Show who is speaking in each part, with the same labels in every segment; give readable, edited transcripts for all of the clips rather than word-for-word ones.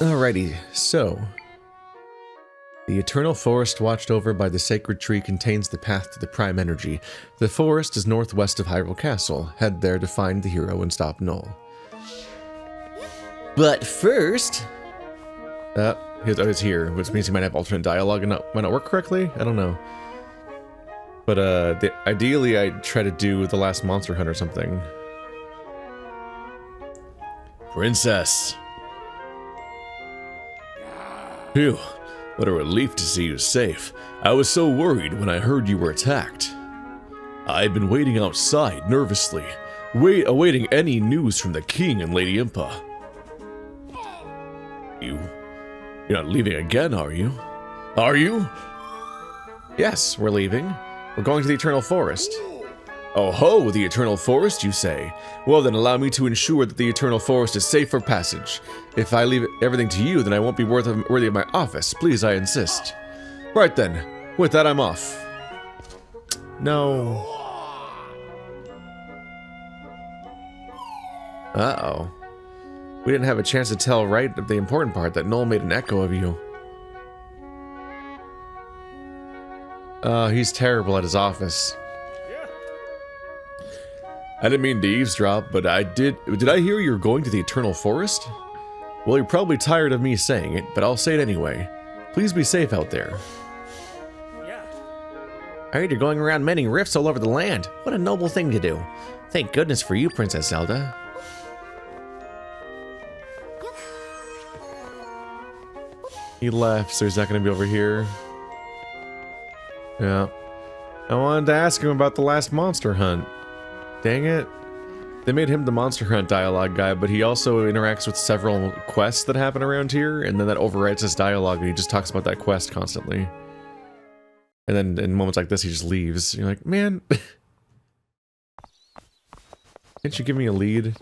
Speaker 1: Alrighty, so... The eternal forest watched over by the sacred tree contains the path to the prime energy. The forest is northwest of Hyrule Castle. Head there to find the hero and stop Null. But first... it's here, which means he might have alternate dialogue and might not work correctly? I don't know. But, ideally I'd try to do the last monster hunt or something. Princess! Phew, what a relief to see you safe. I was so worried when I heard you were attacked. I've been waiting outside nervously, awaiting any news from the king and Lady Impa. You're not leaving again, are you? Are you? Yes, we're leaving. We're going to the Eternal Forest. Oh ho, the Eternal Forest, you say? Well then, allow me to ensure that the Eternal Forest is safe for passage. If I leave everything to you, then I won't be worthy of my office. Please, I insist. Right then. With that, I'm off. No. Uh-oh. We didn't have a chance to tell right the important part, that Null made an echo of you. He's terrible at his office. I didn't mean to eavesdrop, but I did. Did I hear you're going to the Eternal Forest? Well, you're probably tired of me saying it, but I'll say it anyway. Please be safe out there. I heard you're going around mending rifts all over the land. What a noble thing to do. Thank goodness for you, Princess Zelda. He left, so he's not going to be over here. Yeah. I wanted to ask him about the last monster hunt. Dang it. They made him the monster hunt dialogue guy, but he also interacts with several quests that happen around here, and then that overwrites his dialogue, and he just talks about that quest constantly. And then in moments like this, he just leaves. You're like, man, can't you give me a lead?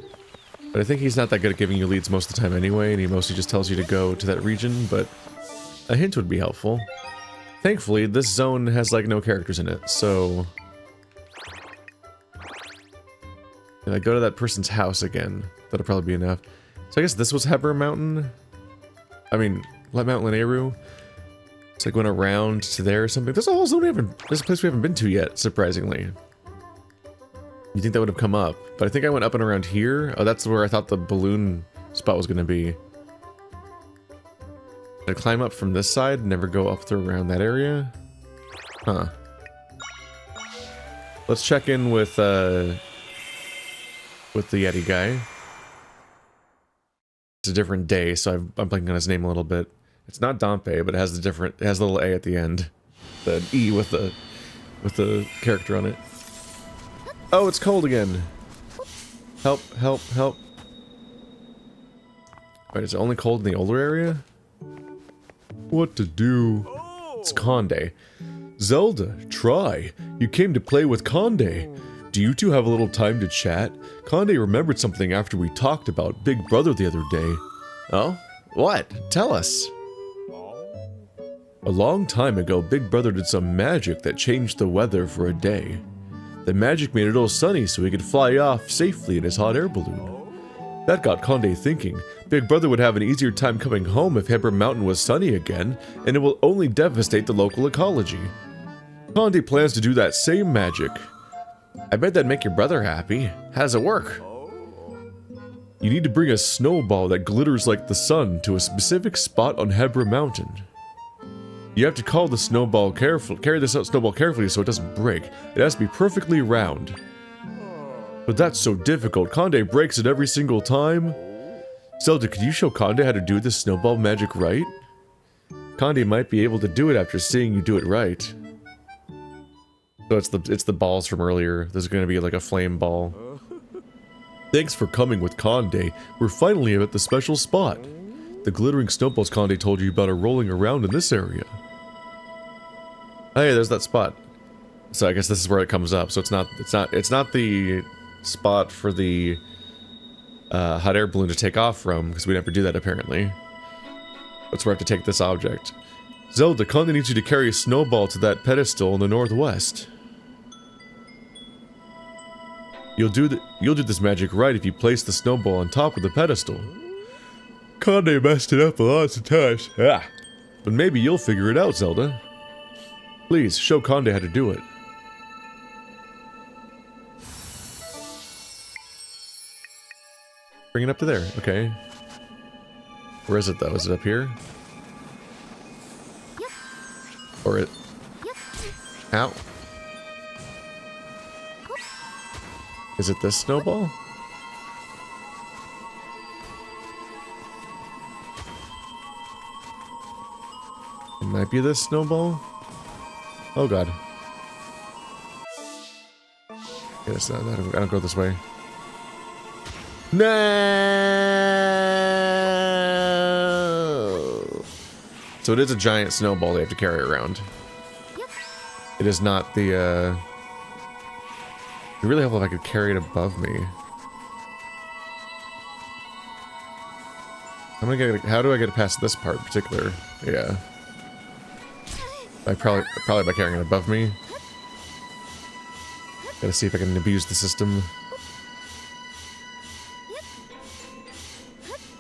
Speaker 1: But I think he's not that good at giving you leads most of the time anyway, and he mostly just tells you to go to that region, but a hint would be helpful. Thankfully, this zone has, like, no characters in it, so... If I go to that person's house again, that'll probably be enough. So I guess this was Heber Mountain? I mean, Mount Lanayru? It's like went around to there or something. There's a whole zone there's a place we haven't been to yet, surprisingly. You think that would have come up, but I think I went up and around here. Oh, that's where I thought the balloon spot was gonna be. Did I climb up from this side, never go up through around that area? Huh. Let's check in with the Yeti guy. It's a different day, so I'm blanking on his name a little bit. It's not Dompe, but it has it has a little A at the end. The E with the character on it. Oh, it's cold again. Help, help, help. Wait, is it only cold in the older area? What to do? It's Conde. Zelda, try. You came to play with Conde. Do you two have a little time to chat? Conde remembered something after we talked about Big Brother the other day. Oh? What? Tell us. A long time ago, Big Brother did some magic that changed the weather for a day. The magic made it all sunny so he could fly off safely in his hot air balloon. That got Conde thinking. Big Brother would have an easier time coming home if Heber Mountain was sunny again, and it will only devastate the local ecology. Conde plans to do that same magic. I bet that'd make your brother happy. How does it work? You need to bring a snowball that glitters like the sun to a specific spot on Heber Mountain. You have to carry the snowball carefully so it doesn't break. It has to be perfectly round. But that's so difficult. Conde breaks it every single time. Zelda, could you show Conde how to do this snowball magic right? Conde might be able to do it after seeing you do it right. So it's the balls from earlier. There's going to be like a flame ball. Thanks for coming with Conde. We're finally at the special spot. The glittering snowballs Conde told you about are rolling around in this area. Oh yeah, there's that spot. So I guess this is where it comes up. So it's not the spot for the hot air balloon to take off from, because we never do that apparently. That's where I have to take this object. Zelda, Conde needs you to carry a snowball to that pedestal in the northwest. You'll do this magic right if you place the snowball on top of the pedestal. Conde messed it up lots of times. Ah. But maybe you'll figure it out, Zelda. Please, show Conde how to do it. Bring it up to there, okay. Where is it though? Is it up here? Or it... Ow. Is it this snowball? It might be this snowball. Oh god. Yeah, it's not, I don't go this way. No! So it is a giant snowball they have to carry around. It is not the, It'd be really helpful if I could carry it above me. How do I get past this part in particular? Yeah. Probably by carrying it above me. Gotta see if I can abuse the system.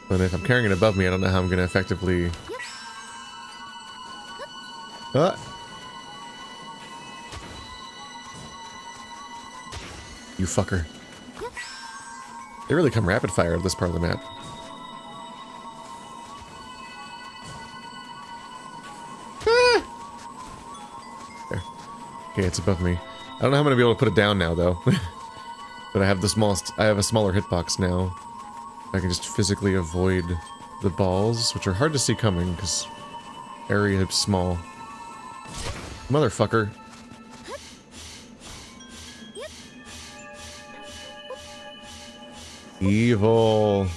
Speaker 1: And if I'm carrying it above me, I don't know how I'm gonna effectively... Ah! You fucker. They really come rapid fire at this part of the map. Ah! There. Okay, it's above me. I don't know how I'm gonna be able to put it down now, though. But I have the smallest... I have a smaller hitbox now. I can just physically avoid the balls, which are hard to see coming, because area is small. Motherfucker. Evil.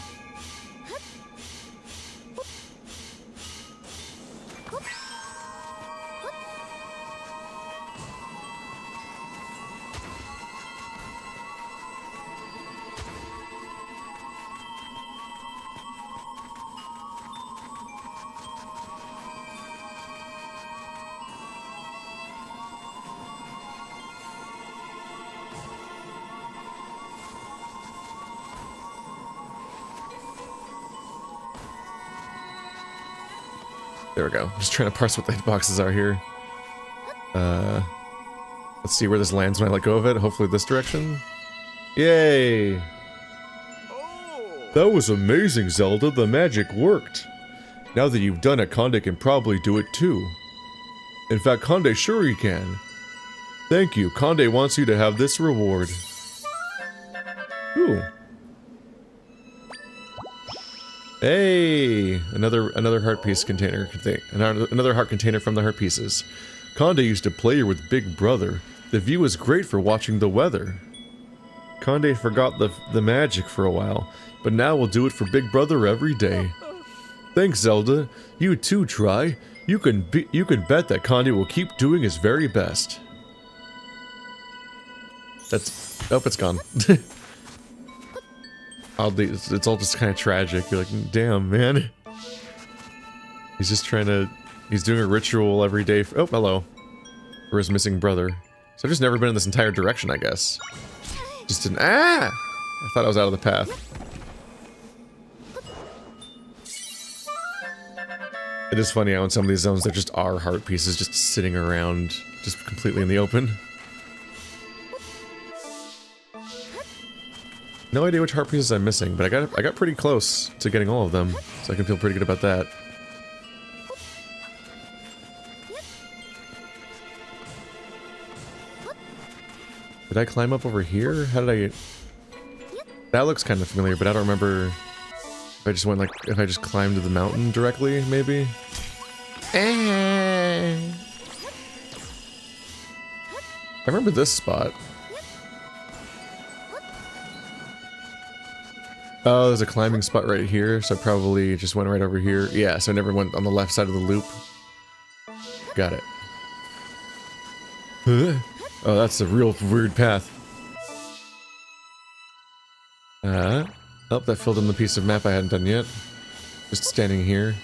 Speaker 1: There we go. I'm just trying to parse what the hitboxes are here. Let's see where this lands when I let go of it. Hopefully this direction. Yay! That was amazing, Zelda. The magic worked. Now that you've done it, Conde can probably do it too. In fact, Conde sure he can. Thank you. Conde wants you to have this reward. Ooh. Hey, another heart piece container thing. Another heart container from the heart pieces. Conde used to play here with Big Brother. The view is great for watching the weather. Conde forgot the magic for a while, but now we'll do it for Big Brother every day. Thanks, Zelda. You too, try. You can bet that Conde will keep doing his very best. That's... Oh, it's gone. Oddly, it's all just kind of tragic. You're like, damn, man. He's just trying to... He's doing a ritual every day for... Oh, hello. For his missing brother. So I've just never been in this entire direction, I guess. Just didn't... Ah! I thought I was out of the path. It is funny how in some of these zones there just are heart pieces just sitting around, just completely in the open. No idea which heart pieces I'm missing, but I got pretty close to getting all of them, so I can feel pretty good about that. Did I climb up over here? How did I... That looks kind of familiar, but I don't remember if I just went like... If I just climbed the mountain directly, maybe? I remember this spot. Oh, there's a climbing spot right here, so I probably just went right over here. Yeah, so I never went on the left side of the loop. Got it. Oh, that's a real weird path. Oh, that filled in the piece of map I hadn't done yet. Just standing here.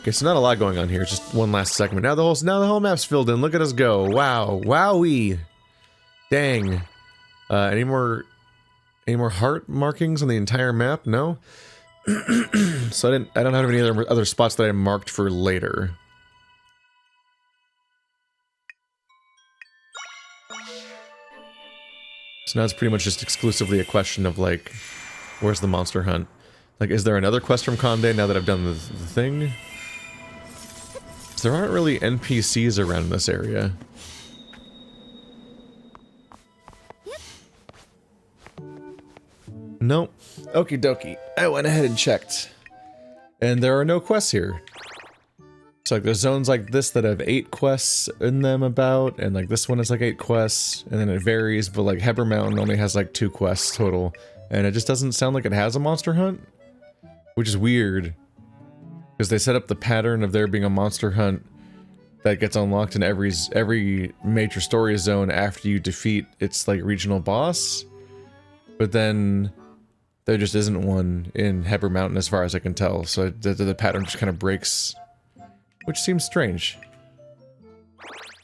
Speaker 1: Okay, so not a lot going on here, just one last segment. Now the whole map's filled in. Look at us go. Wow. Wowee. Dang. Any more Any more heart markings on the entire map? No. So I don't have any other spots that I marked for later. So now it's pretty much just exclusively a question of like, where's the monster hunt? Like, is there another quest from Conde now that I've done the thing? There aren't really NPCs around this area. Nope. Okie dokie. I went ahead and checked. And there are no quests here. So like there's zones like this that have 8 quests in them about, and like this one has like 8 quests, and then it varies, but like Heber Mountain only has like 2 quests total. And it just doesn't sound like it has a monster hunt. Which is weird. Because they set up the pattern of there being a monster hunt that gets unlocked in every major story zone after you defeat its like regional boss. But then there just isn't one in Heber Mountain as far as I can tell, so the pattern just kind of breaks, which seems strange.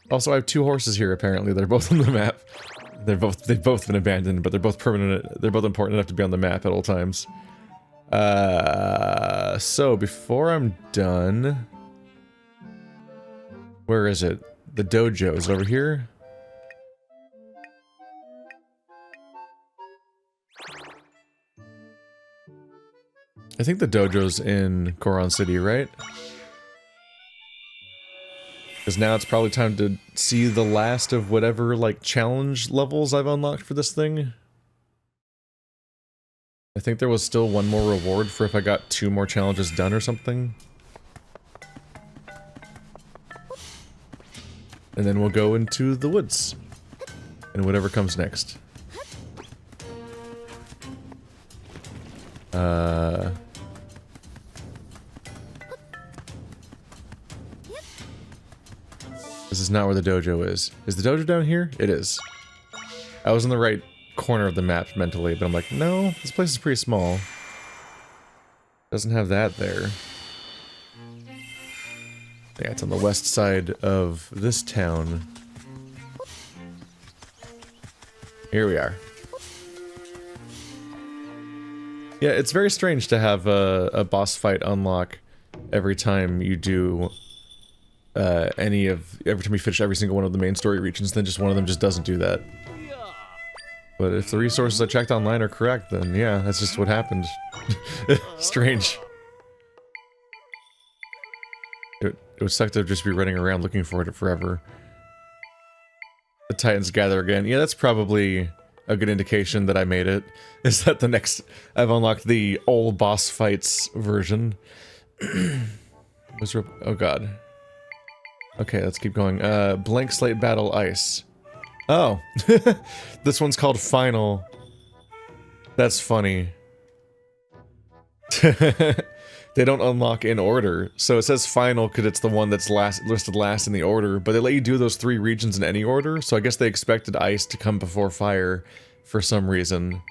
Speaker 1: Also, I have 2 horses here apparently. They're both on the map. They've both been abandoned, but they're both permanent. They're both important enough to be on the map at all times. So before I'm done, where is it? The dojo is over here. I think the dojo's in Goron City, right? Because now it's probably time to see the last of whatever, like, challenge levels I've unlocked for this thing. I think there was still one more reward for if I got 2 more challenges done or something. And then we'll go into the woods. And whatever comes next. This is not where the dojo is. Is the dojo down here? It is. I was in the right corner of the map mentally, but I'm like, no, this place is pretty small. Doesn't have that there. Yeah, it's on the west side of this town. Here we are. Yeah, it's very strange to have a boss fight unlock every time you do every time you finish every single one of the main story regions, then just one of them just doesn't do that. But if the resources I checked online are correct, then yeah, that's just what happened. Strange. It would suck to just be running around looking for it forever. The Titans gather again. Yeah, that's probably a good indication that I made it. Is that the next... I've unlocked the old boss fights version. Oh god. Okay, let's keep going. Blank Slate Battle Ice. Oh. This one's called Final. That's funny. They don't unlock in order. So it says Final because it's the one that's listed last in the order, but they let you do those 3 regions in any order, so I guess they expected Ice to come before Fire for some reason.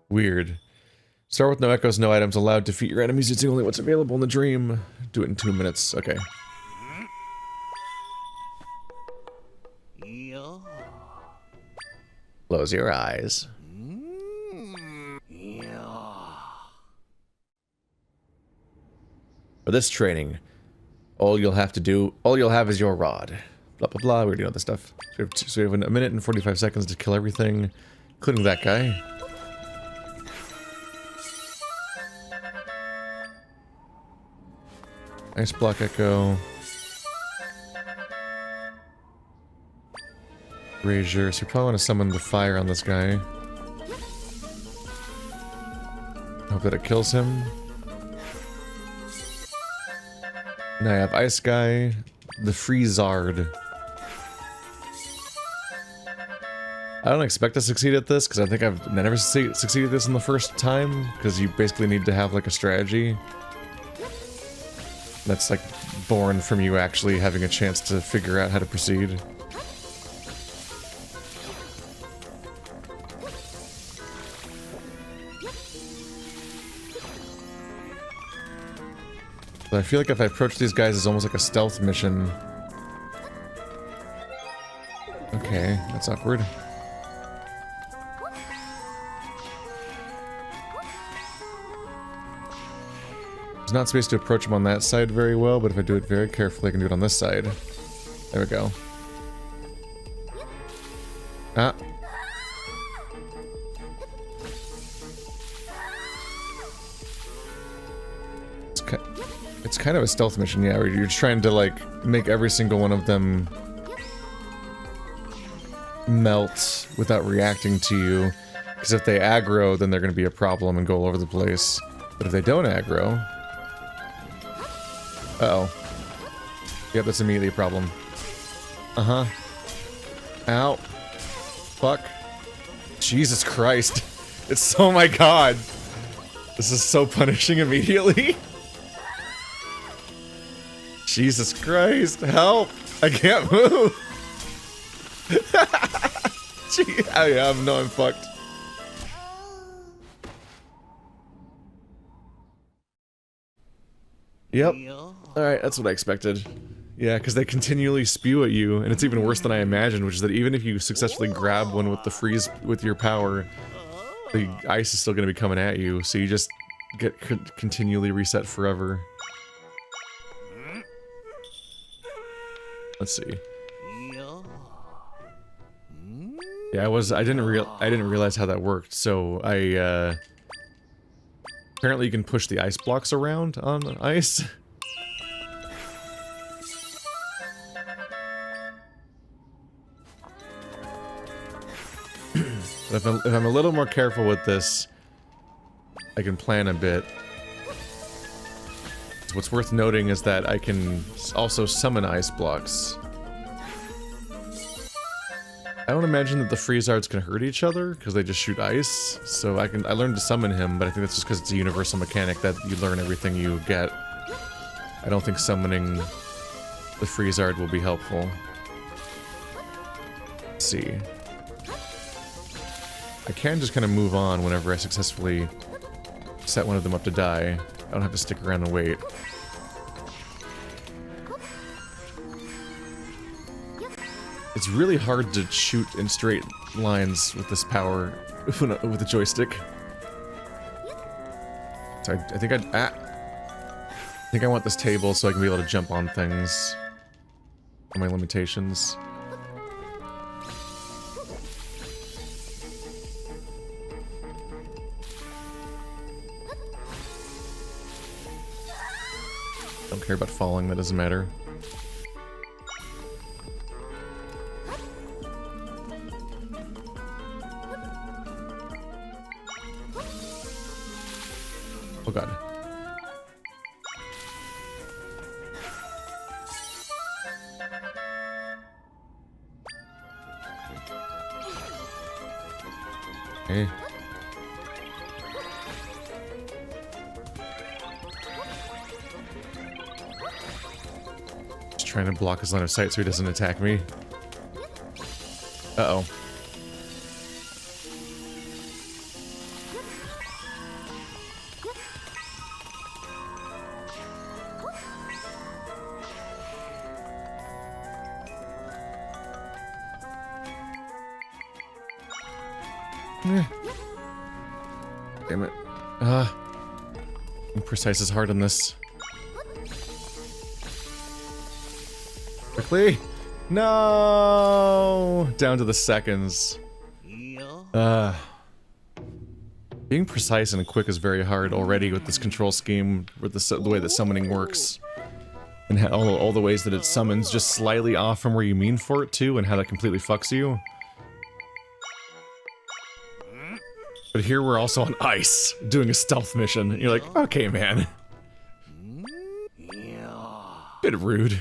Speaker 1: Weird. Start with no echoes, no items allowed. Defeat your enemies using only what's available in the dream. Do it in 2 minutes. Okay. Close your eyes. For this training, all you'll have is your rod. Blah blah blah, we already know this stuff. So we have a minute and 45 seconds to kill everything, including that guy. Ice block echo. Razor, so you probably want to summon the fire on this guy. Hope that it kills him. Now I have Ice Guy, the Freezard. I don't expect to succeed at this, because I think I've never succeeded this in the first time, because you basically need to have like a strategy. That's like born from you actually having a chance to figure out how to proceed. But I feel like if I approach these guys as almost like a stealth mission... Okay, that's awkward. It's not supposed to approach him on that side very well, but if I do it very carefully, I can do it on this side. There we go. Ah. It's kind of a stealth mission, yeah, where you're trying to, like, make every single one of them melt without reacting to you. Because if they aggro, then they're going to be a problem and go all over the place. But if they don't aggro... Uh-oh. Yep, that's immediately a problem. Uh-huh. Ow. Fuck. Jesus Christ. It's... oh my god. This is so punishing immediately. Jesus Christ, help! I can't move! Gee, I'm fucked. Yep. Alright, that's what I expected. Yeah, because they continually spew at you, and it's even worse than I imagined, which is that even if you successfully grab one with the freeze with your power, the ice is still going to be coming at you, so you just get continually reset forever. Let's see. Yeah, I didn't realize how that worked. So apparently you can push the ice blocks around on ice. But if I'm a little more careful with this, I can plan a bit. What's worth noting is that I can also summon ice blocks. I don't imagine that the Freezards can hurt each other, because they just shoot ice. So I learned to summon him, but I think that's just because it's a universal mechanic that you learn everything you get. I don't think summoning the Freezard will be helpful. Let's see. I can just kind of move on whenever I successfully set one of them up to die. I don't have to stick around and wait. It's really hard to shoot in straight lines with this power, with the joystick. So I think I want this table so I can be able to jump on things. On my limitations. Don't care about falling, that doesn't matter. Oh god. Okay. Just trying to block his line of sight so he doesn't attack me. Uh-oh. Damn it. Imprecise is hard on this. Quickly! No! Down to the seconds. Being precise and quick is very hard already with this control scheme, with the way that summoning works. And how all the ways that it summons just slightly off from where you mean for it to, and how that completely fucks you. But here we're also on ice, doing a stealth mission. You're like, okay, man. Bit rude.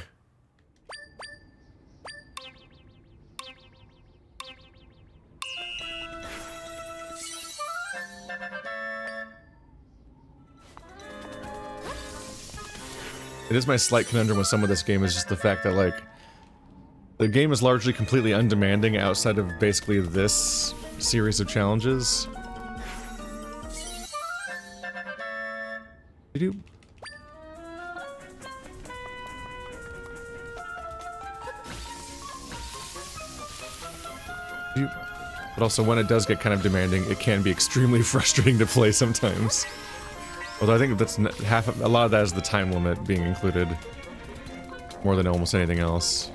Speaker 1: It is my slight conundrum with some of this game is just the fact that, like, the game is largely completely undemanding outside of basically this series of challenges. But also, when it does get kind of demanding, it can be extremely frustrating to play sometimes. Although I think that's a lot of that is the time limit being included. More than almost anything else.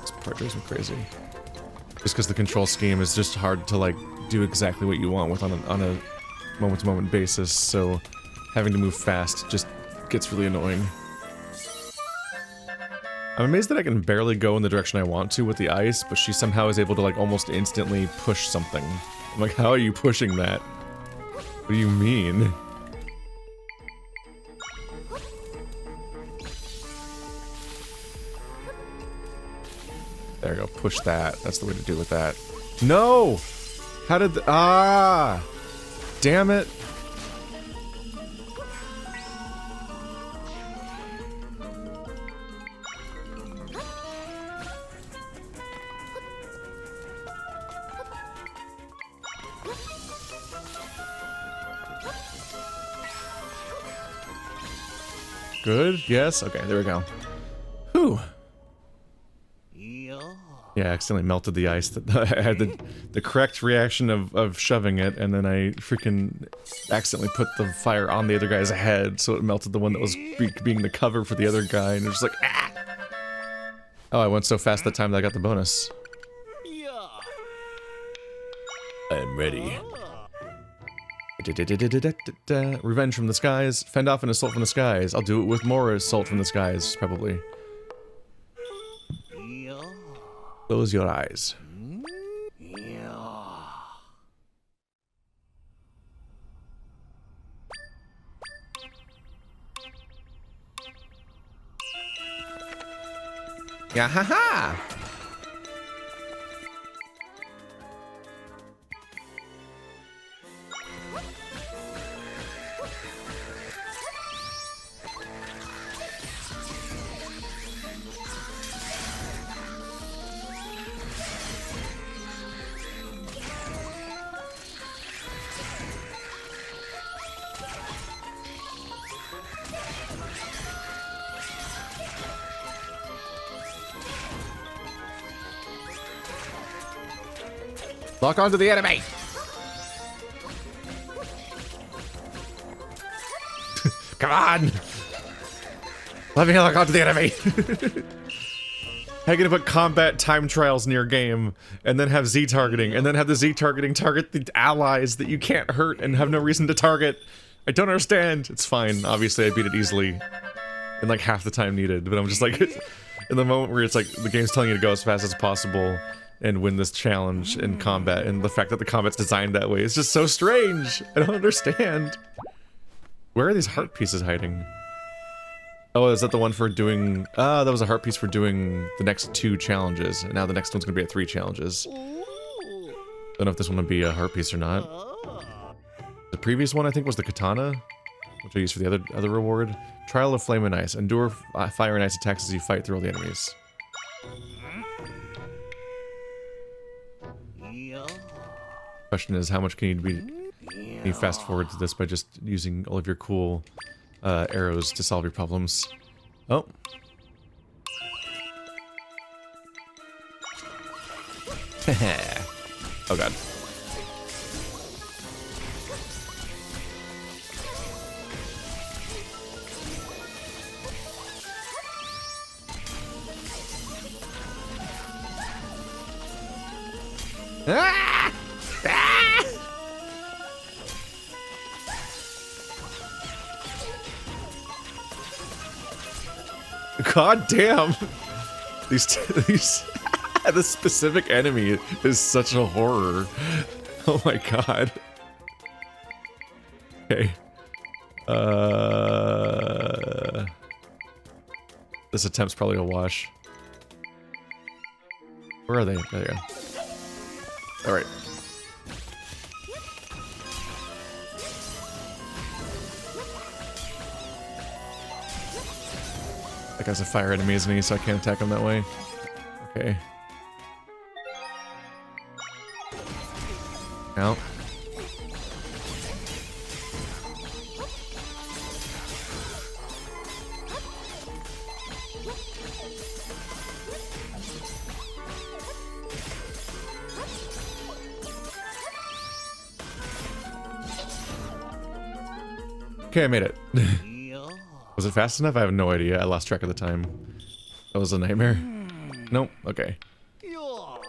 Speaker 1: This part drives me crazy. Just because the control scheme is just hard to, like, do exactly what you want with on a moment-to-moment basis, so having to move fast just gets really annoying. I'm amazed that I can barely go in the direction I want to with the ice, but she somehow is able to, like, almost instantly push something. I'm like, how are you pushing that? What do you mean? There you go, push that. That's the way to do with that. No! How did ah! Damn it! Good? Yes? Okay, there we go. Whew. Yeah, I accidentally melted the ice. I had the correct reaction of shoving it, and then I freaking accidentally put the fire on the other guy's head, so it melted the one that was being the cover for the other guy, and it was just like, ah! Oh, I went so fast that time that I got the bonus. I'm ready. Revenge from the skies. Fend off an assault from the skies. I'll do it with more assault from the skies, probably. Close your eyes. Yeah, haha! Lock onto the enemy! Come on! Let me lock onto the enemy! How are you gonna put combat time trials in your game, and then have Z targeting, and then have the Z targeting target the allies that you can't hurt and have no reason to target? I don't understand. It's fine. Obviously, I beat it easily in like half the time needed, but I'm just like, in the moment where it's like the game's telling you to go as fast as possible and win this challenge in combat, and the fact that the combat's designed that way is just so strange. I don't understand. Where are these heart pieces hiding? Oh, is that the one for doing... that was a heart piece for doing the next 2 challenges, and now the next one's gonna be at 3 challenges. Don't know if this one would be a heart piece or not. The previous one, I think, was the katana, which I used for the other reward. Trial of Flame and Ice. Endure fire and ice attacks as you fight through all the enemies. Question is, how much can you fast forward to this by just using all of your cool arrows to solve your problems? Oh. Oh god. Ah! Ah! God damn! These this specific enemy is such a horror. Oh my god. Okay. This attempt's probably a wash. Where are they? There you go. Alright. That guy's a fire enemy, isn't he? So I can't attack him that way. Okay. Out. Okay, I made it. Was it fast enough? I have no idea. I lost track of the time. That was a nightmare. Nope. Okay. All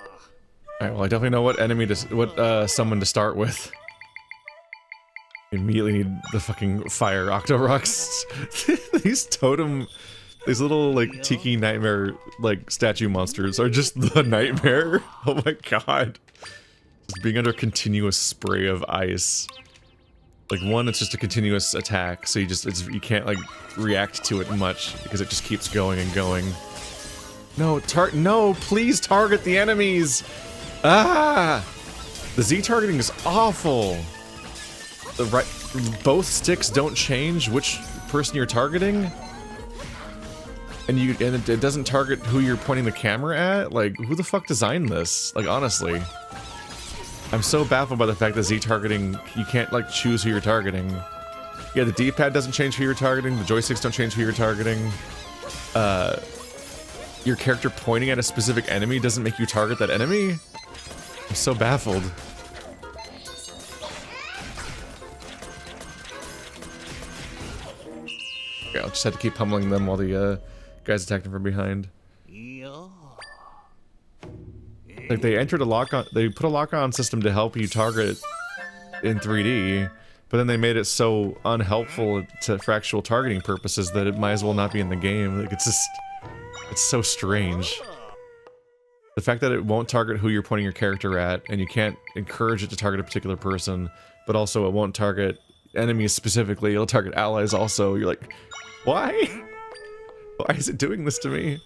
Speaker 1: right. Well, I definitely know what enemy to summon to start with. Immediately need the fucking fire Octoroks. These little like tiki nightmare like statue monsters are just the nightmare. Oh my god. Just being under continuous spray of ice. Like one, it's just a continuous attack, so you can't like react to it much because it just keeps going and going. No, please target the enemies. Ah! The Z targeting is awful. Both sticks don't change which person you're targeting, and it doesn't target who you're pointing the camera at. Like, who the fuck designed this? Like, honestly, I'm so baffled by the fact that Z targeting, you can't like choose who you're targeting. Yeah, the D-pad doesn't change who you're targeting. The joysticks don't change who you're targeting. Your character pointing at a specific enemy doesn't make you target that enemy. I'm so baffled. Okay, I'll just have to keep pummeling them while the guys attack them from behind. Like they entered a lock-on, they put a lock-on system to help you target in 3D, but then they made it so unhelpful for actual targeting purposes that it might as well not be in the game. Like it's so strange. The fact that it won't target who you're pointing your character at, and you can't encourage it to target a particular person, but also it won't target enemies specifically, it'll target allies also. You're like, why? Why is it doing this to me?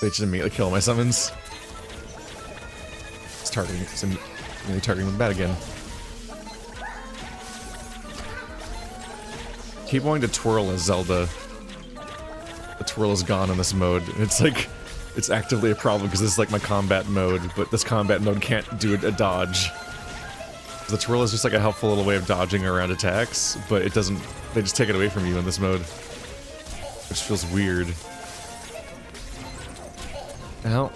Speaker 1: They just immediately kill my summons. It's immediately targeting them bad again. Keep wanting to twirl as Zelda. The twirl is gone in this mode. It's like, it's actively a problem because this is like my combat mode, but this combat mode can't do a dodge. The twirl is just like a helpful little way of dodging around attacks, but it doesn't, they just take it away from you in this mode. Which feels weird. Ow.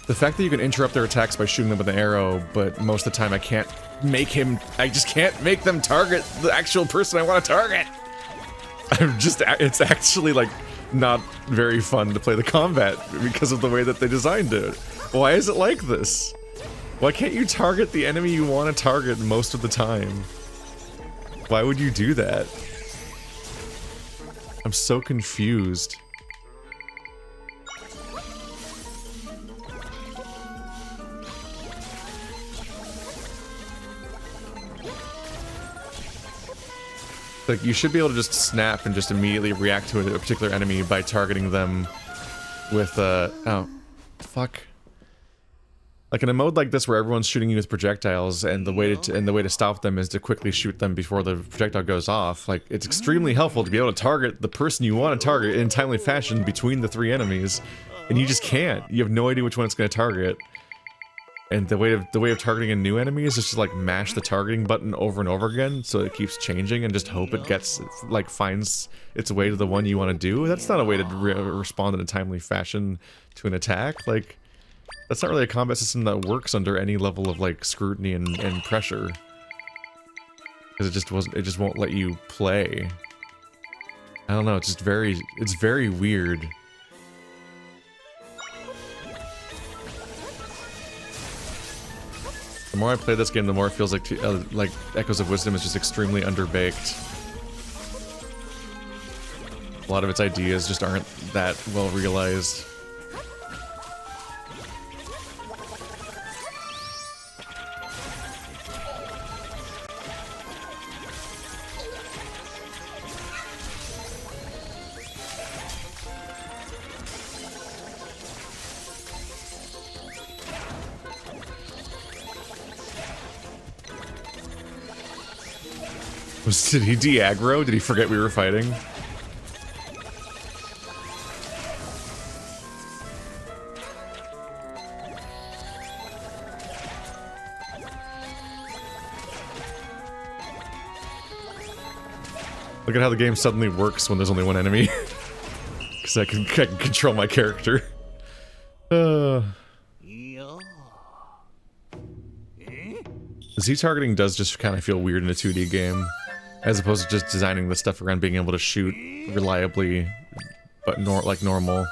Speaker 1: The fact that you can interrupt their attacks by shooting them with an arrow, but most of the time I just can't make them target the actual person I want to target! It's actually like not very fun to play the combat because of the way that they designed it. Why is it like this? Why can't you target the enemy you want to target most of the time? Why would you do that? I'm so confused. Like, you should be able to just snap and just immediately react to a particular enemy by targeting them with, oh, fuck. Like in a mode like this where everyone's shooting you with projectiles and the way to stop them is to quickly shoot them before the projectile goes off, like it's extremely helpful to be able to target the person you want to target in timely fashion between the three enemies, and you just can't. You have no idea which one it's going to target. And the way of targeting a new enemy is just to like mash the targeting button over and over again so it keeps changing and just hope it gets like finds its way to the one you want to do. That's not a way to respond in a timely fashion to an attack. Like, that's not really a combat system that works under any level of like scrutiny and pressure. Because it just won't let you play. I don't know, it's very weird. The more I play this game, the more it feels like Echoes of Wisdom is just extremely underbaked. A lot of its ideas just aren't that well realized. Did he de-aggro? Did he forget we were fighting? Look at how the game suddenly works when there's only one enemy. Because I can control my character. Z-targeting does just kind of feel weird in a 2D game, as opposed to just designing the stuff around being able to shoot reliably, but like normal,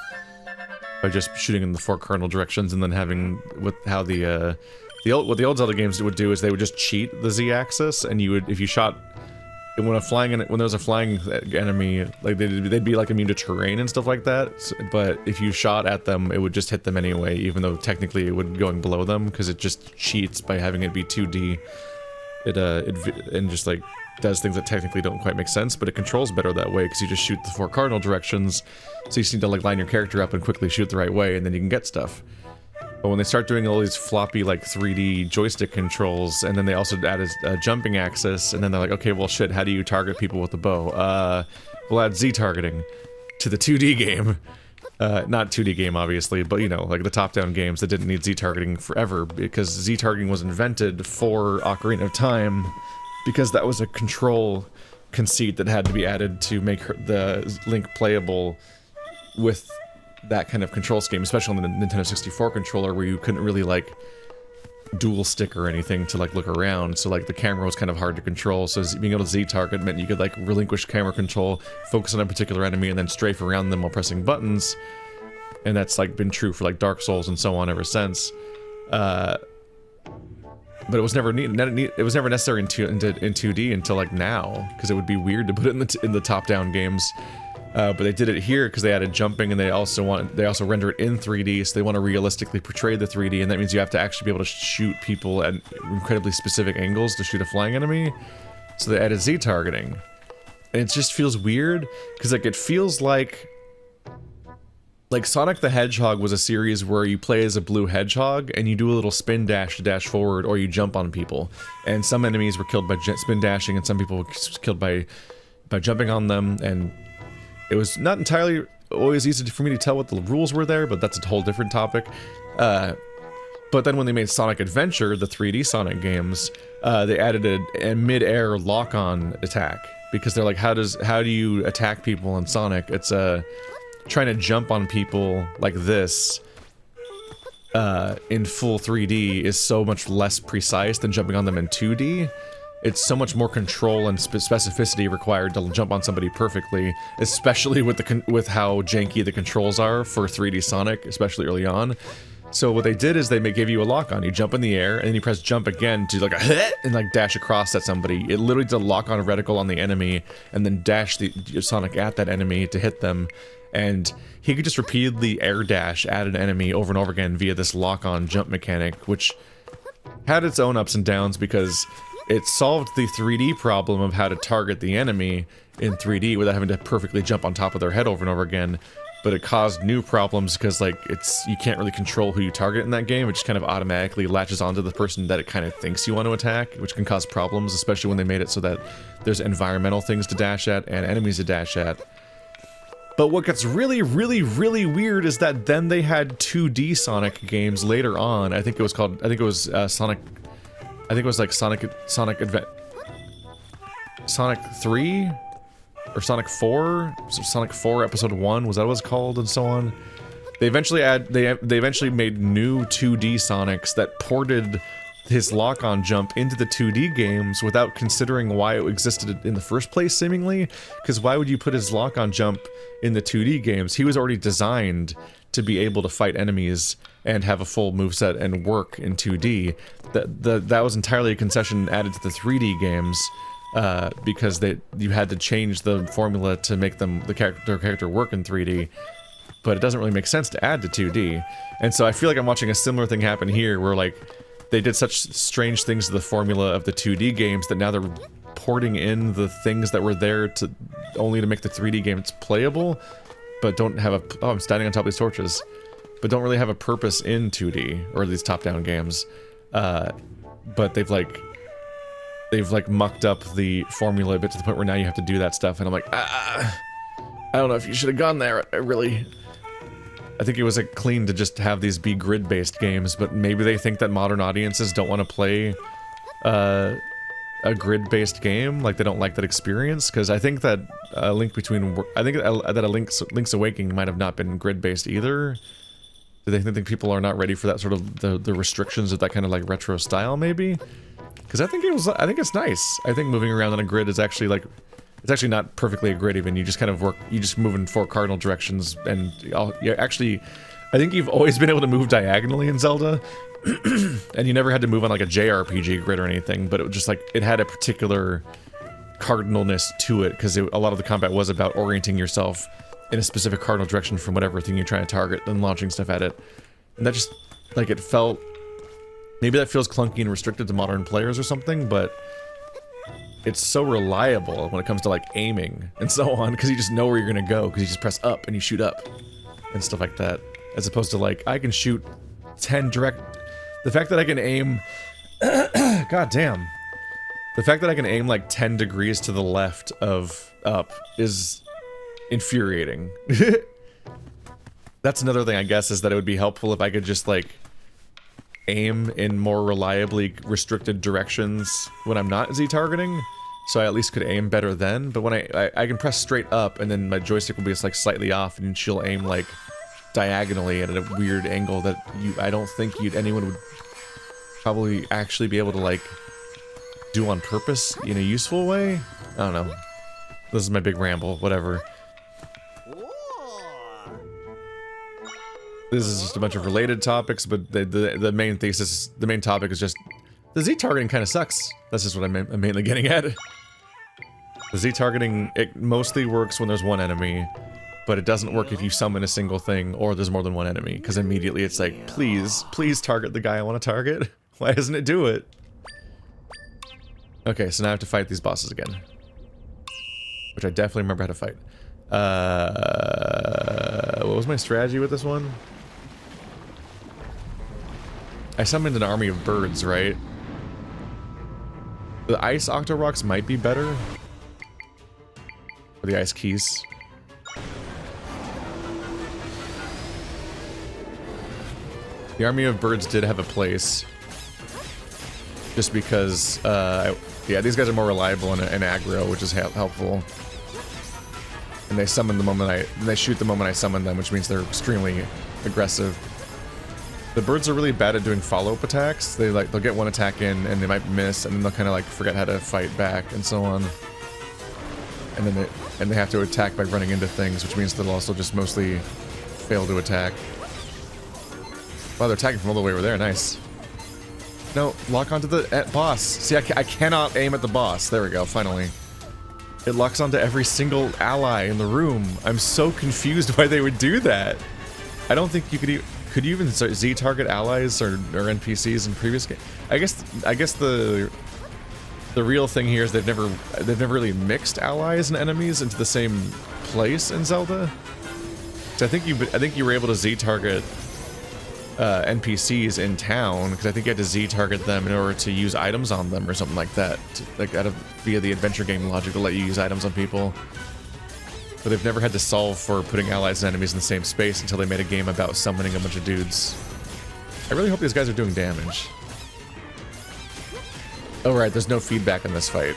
Speaker 1: by just shooting in the 4 cardinal directions, and then having with how what the old Zelda games would do is they would just cheat the Z-axis, and you would, if you shot when there was a flying enemy, like they'd be like immune to terrain and stuff like that. But if you shot at them, it would just hit them anyway, even though technically it would be going below them, because it just cheats by having it be 2D. It just like does things that technically don't quite make sense, but it controls better that way because you just shoot the 4 cardinal directions. So you just need to like line your character up and quickly shoot the right way, and then you can get stuff. But when they start doing all these floppy, like, 3D joystick controls, and then they also added a jumping axis, and then they're like, okay, well, shit, how do you target people with the bow? We'll add Z-targeting to the 2D game. Not 2D game, obviously, but, you know, like the top-down games that didn't need Z-targeting forever, because Z-targeting was invented for Ocarina of Time, because that was a control conceit that had to be added to make the Link playable with that kind of control scheme, especially on the Nintendo 64 controller, where you couldn't really like dual stick or anything to like look around, so like the camera was kind of hard to control. So being able to Z-target meant you could like relinquish camera control, focus on a particular enemy, and then strafe around them while pressing buttons. And that's like been true for like Dark Souls and so on ever since. But it was never it was never necessary in 2D until like now, because it would be weird to put it in the top-down games. But they did it here because they added jumping, and they also render it in 3D, so they want to realistically portray the 3D, and that means you have to actually be able to shoot people at incredibly specific angles to shoot a flying enemy. So they added Z-targeting, and it just feels weird because like it feels like Sonic the Hedgehog was a series where you play as a blue hedgehog and you do a little spin dash to dash forward, or you jump on people, and some enemies were killed by spin dashing, and some people were killed by jumping on them. And it was not entirely always easy for me to tell what the rules were there, but that's a whole different topic. But then when they made Sonic Adventure, the 3D Sonic games, they added a mid-air lock-on attack, because they're like, how do you attack people in Sonic? It's trying to jump on people like this in full 3D is so much less precise than jumping on them in 2D. It's so much more control and specificity required to jump on somebody perfectly, especially with how janky the controls are for 3D Sonic, especially early on. So what they did is they gave you a lock-on. You jump in the air, and then you press jump again to like a hit and like dash across at somebody. It literally did a lock-on reticle on the enemy, and then dash the Sonic at that enemy to hit them. And he could just repeatedly air dash at an enemy over and over again via this lock-on jump mechanic, which had its own ups and downs because it solved the 3D problem of how to target the enemy in 3D without having to perfectly jump on top of their head over and over again. But it caused new problems because, like, you can't really control who you target in that game. It just kind of automatically latches onto the person that it kind of thinks you want to attack, which can cause problems, especially when they made it so that there's environmental things to dash at and enemies to dash at. But what gets really, really, really weird is that then they had 2D Sonic games later on. I think it was Sonic... I think it was like Sonic 3 or Sonic 4, so Sonic 4 Episode 1, was that what it's called, and so on. They eventually made new 2D Sonics that ported his lock-on jump into the 2D games without considering why it existed in the first place, seemingly. Because why would you put his lock-on jump in the 2D games? He was already designed to be able to fight enemies and have a full moveset and work in 2D. That was entirely a concession added to the 3D games, because you had to change the formula to make their character work in 3D. But it doesn't really make sense to add to 2D. And so I feel like I'm watching a similar thing happen here, where like they did such strange things to the formula of the 2D games that now they're porting in the things that were there only to make the 3D games playable, but don't have oh, I'm standing on top of these torches, but don't really have a purpose in 2D, or these top-down games. But they've like they've like mucked up the formula a bit to the point where now you have to do that stuff, and I'm like, I don't know if you should have gone there. I think it was like clean to just have these be grid-based games, but maybe they think that modern audiences don't want to play a grid-based game, like they don't like that experience. Because I think that Link's Awakening might have not been grid-based either. Do they think people are not ready for that sort of the restrictions of that kind of like retro style, maybe? Because I think it's nice. I think moving around on a grid is actually like, it's actually not perfectly a grid even. You just kind of you just move in 4 cardinal directions, and actually, I think you've always been able to move diagonally in Zelda, and you never had to move on like a JRPG grid or anything, but it was just like, it had a particular cardinalness to it, because a lot of the combat was about orienting yourself in a specific cardinal direction from whatever thing you're trying to target and launching stuff at it. And that just, like, it felt, maybe that feels clunky and restricted to modern players or something, but it's so reliable when it comes to like aiming and so on, because you just know where you're gonna go, because you just press up and you shoot up and stuff like that, as opposed to like, I can shoot 10 direct. The fact that I can aim god damn, the fact that I can aim like 10 degrees to the left of up is infuriating. That's another thing, I guess, is that it would be helpful if I could just like aim in more reliably restricted directions when I'm not Z-targeting, so I at least could aim better then. But when I can press straight up, and then my joystick will be just like slightly off, and she'll aim like diagonally at a weird angle that I don't think anyone would probably actually be able to like do on purpose in a useful way. I don't know. This is my big ramble, whatever. This is just a bunch of related topics, but the main thesis, the main topic is just the Z-targeting kind of sucks. That's just what I'm mainly getting at. The Z-targeting, it mostly works when there's one enemy, but it doesn't work if you summon a single thing or there's more than one enemy, because immediately it's like, please target the guy I want to target. Why doesn't it do it? Okay, so now I have to fight these bosses again, which I definitely remember how to fight. What was my strategy with this one? I summoned an army of birds, right? The ice Octorocks might be better. Or the ice keys. The army of birds did have a place. Just because, yeah, these guys are more reliable and aggro, which is helpful. And they summon the moment they shoot the moment I summon them, which means they're extremely aggressive. The birds are really bad at doing follow-up attacks. They'll get one attack in and they might miss, and then they'll kind of like forget how to fight back and so on. And then they have to attack by running into things, which means they'll also just mostly fail to attack. Wow, they're attacking from all the way over there. Nice. No, lock onto the boss. See, I cannot aim at the boss. There we go, finally. It locks onto every single ally in the room. I'm so confused why they would do that. I don't think you could you even Z-target allies or NPCs in previous games? I guess the real thing here is they've never really mixed allies and enemies into the same place in Zelda. So I think you were able to Z-target NPCs in town, because I think you had to Z-target them in order to use items on them or something like that, via the adventure game logic to let you use items on people. But they've never had to solve for putting allies and enemies in the same space until they made a game about summoning a bunch of dudes. I really hope these guys are doing damage. Oh right, there's no feedback in this fight.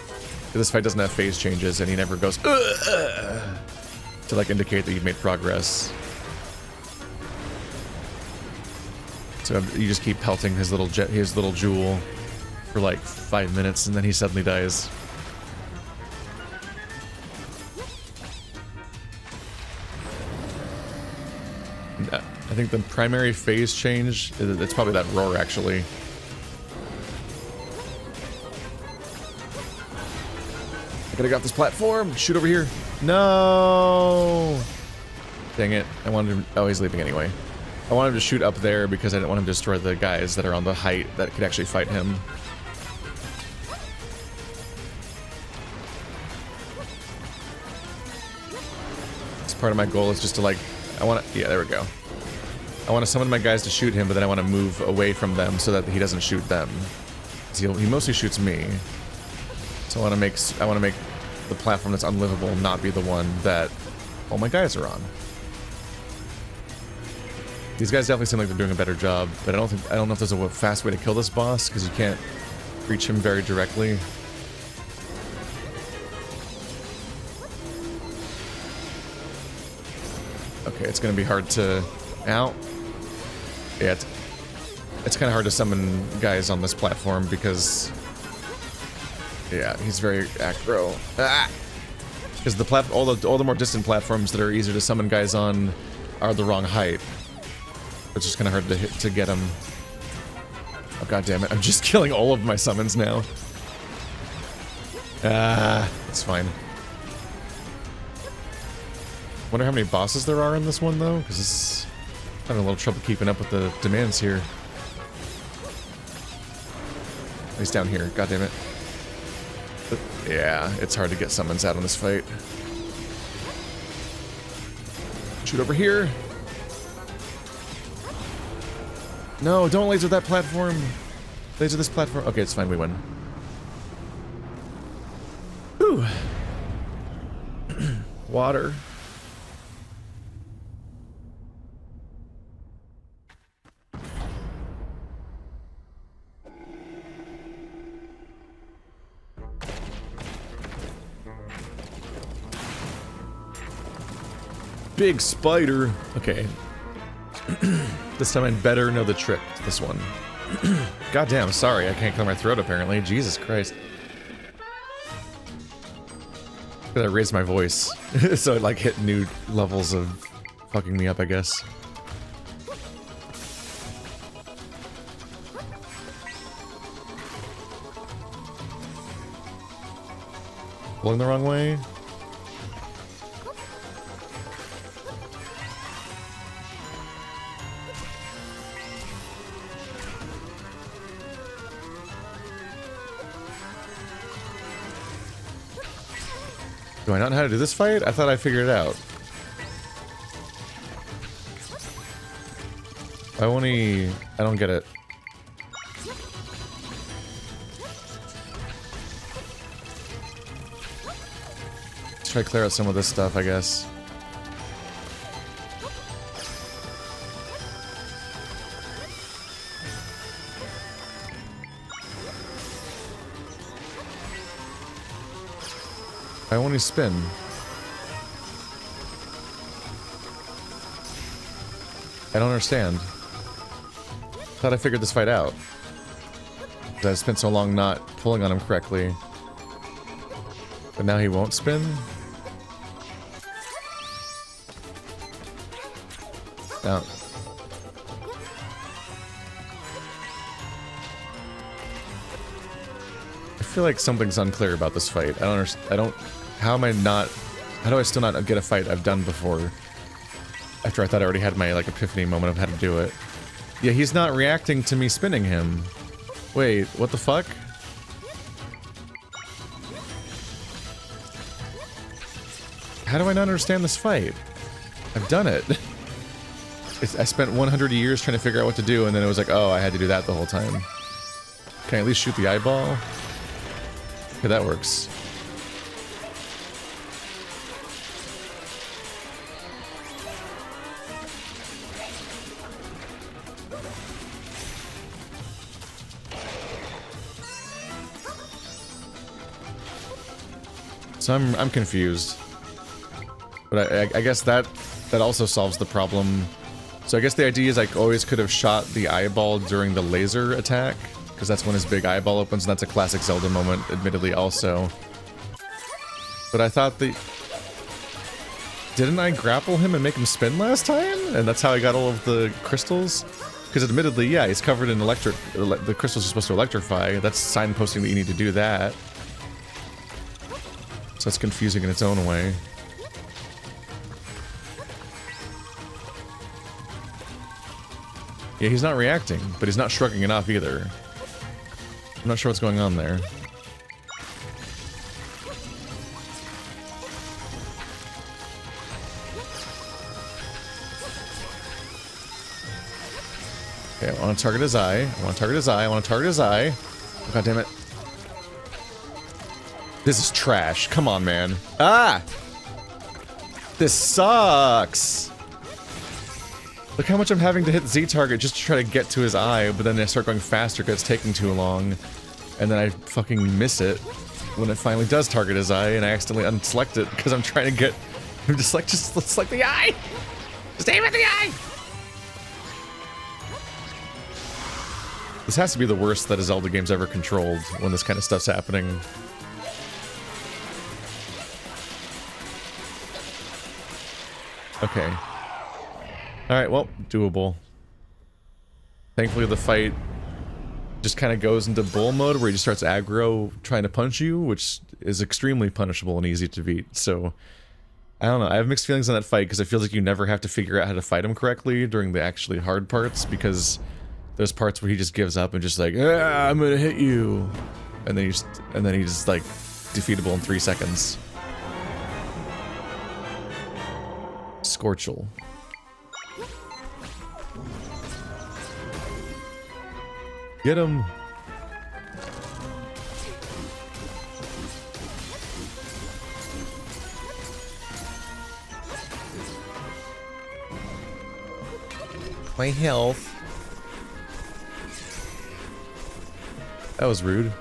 Speaker 1: This fight doesn't have phase changes, and he never goes to like indicate that you've made progress. So you just keep pelting his little jewel for like 5 minutes, and then he suddenly dies. I think the primary phase change, it's probably that roar, actually. I gotta get off this platform. Shoot over here. No! Dang it. I wanted him. Oh, he's leaving anyway. I wanted him to shoot up there because I didn't want him to destroy the guys that are on the height that could actually fight him. Part of my goal is just to like, yeah, there we go. I want to summon my guys to shoot him, but then I want to move away from them so that he doesn't shoot them. He mostly shoots me. So I want to make the platform that's unlivable not be the one that all my guys are on. These guys definitely seem like they're doing a better job, but I don't know if there's a fast way to kill this boss because you can't reach him very directly. Okay, it's gonna be hard to... Ow. Yeah, it's kind of hard to summon guys on this platform because... Yeah, he's very aggro. Ah! Because all the more distant platforms that are easier to summon guys on are the wrong height. It's just kind of hard to get him. Oh god damn it! I'm just killing all of my summons now. Ah, it's fine. Wonder how many bosses there are in this one though, because this is having a little trouble keeping up with the demands here. He's down here. God damn it. But, yeah, it's hard to get summons out on this fight. Shoot over here. No, don't laser that platform. Laser this platform. Okay, it's fine. We win. Whew. Water. Big spider. Okay. This time I'd better know the trick to this one. Goddamn, sorry, I can't clear my throat apparently. Jesus Christ. I raised my voice, so it like hit new levels of fucking me up, I guess. Pulling the wrong way? Do I not know how to do this fight? I thought I figured it out. I don't get it. Let's try to clear out some of this stuff, I guess. I only spin. I don't understand. Thought I figured this fight out. I spent so long not pulling on him correctly. But now he won't spin? No. I feel like something's unclear about this fight. I don't... How do I still not get a fight I've done before? After I thought I already had my, like, epiphany moment of how to do it. Yeah, he's not reacting to me spinning him. Wait, what the fuck? How do I not understand this fight? I've done it. I spent 100 years trying to figure out what to do, and then it was like, oh, I had to do that the whole time. Can I at least shoot the eyeball? Okay, that works. So I'm confused. But I guess that also solves the problem. So I guess the idea is I always could have shot the eyeball during the laser attack, because that's when his big eyeball opens, and that's a classic Zelda moment, admittedly also. But I thought didn't I grapple him and make him spin last time? And that's how I got all of the crystals? Because admittedly, yeah, he's covered in the crystals are supposed to electrify. That's signposting that you need to do that. So it's confusing in its own way. Yeah, he's not reacting, but he's not shrugging it off either. I'm not sure what's going on there. Okay, I want to target his eye. I want to target his eye. I want to target his eye. Oh, God damn it. This is trash. Come on, man. Ah! This sucks! Look how much I'm having to hit Z target just to try to get to his eye, but then I start going faster because it's taking too long. And then I fucking miss it when it finally does target his eye, and I accidentally unselect it because I'm trying to get... I'm just select the eye! Just aim at the eye! This has to be the worst that a Zelda game's ever controlled when this kind of stuff's happening. Okay. Alright, well, doable. Thankfully the fight just kind of goes into bull mode where he just starts aggro trying to punch you, which is extremely punishable and easy to beat, so... I don't know, I have mixed feelings on that fight because it feels like you never have to figure out how to fight him correctly during the actually hard parts, because there's parts where he just gives up and just like, ah, I'm gonna hit you! And then he's like, defeatable in 3 seconds. Scorchel. Get him! My health. That was rude.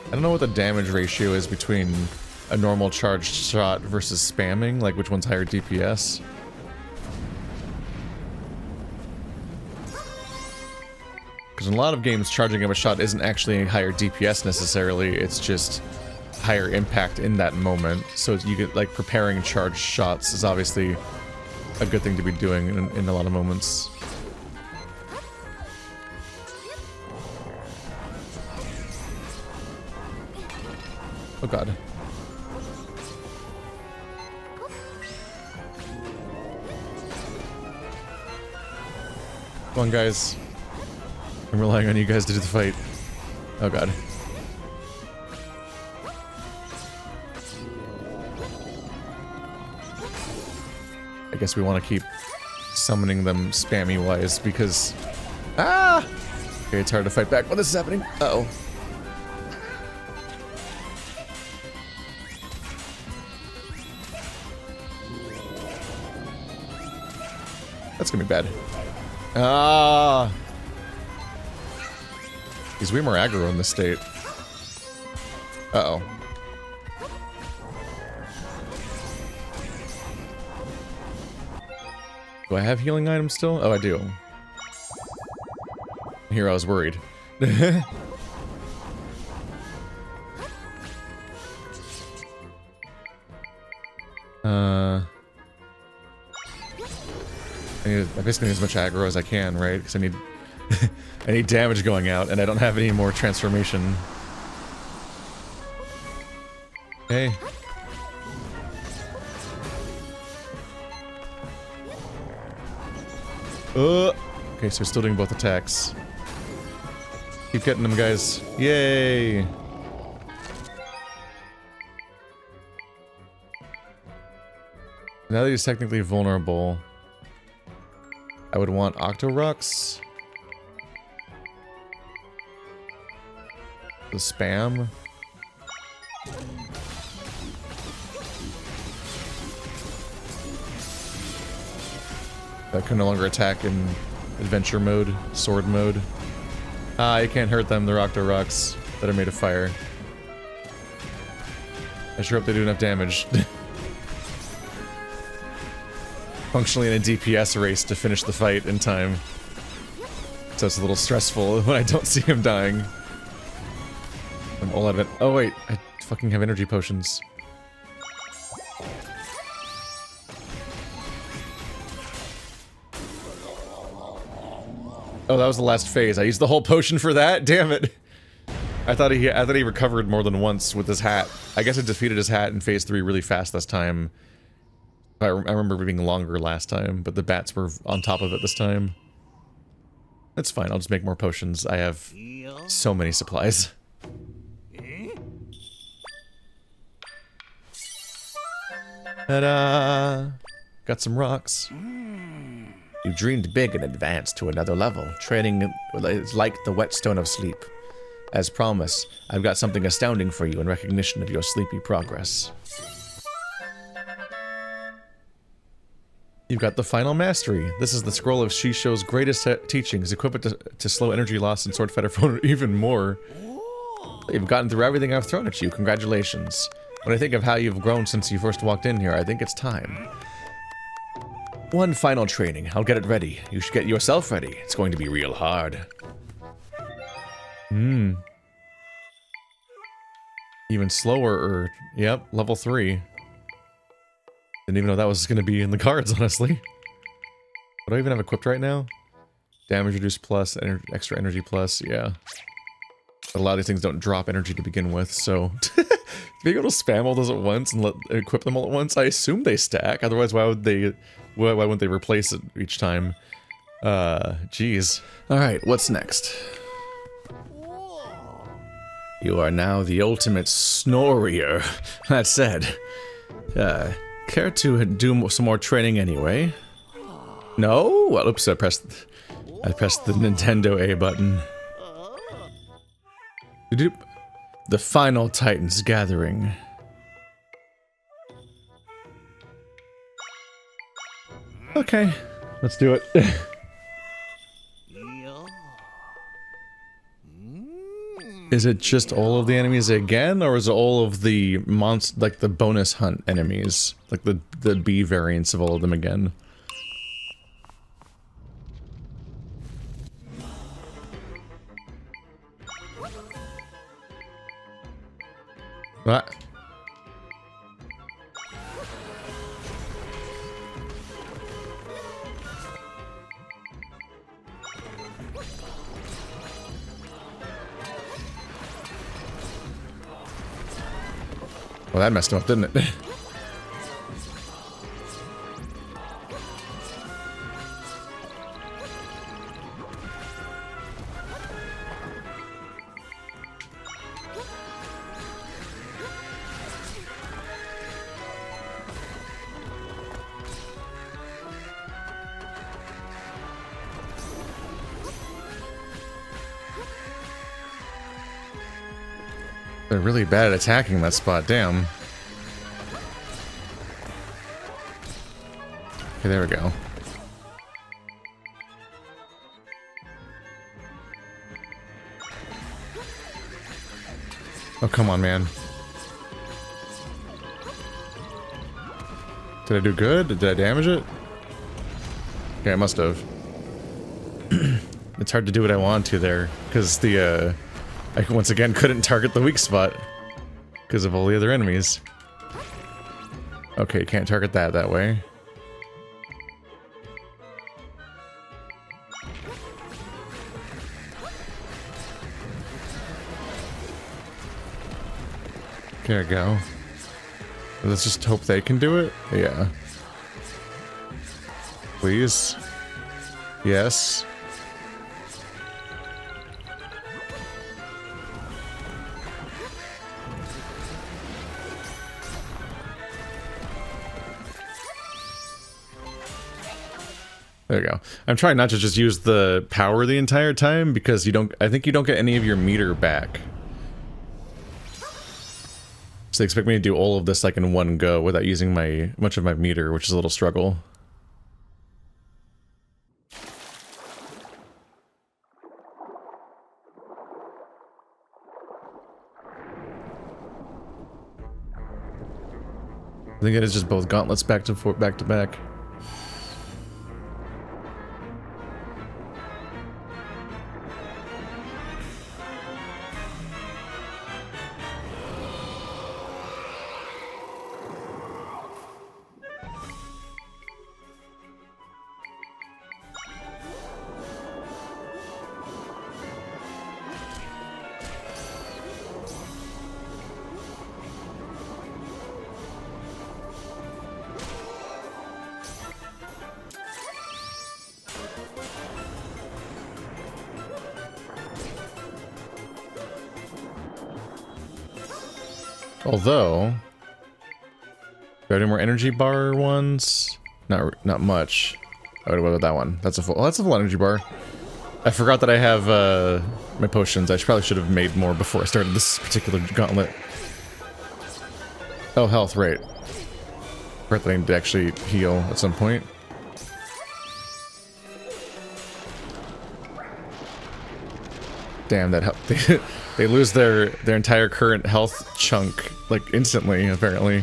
Speaker 1: I don't know what the damage ratio is between a normal charged shot versus spamming, like which one's higher DPS. Because in a lot of games, charging of a shot isn't actually a higher DPS necessarily, it's just higher impact in that moment. So you get, like, preparing charged shots is obviously a good thing to be doing in a lot of moments. Oh god. Come on, guys. I'm relying on you guys to do the fight. Oh god. I guess we want to keep summoning them spammy-wise because... Ah! Okay, it's hard to fight back when this is happening. Uh-oh. That's gonna be bad. Ah! He's way more aggro in this state. Uh-oh. Do I have healing items still? Oh, I do. Here, I was worried. I basically need as much aggro as I can, right? Because I need... I need damage going out, and I don't have any more transformation. Hey. Okay, so we're still doing both attacks. Keep getting them, guys. Yay! Now that he's technically vulnerable, I would want Octorux. The spam. That can no longer attack in adventure mode, sword mode. Ah, you can't hurt them, they're Octorux that are made of fire. I sure hope they do enough damage. Functionally in a DPS race to finish the fight in time. So it's a little stressful when I don't see him dying. I'm all out of it. Oh wait, I fucking have energy potions. Oh, that was the last phase. I used the whole potion for that? Damn it. I thought he recovered more than once with his hat. I guess I defeated his hat in phase 3 really fast this time. I remember it being longer last time, but the bats were on top of it this time. That's fine, I'll just make more potions. I have so many supplies. Ta-da! Got some rocks. You dreamed big and advanced to another level. Training is like the whetstone of sleep. As promised, I've got something astounding for you in recognition of your sleepy progress. You've got the final mastery. This is the scroll of Shisho's greatest teachings. Equip it to slow energy loss and sword fighter phone even more. You've gotten through everything I've thrown at you. Congratulations. When I think of how you've grown since you first walked in here, I think it's time. One final training. I'll get it ready. You should get yourself ready. It's going to be real hard. Even slower, yep, level 3. Didn't even know that was going to be in the cards, honestly. What do I even have equipped right now? Damage reduced plus, extra energy plus, yeah. But a lot of these things don't drop energy to begin with, so... Being able to spam all those at once and equip them all at once, I assume they stack, otherwise why wouldn't they replace it each time? Jeez. Alright, what's next? You are now the ultimate snorier. That said, care to do some more training anyway? No? Well, oops, I pressed the Nintendo A button. The final Titans gathering. Okay, let's do it. Is it just all of the enemies again, or is it all of the like the bonus hunt enemies? Like the B variants of all of them again? What? Well, that messed him up, didn't it? They're really bad at attacking that spot, damn. Okay, there we go. Oh, come on, man. Did I do good? Did I damage it? Yeah, I must have. It's hard to do what I want to there, because I once again couldn't target the weak spot because of all the other enemies. Okay, you can't target that way. There we go. Let's just hope they can do it. Yeah. Please. Yes. There we go. I'm trying not to just use the power the entire time because I think you don't get any of your meter back. So they expect me to do all of this like in one go without using much of my meter, which is a little struggle. I think it is just both gauntlets back to back. Although, Do I have any more energy bar ones? Not much. Oh, what about that one? That's a full energy bar. I forgot that I have my potions. I probably should have made more before I started this particular gauntlet. Oh, health, right. Forgot that I need to actually heal at some point. Damn, that help. They lose their entire current health chunk like instantly, apparently.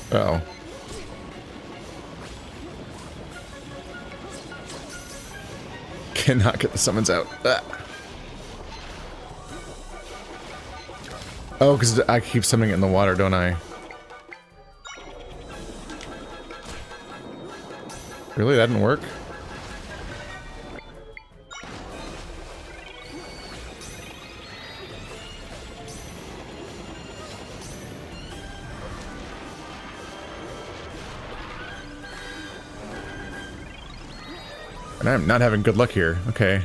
Speaker 1: Uh-oh. Cannot get the summons out. Ah. Oh, because I keep summoning it in the water, don't I? Really? That didn't work? And I'm not having good luck here. Okay.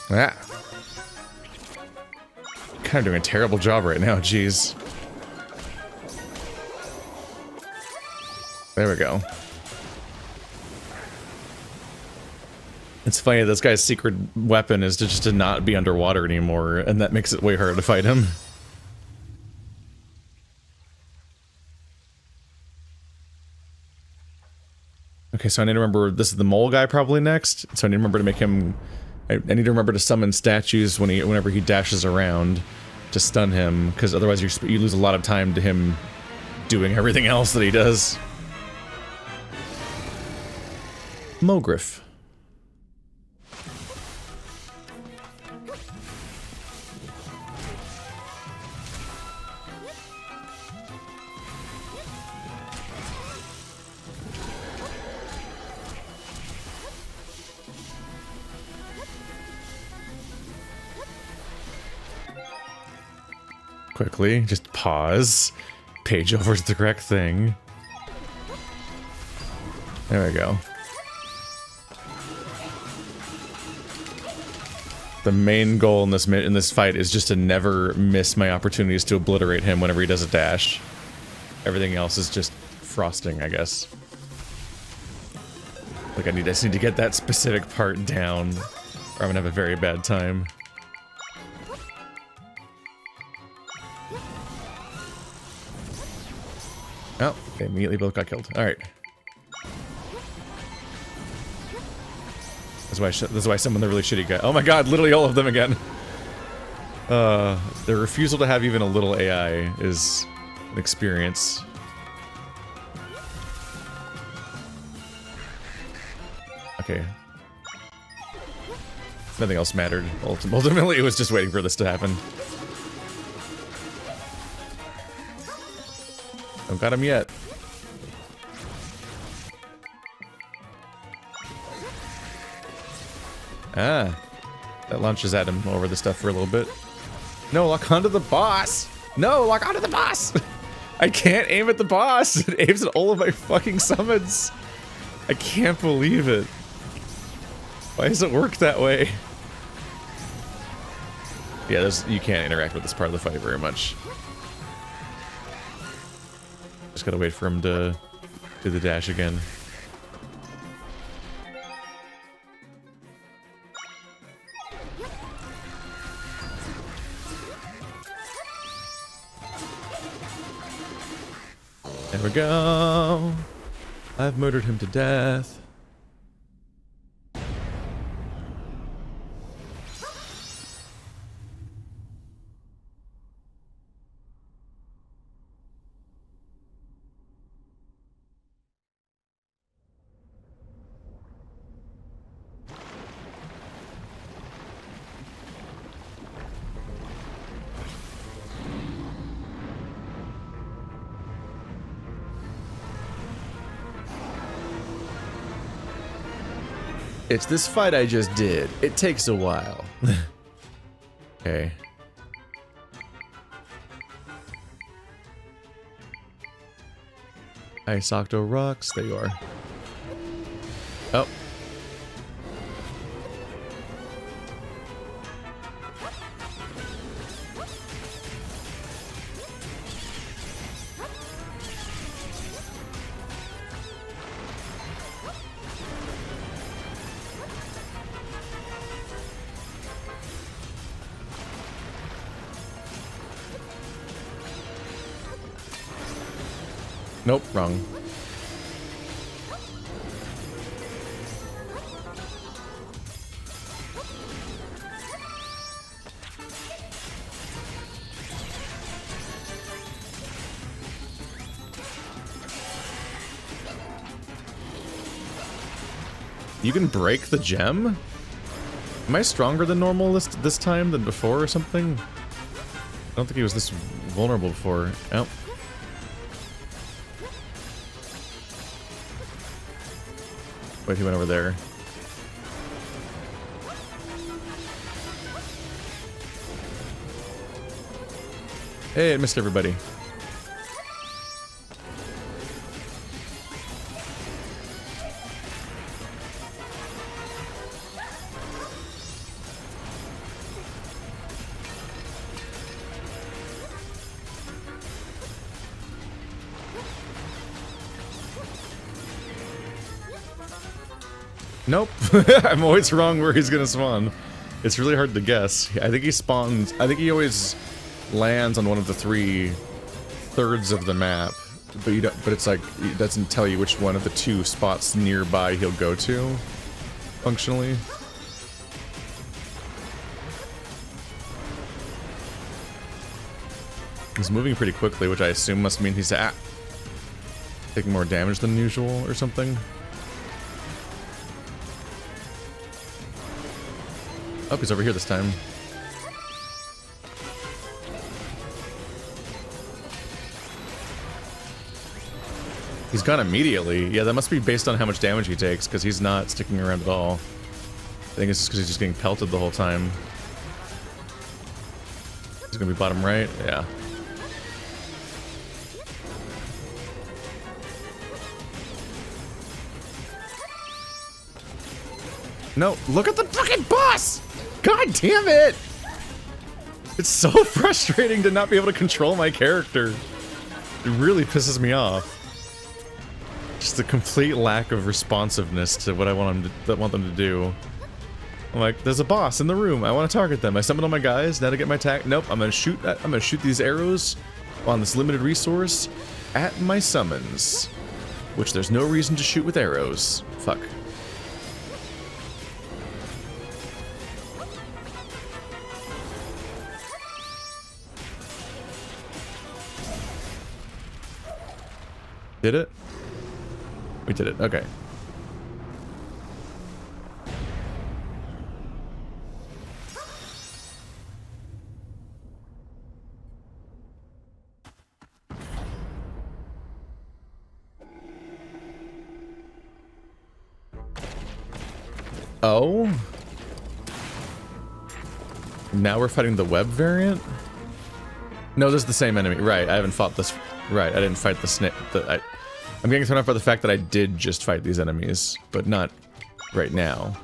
Speaker 1: Ah. Kind of doing a terrible job right now, jeez. There we go. It's funny, this guy's secret weapon is just to not be underwater anymore, and that makes it way harder to fight him. Okay, so I need to remember, this is the mole guy probably next, so I need to remember to make him... I need to remember to summon statues whenever he dashes around to stun him, because otherwise you lose a lot of time to him doing everything else that he does. Mogriff. Quickly, just pause, page over to the correct thing. There we go. The main goal in this fight is just to never miss my opportunities to obliterate him whenever he does a dash. Everything else is just frosting, I guess. Like I just need to get that specific part down, or I'm gonna have a very bad time. Oh, they immediately both got killed. All right. This is why I summoned the really shitty guy. Oh my god, literally all of them again. The refusal to have even a little AI is an experience. Okay. Nothing else mattered. Ultimately, it was just waiting for this to happen. Don't got him yet. Ah. That launches at him over the stuff for a little bit. No, lock onto the boss! No, lock onto the boss! I can't aim at the boss! It aims at all of my fucking summons! I can't believe it. Why does it work that way? Yeah, you can't interact with this part of the fight very much. Just gotta wait for him to do the dash again. There we go. I've murdered him to death. It's this fight I just did. It takes a while. Okay. Ice Octo rocks. There you are. Oh. Nope, wrong. You can break the gem? Am I stronger than normal this time than before or something? I don't think he was this vulnerable before. Oh. Wait, he went over there. Hey, I missed everybody. Nope. I'm always wrong where he's gonna spawn. It's really hard to guess. I think he spawns... I think he always lands on one of the 3/3 of the map. But you don't, but it's like, it doesn't tell you which one of the 2 spots nearby he'll go to, functionally. He's moving pretty quickly, which I assume must mean he's taking more damage than usual or something. Oh, he's over here this time. He's gone immediately. Yeah, that must be based on how much damage he takes, because he's not sticking around at all. I think it's just because he's just getting pelted the whole time. He's gonna be bottom right? Yeah. No, look at the fucking boss! God damn it! It's so frustrating to not be able to control my character. It really pisses me off. Just a complete lack of responsiveness to what I want them to do. I'm like, there's a boss in the room. I want to target them. I summon all my guys. Now to get my attack. Nope. I'm gonna shoot these arrows on this limited resource at my summons, which there's no reason to shoot with arrows. Fuck. Did it? We did it. Okay. Oh? Now we're fighting the web variant? No, this is the same enemy. Right, I haven't fought this. Right, I didn't fight the snake. I'm getting thrown off by the fact that I did just fight these enemies, but not right now,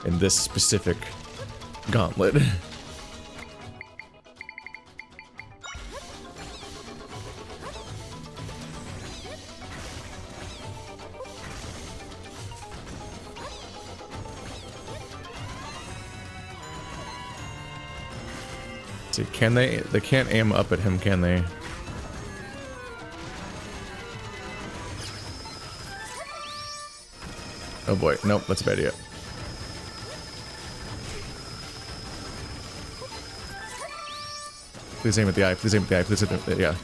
Speaker 1: in this specific gauntlet. See, can they can't aim up at him, can they? Oh boy, nope, that's a bad idea. Please aim at the eye, please aim at the eye, please aim at the, yeah.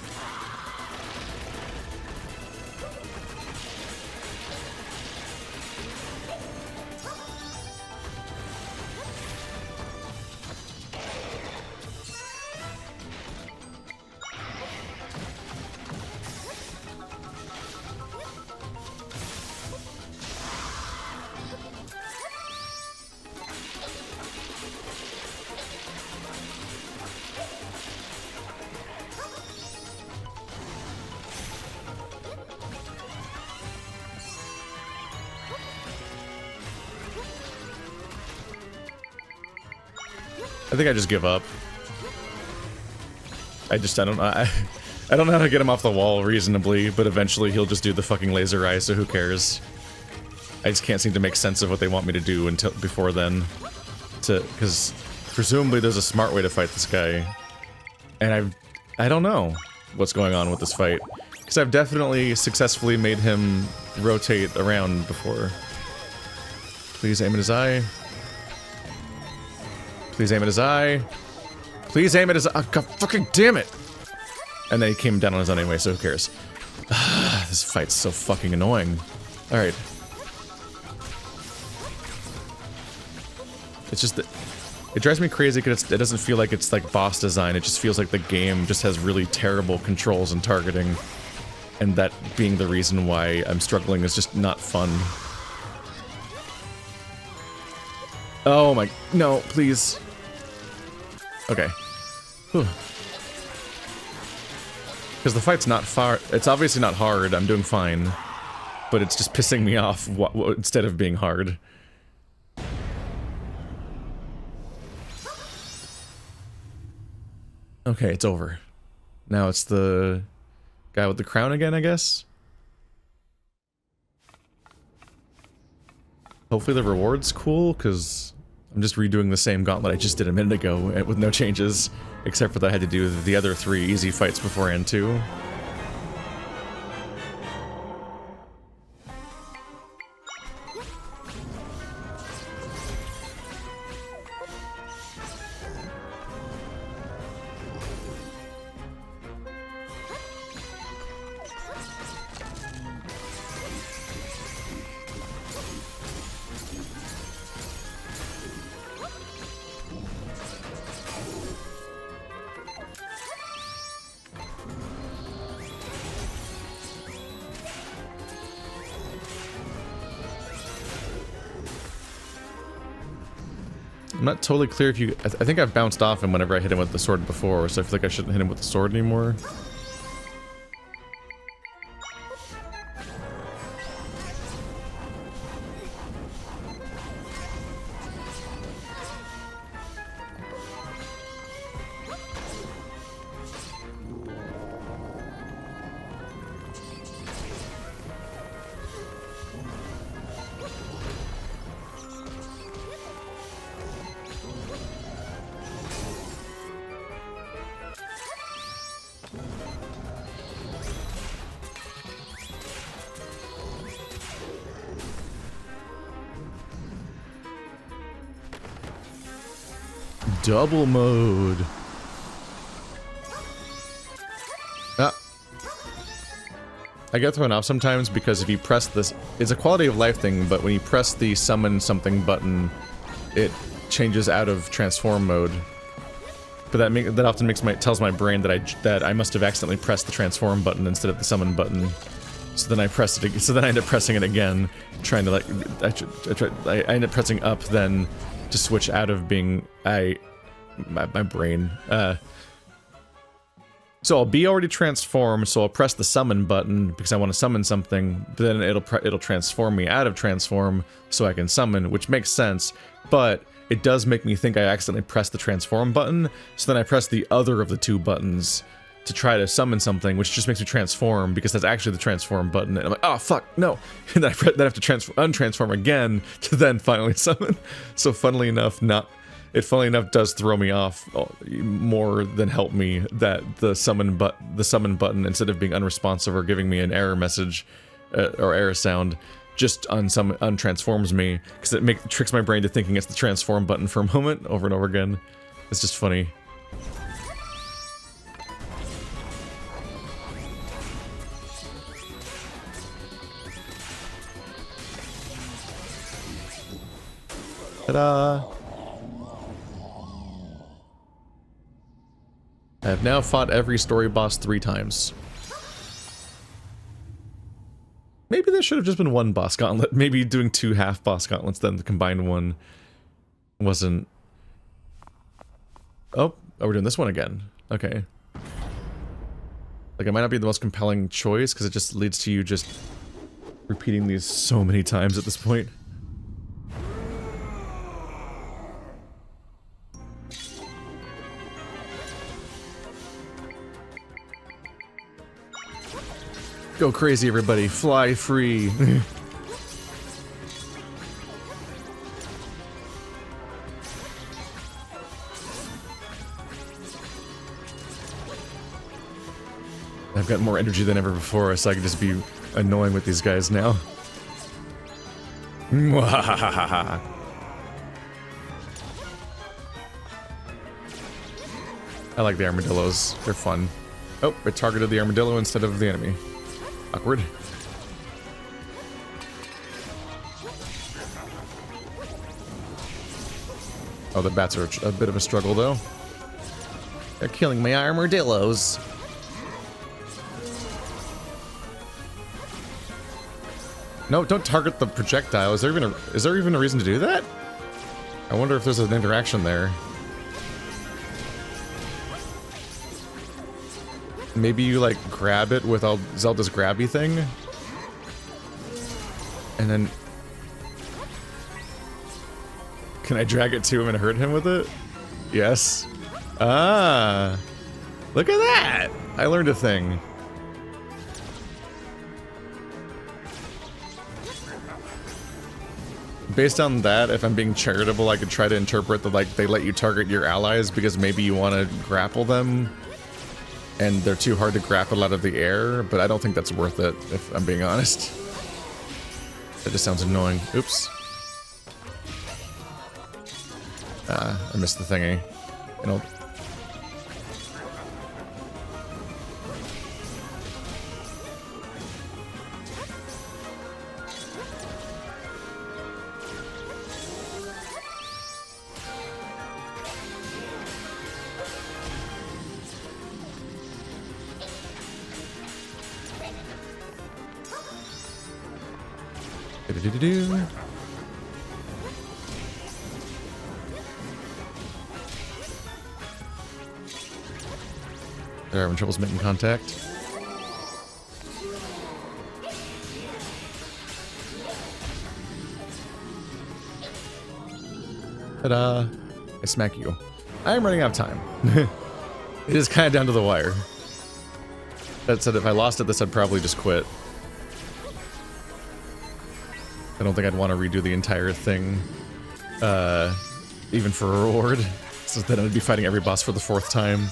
Speaker 2: I think I just give up. I don't know how to get him off the wall reasonably, but eventually he'll just do the fucking laser eye, so who cares? I just can't seem to make sense of what they want me to do until before then. Because presumably there's a smart way to fight this guy. And I don't know what's going on with this fight. Because I've definitely successfully made him rotate around before. Please aim at his eye. Please aim at his eye. Please aim at his eye. Oh, God, fucking damn it! And then he came down on his own anyway, so who cares? This fight's so fucking annoying. Alright. It's just that it drives me crazy because it doesn't feel like it's like boss design. It just feels like the game just has really terrible controls and targeting. And that being the reason why I'm struggling is just not fun. Oh my... No, please. Okay. Because the fight's not far... It's obviously not hard. I'm doing fine. But it's just pissing me off instead of being hard. Okay, it's over. Now it's the guy with the crown again, I guess? Hopefully the reward's cool, because I'm just redoing the same gauntlet I just did a minute ago with no changes, except for that I had to do the other 3 easy fights beforehand too. I'm not totally clear if you... I think I've bounced off him whenever I hit him with the sword before, so I feel like I shouldn't hit him with the sword anymore. Double mode. I get thrown off sometimes because if you press this, it's a quality of life thing, but when you press the summon something button, it changes out of transform mode. But that often tells my brain that I must have accidentally pressed the transform button instead of the summon button. So then I press it. So then I end up pressing it again, trying to I end up pressing up then to switch out of being my brain. So I'll be already transformed, so I'll press the summon button because I want to summon something, but then it'll transform me out of transform so I can summon, which makes sense, but it does make me think I accidentally pressed the transform button, so then I press the other of the 2 buttons to try to summon something, which just makes me transform because that's actually the transform button, and I'm like, oh fuck, no, and then I have to untransform again to then finally summon. So funnily enough, funnily enough does throw me off more than help me that the summon button, instead of being unresponsive or giving me an error message or error sound, just untransforms me because it tricks my brain to thinking it's the transform button for a moment over and over again. It's just funny. Ta-da! I have now fought every story boss 3 times. Maybe there should have just been 1 boss gauntlet. Maybe doing 2 half boss gauntlets, then the combined one wasn't... Oh, we're doing this one again. Okay. Like, it might not be the most compelling choice, because it just leads to you just repeating these so many times at this point. Go crazy, everybody. Fly free. I've got more energy than ever before, so I can just be annoying with these guys now. I like the armadillos. They're fun. Oh, it targeted the armadillo instead of the enemy. Awkward. Oh, the bats are a bit of a struggle, though. They're killing my armadillos. No, don't target the projectile. Is there even a reason to do that? I wonder if there's an interaction there. Maybe you like grab it with all Zelda's grabby thing, and then can I drag it to him and hurt him with it? Yes. Ah, look at that! I learned a thing. Based on that, if I'm being charitable, I could try to interpret that like they let you target your allies because maybe you want to grapple them and they're too hard to grapple out of the air, but I don't think that's worth it, if I'm being honest. That just sounds annoying. Oops. I missed the thingy. You know. They're having troubles making contact. Ta-da! I smack you. I am running out of time. It is kind of down to the wire. That said, if I lost at this, I'd probably just quit. I don't think I'd want to redo the entire thing, even for a reward. So then I'd be fighting every boss for the 4th time.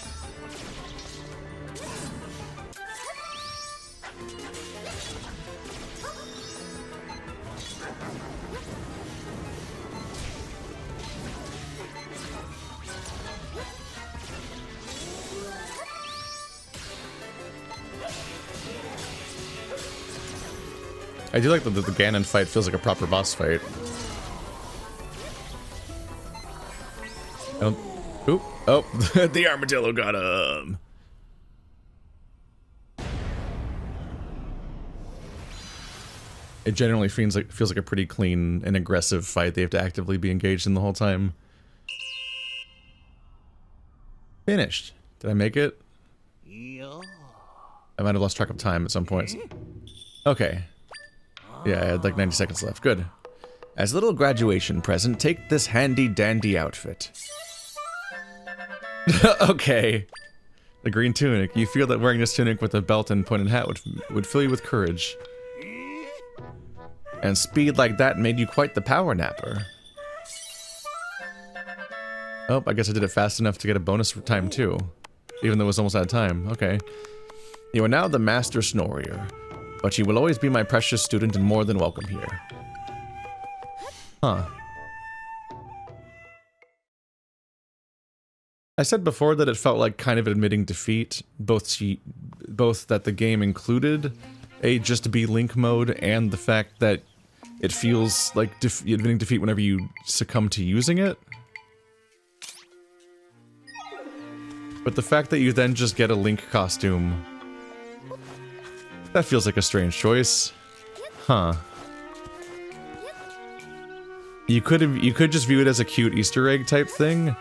Speaker 2: I do like that the Ganon fight feels like a proper boss fight. Oop. Oh, the armadillo got him. It generally feels like a pretty clean and aggressive fight. They have to actively be engaged in the whole time. Finished. Did I make it? I might have lost track of time at some point. Okay. Yeah, I had like 90 seconds left. Good. As a little graduation present, take this handy-dandy outfit. Okay. The green tunic. You feel that wearing this tunic with a belt and pointed hat would fill you with courage. And speed like that made you quite the power napper. Oh, I guess I did it fast enough to get a bonus for time too. Even though it was almost out of time. Okay. You are now the Master Snorier. But you will always be my precious student and more than welcome here. Huh. I said before that it felt like kind of admitting defeat, both that the game included a just be Link mode and the fact that it feels like admitting defeat whenever you succumb to using it. But the fact that you then just get a Link costume, that feels like a strange choice. Huh. You could just view it as a cute Easter egg type thing,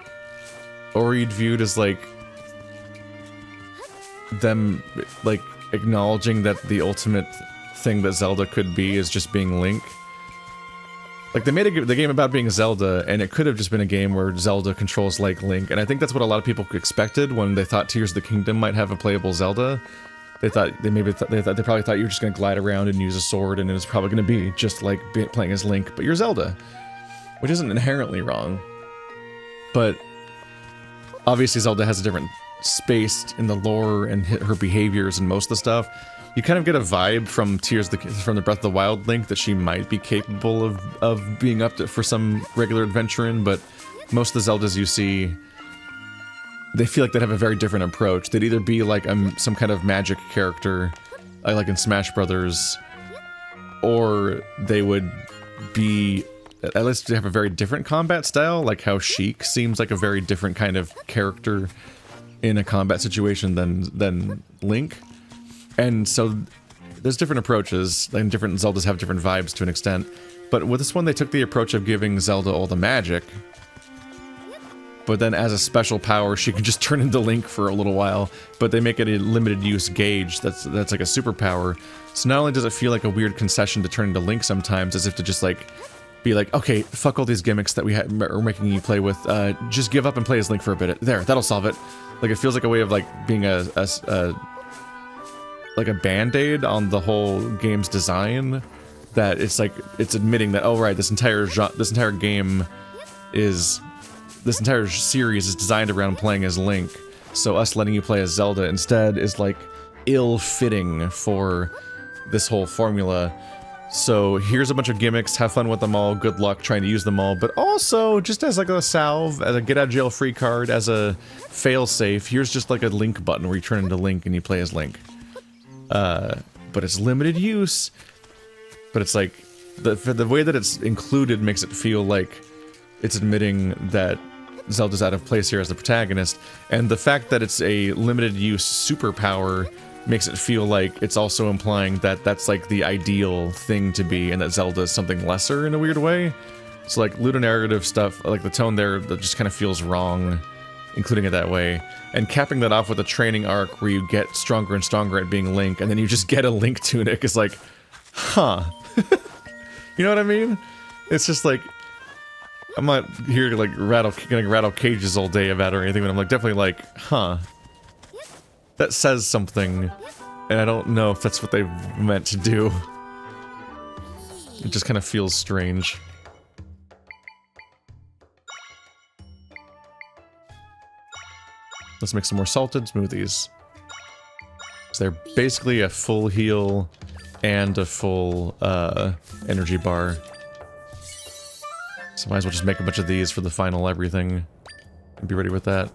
Speaker 2: or you'd view it as like them like acknowledging that the ultimate thing that Zelda could be is just being Link. Like they made the game about being Zelda, and it could have just been a game where Zelda controls like Link, and I think that's what a lot of people expected when they thought Tears of the Kingdom might have a playable Zelda. They probably thought you were just gonna glide around and use a sword, and it was probably gonna be just like playing as Link, but you're Zelda, which isn't inherently wrong. But obviously Zelda has a different space in the lore and her behaviors and most of the stuff. You kind of get a vibe from from the Breath of the Wild Link that she might be capable of being up to for some regular adventuring, but most of the Zeldas you see, they feel like they'd have a very different approach. They'd either be like some kind of magic character, like in Smash Brothers, or they would be, at least have a very different combat style, like how Sheik seems like a very different kind of character in a combat situation than Link. And so there's different approaches, and different Zeldas have different vibes to an extent. But with this one, they took the approach of giving Zelda all the magic, but then as a special power, she can just turn into Link for a little while, but they make it a limited use gauge that's like a superpower. So not only does it feel like a weird concession to turn into Link sometimes, as if to just like, be like, okay, fuck all these gimmicks that are making you play with, just give up and play as Link for a bit. There, that'll solve it. Like, it feels like a way of like being like a band-aid on the whole game's design, that it's like, it's admitting that, oh right, this entire series is designed around playing as Link, so us letting you play as Zelda instead is like ill-fitting for this whole formula. So here's a bunch of gimmicks, have fun with them all, good luck trying to use them all, but also just as like a salve, as a get-out-of-jail-free card, as a fail-safe, here's just like a Link button where you turn into Link and you play as Link. But it's limited use, but it's like, the way that it's included makes it feel like it's admitting that Zelda's out of place here as the protagonist, and the fact that it's a limited use superpower makes it feel like it's also implying that that's like the ideal thing to be, and that Zelda is something lesser in a weird way. So like ludonarrative stuff, like the tone there, that just kind of feels wrong, including it that way. And capping that off with a training arc where you get stronger and stronger at being Link, and then you just get a Link tunic is like, huh. You know what I mean? It's just like, I'm not here to like rattle cages all day about it or anything, but I'm like definitely like, huh. That says something, and I don't know if that's what they meant to do. It just kind of feels strange. Let's make some more salted smoothies. So they're basically a full heal and a full energy bar. So might as well just make a bunch of these for the final everything and be ready with that.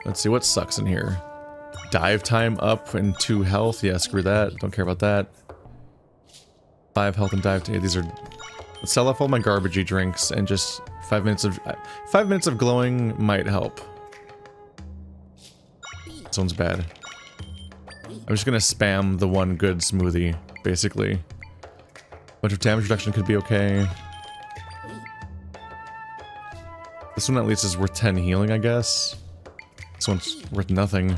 Speaker 2: Let's see what sucks in here. Dive time up and 2 health. Yeah, screw that. Don't care about that. 5 health and dive time. These are. Let's sell off all my garbagey drinks and just 5 minutes of glowing might help. This one's bad. I'm just gonna spam the one good smoothie, basically. Bunch of damage reduction could be okay. This one at least is worth 10 healing, I guess. This one's worth nothing.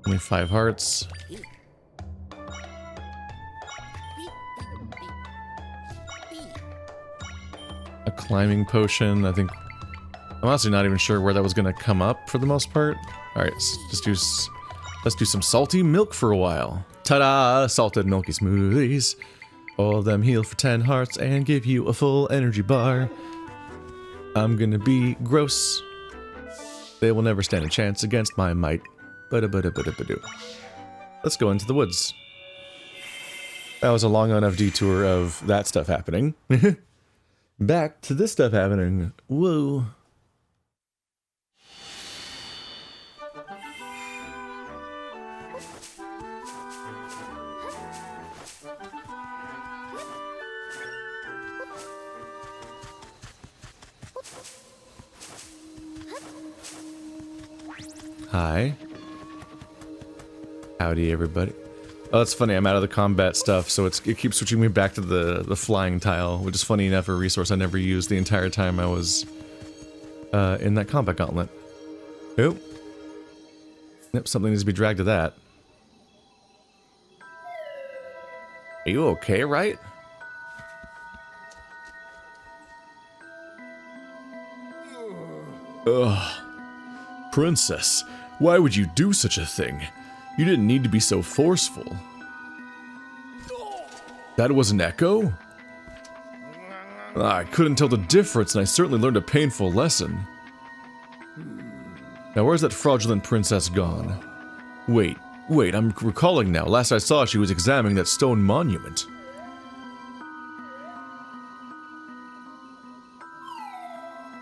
Speaker 2: Only 5 hearts. A climbing potion, I think. I'm honestly not even sure where that was gonna come up for the most part. Alright, let's do some salty milk for a while. Ta-da! Salted milky smoothies. All of them heal for 10 hearts and give you a full energy bar. I'm gonna be gross. They will never stand a chance against my might. Ba-da-ba-da-ba-da-ba-doo. Let's go into the woods. That was a long enough detour of that stuff happening. Back to this stuff happening. Whoa. Hi. Howdy, everybody. Oh, that's funny. I'm out of the combat stuff, so it keeps switching me back to the flying tile, which is funny enough a resource I never used the entire time I was in that combat gauntlet. Oh. Yep, something needs to be dragged to that. Are you okay, right?
Speaker 1: Ugh. Princess, why would you do such a thing? You didn't need to be so forceful. That was an echo? I couldn't tell the difference, and I certainly learned a painful lesson. Now where's that fraudulent princess gone? Wait, I'm recalling now. Last I saw, she was examining that stone monument.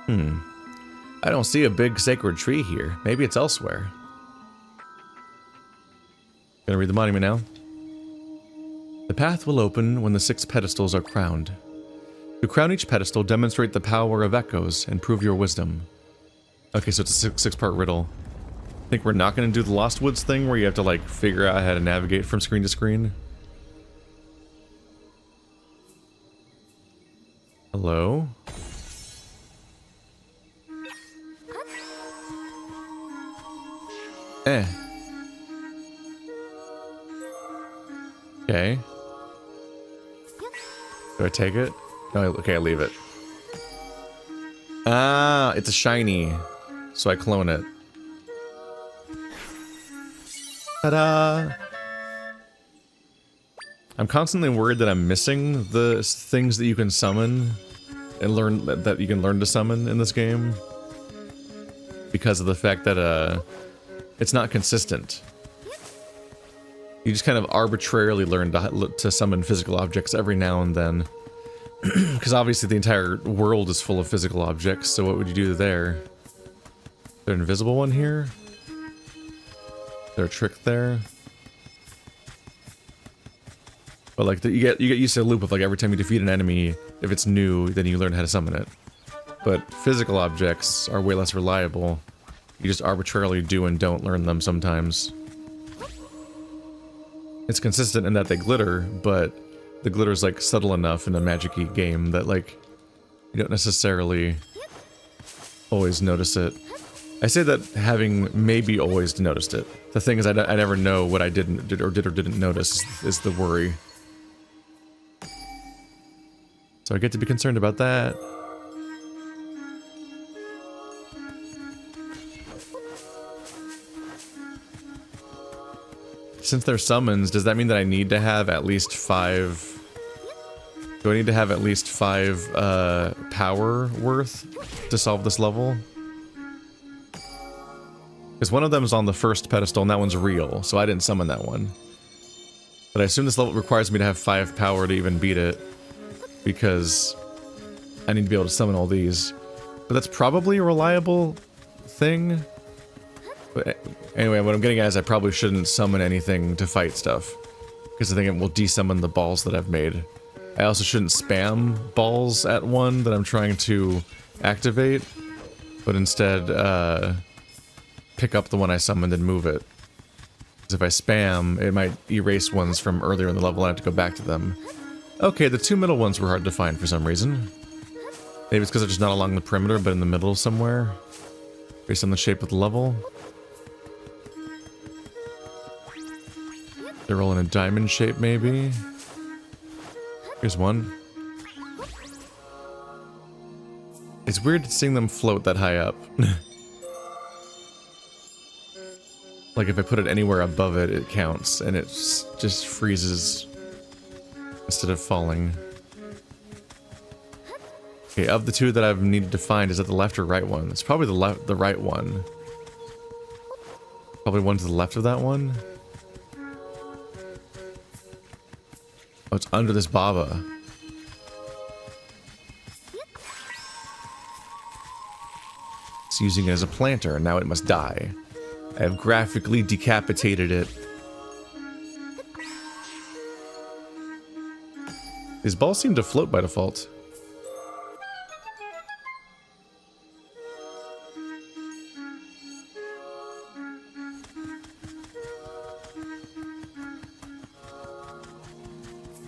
Speaker 2: I don't see a big sacred tree here. Maybe it's elsewhere. Gonna read the monument now. The path will open when the 6 pedestals are crowned. To crown each pedestal, demonstrate the power of echoes and prove your wisdom. Okay, so it's a six-part riddle. I think we're not gonna do the Lost Woods thing where you have to like figure out how to navigate from screen to screen. Hello? Okay. Do I take it? No, okay, I leave it. Ah, it's a shiny. So I clone it. Ta-da! I'm constantly worried that I'm missing the things that you can summon and learn that you can learn to summon in this game because of the fact that it's not consistent. You just kind of arbitrarily learn to summon physical objects every now and then. Because obviously the entire world is full of physical objects, so what would you do there? Is there an invisible one here? Is there a trick there? But like, you get used to the loop of like every time you defeat an enemy, if it's new, then you learn how to summon it. But physical objects are way less reliable. You just arbitrarily do and don't learn them sometimes. It's consistent in that they glitter, but the glitter is like subtle enough in a magic-y game that like you don't necessarily always notice it. I say that having maybe always noticed it. The thing is, I never know what I did or didn't notice is the worry. So I get to be concerned about that. Since they're summons, does that mean that I need to have at least 5... Do I need to have at least 5 power worth to solve this level? Because one of them is on the first pedestal and that one's real, so I didn't summon that one. But I assume this level requires me to have 5 power to even beat it, because I need to be able to summon all these. But that's probably a reliable thing. But anyway, what I'm getting at is I probably shouldn't summon anything to fight stuff, because I think it will desummon the balls that I've made. I also shouldn't spam balls at one that I'm trying to activate, but instead pick up the one I summoned and move it. Because if I spam, it might erase ones from earlier in the level and I have to go back to them. Okay, the 2 middle ones were hard to find for some reason. Maybe it's because they're just not along the perimeter, but in the middle somewhere, based on the shape of the level. They're all in a diamond shape, maybe. Here's one. It's weird seeing them float that high up. Like if I put it anywhere above it, it counts, and it just freezes instead of falling. Okay, of the 2 that I've needed to find, is that the left or right one? It's probably the right one. Probably one to the left of that one. Oh, it's under this Baba. It's using it as a planter, and now it must die. I have graphically decapitated it. These balls seem to float by default.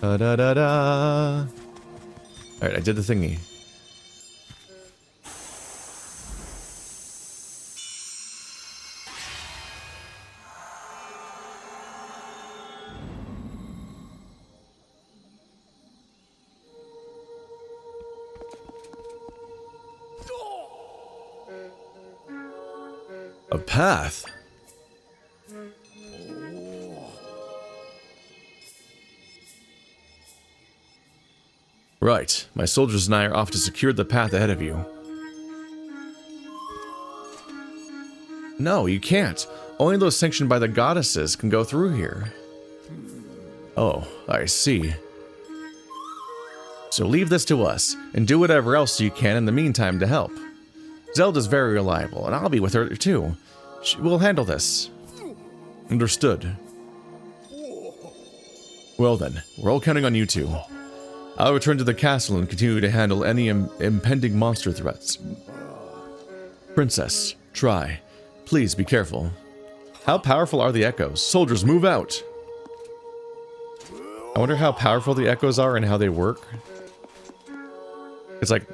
Speaker 2: Da da da da. Alright, I did the thingy. A path? Right. My soldiers and I are off to secure the path ahead of you. No, you can't. Only those sanctioned by the goddesses can go through here. Oh, I see. So leave this to us, and do whatever else you can in the meantime to help. Zelda's very reliable, and I'll be with her too. We'll handle this. Understood. Well then, we're all counting on you two. I'll return to the castle and continue to handle any impending monster threats. Princess, try. Please be careful. How powerful are the echoes? Soldiers, move out! I wonder how powerful the echoes are and how they work. It's like,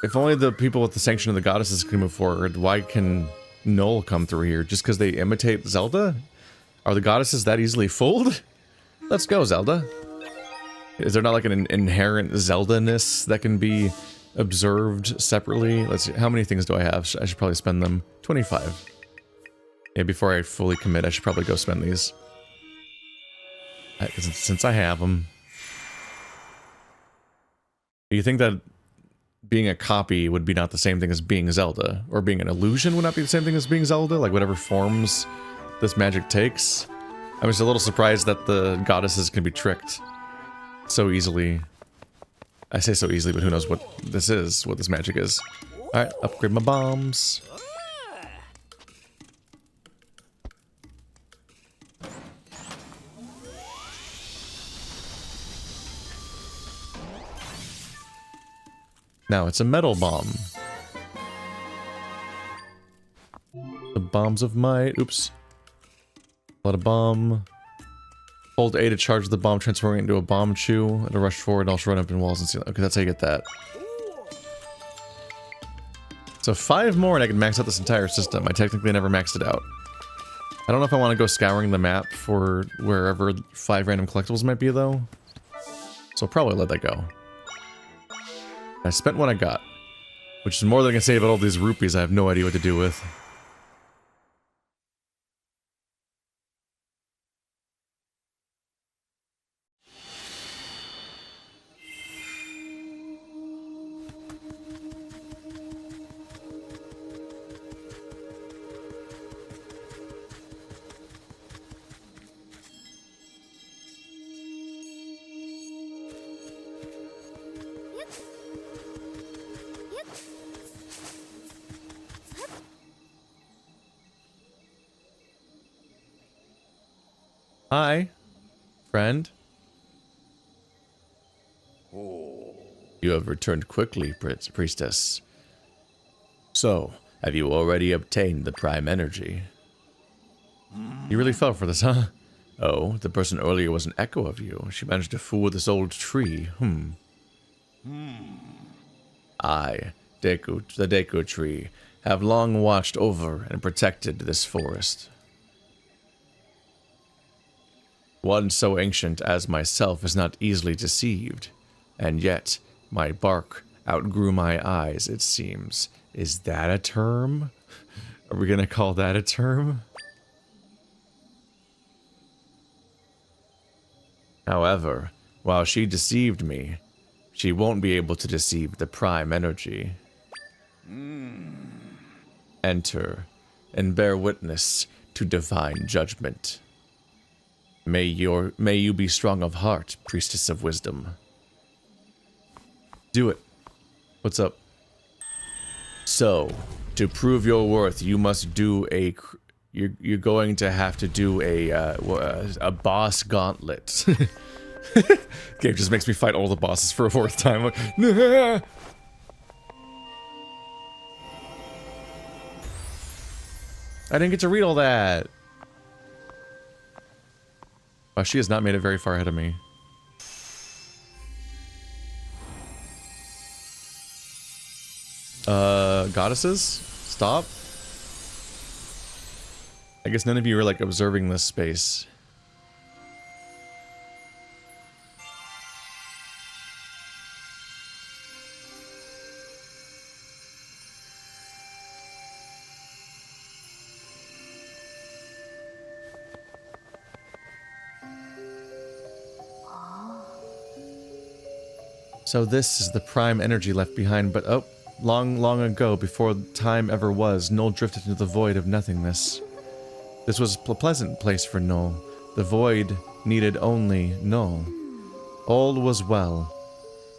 Speaker 2: if only the people with the sanction of the goddesses can move forward, why can Null come through here? Just because they imitate Zelda? Are the goddesses that easily fooled? Let's go, Zelda. Is there not like an inherent Zelda-ness that can be observed separately? Let's see, how many things do I have? I should probably spend them. 25. Yeah, before I fully commit, I should probably go spend these. Since I have them. Do you think that being a copy would be not the same thing as being Zelda? Or being an illusion would not be the same thing as being Zelda? Like whatever forms this magic takes? I was a little surprised that the goddesses can be tricked so easily. I say so easily, but who knows what this is, what this magic is. Alright, upgrade my bombs. Now it's a metal bomb. The bombs of might. Oops. Let a bomb. Hold A to charge the bomb, transforming it into a bomb chew. And to rush forward, I'll run up in walls and see. Okay, that's how you get that. So 5 more and I can max out this entire system. I technically never maxed it out. I don't know if I want to go scouring the map for wherever 5 random collectibles might be, though. So I'll probably let that go. I spent what I got, which is more than I can say about all these rupees I have no idea what to do with. Hi, friend. You have returned quickly, priestess. So, have you already obtained the prime energy? You really fell for this, huh? Oh, the person earlier was an echo of you. She managed to fool this old tree. I, the Deku tree, have long watched over and protected this forest. One so ancient as myself is not easily deceived, and yet my bark outgrew my eyes, it seems. Is that a term? Are we gonna call that a term? However, while she deceived me, she won't be able to deceive the prime energy. Enter, and bear witness to divine judgment. May you be strong of heart, priestess of wisdom. Do it. What's up? So, to prove your worth, you must do a. You're going to have to do a boss gauntlet. Game just makes me fight all the bosses for a 4th time. Like, nah! I didn't get to read all that. Wow, she has not made it very far ahead of me. Goddesses? Stop. I guess none of you are like observing this space. So this is the prime energy left behind, but oh, long, long ago, before time ever was, Null drifted into the void of nothingness. This was a pleasant place for Null. The void needed only Null. All was well,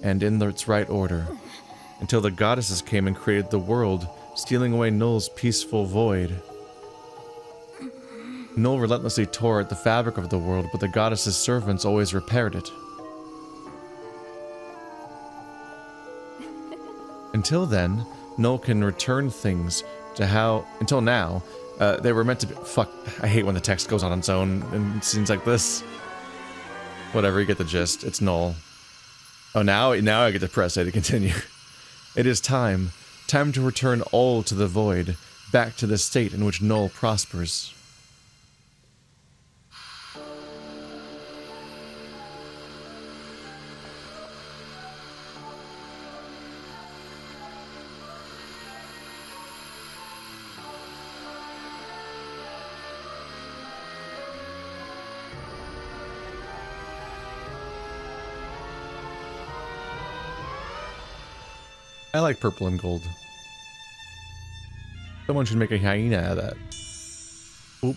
Speaker 2: and in its right order, until the goddesses came and created the world, stealing away Null's peaceful void. Null relentlessly tore at the fabric of the world, but the goddesses' servants always repaired it. Until then, Null can return things to how... Until now, they were meant to be... Fuck, I hate when the text goes on its own in scenes like this. Whatever, you get the gist. It's Null. Oh, now I get to press A to continue. It is time. Time to return all to the void, back to the state in which Null prospers. I like purple and gold. Someone should make a hyena out of that. Oop.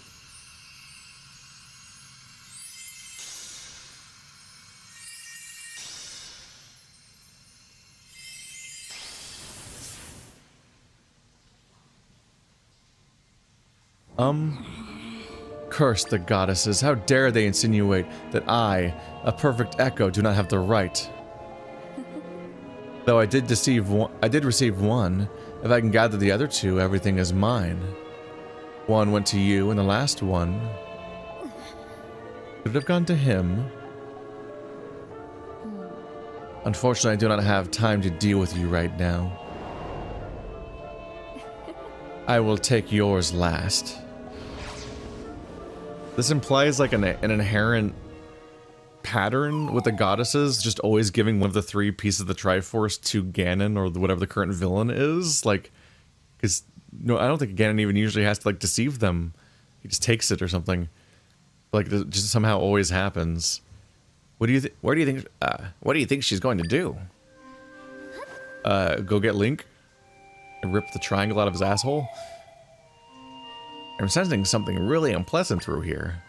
Speaker 2: Curse the goddesses. How dare they insinuate that I, a perfect echo, do not have the right. Though I did receive one. If I can gather the other two, everything is mine. One went to you, and the last one could have gone to him. Unfortunately, I do not have time to deal with you right now. I will take yours last. This implies like an inherent pattern with the goddesses just always giving one of the three pieces of the Triforce to Ganon or whatever the current villain is. Like, because no, I don't think Ganon even usually has to like deceive them. He just takes it or something. Like, it just somehow always happens. What do you think she's going to do? Go get Link and rip the triangle out of his asshole? I'm sensing something really unpleasant through here.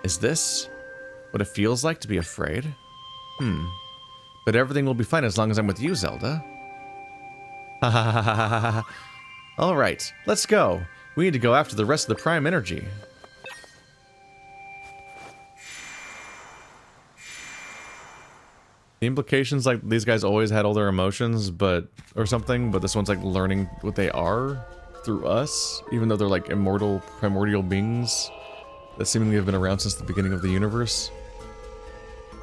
Speaker 2: Is this what it feels like to be afraid? But everything will be fine as long as I'm with you, Zelda. Ha ha ha ha ha ha. Alright, let's go. We need to go after the rest of the prime energy. The implications like these guys always had all their emotions, or something, but this one's like learning what they are through us, even though they're like immortal, primordial beings that seemingly have been around since the beginning of the universe.